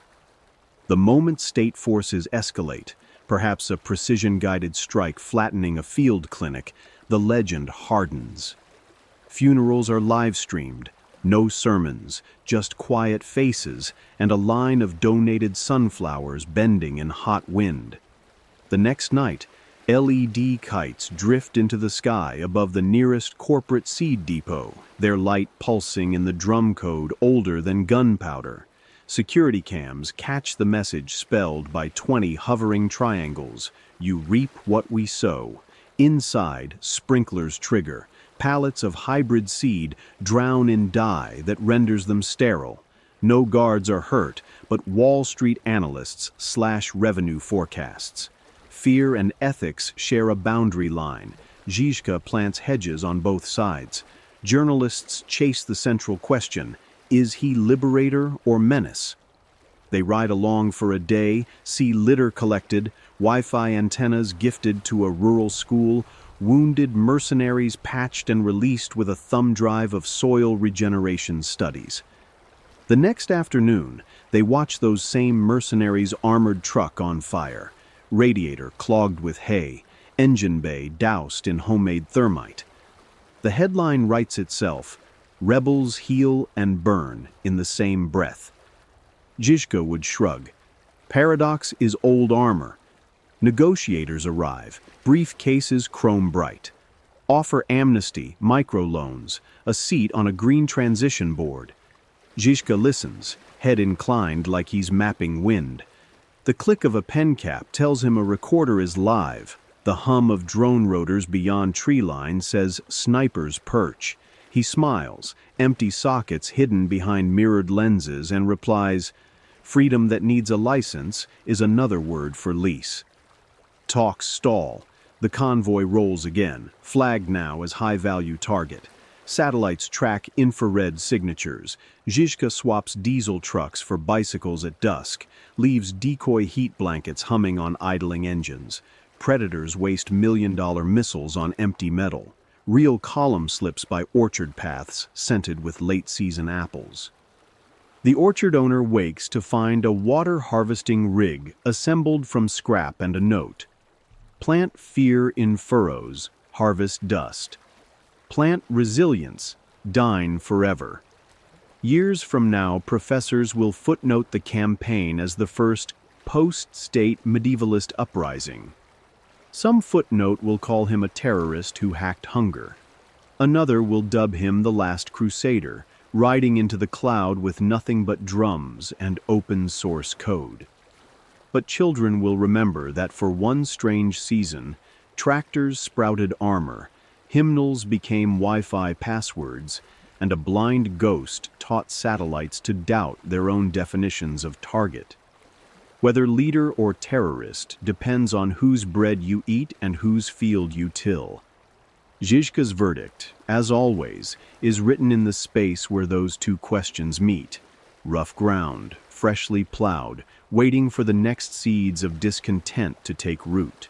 The moment state forces escalate, perhaps a precision-guided strike flattening a field clinic, the legend hardens. Funerals are live-streamed, no sermons, just quiet faces and a line of donated sunflowers bending in hot wind. The next night, LED kites drift into the sky above the nearest corporate seed depot, their light pulsing in the drum code older than gunpowder. Security cams catch the message spelled by 20 hovering triangles. You reap what we sow. Inside, sprinklers trigger. Pallets of hybrid seed drown in dye that renders them sterile. No guards are hurt, but Wall Street analysts slash revenue forecasts. Fear and ethics share a boundary line. Žižka plants hedges on both sides. Journalists chase the central question: is he liberator or menace? They ride along for a day, see litter collected, Wi-Fi antennas gifted to a rural school, wounded mercenaries patched and released with a thumb drive of soil regeneration studies. The next afternoon, they watch those same mercenaries' armored truck on fire, radiator clogged with hay, engine bay doused in homemade thermite. The headline writes itself: "Rebels heal and burn in the same breath." Žižka would shrug. Paradox is old armor. Negotiators arrive, briefcases chrome bright. Offer amnesty, microloans, a seat on a green transition board. Žižka listens, head inclined like he's mapping wind. The click of a pen cap tells him a recorder is live. The hum of drone rotors beyond tree line says snipers perch. He smiles, empty sockets hidden behind mirrored lenses, and replies, "Freedom that needs a license is another word for lease." Talks stall. The convoy rolls again, flagged now as high-value target. Satellites track infrared signatures. Žižka swaps diesel trucks for bicycles at dusk, leaves decoy heat blankets humming on idling engines. Predators waste million-dollar missiles on empty metal. Real column slips by orchard paths scented with late-season apples. The orchard owner wakes to find a water-harvesting rig assembled from scrap and a note. Plant fear in furrows, harvest dust. Plant resilience, dine forever. Years from now, professors will footnote the campaign as the first post-state medievalist uprising. Some footnote will call him a terrorist who hacked hunger. Another will dub him the last crusader, riding into the cloud with nothing but drums and open-source code. But children will remember that for one strange season, tractors sprouted armor, hymnals became Wi-Fi passwords, and a blind ghost taught satellites to doubt their own definitions of target. Whether leader or terrorist depends on whose bread you eat and whose field you till. Žižka's verdict, as always, is written in the space where those two questions meet. Rough ground, freshly plowed, waiting for the next seeds of discontent to take root.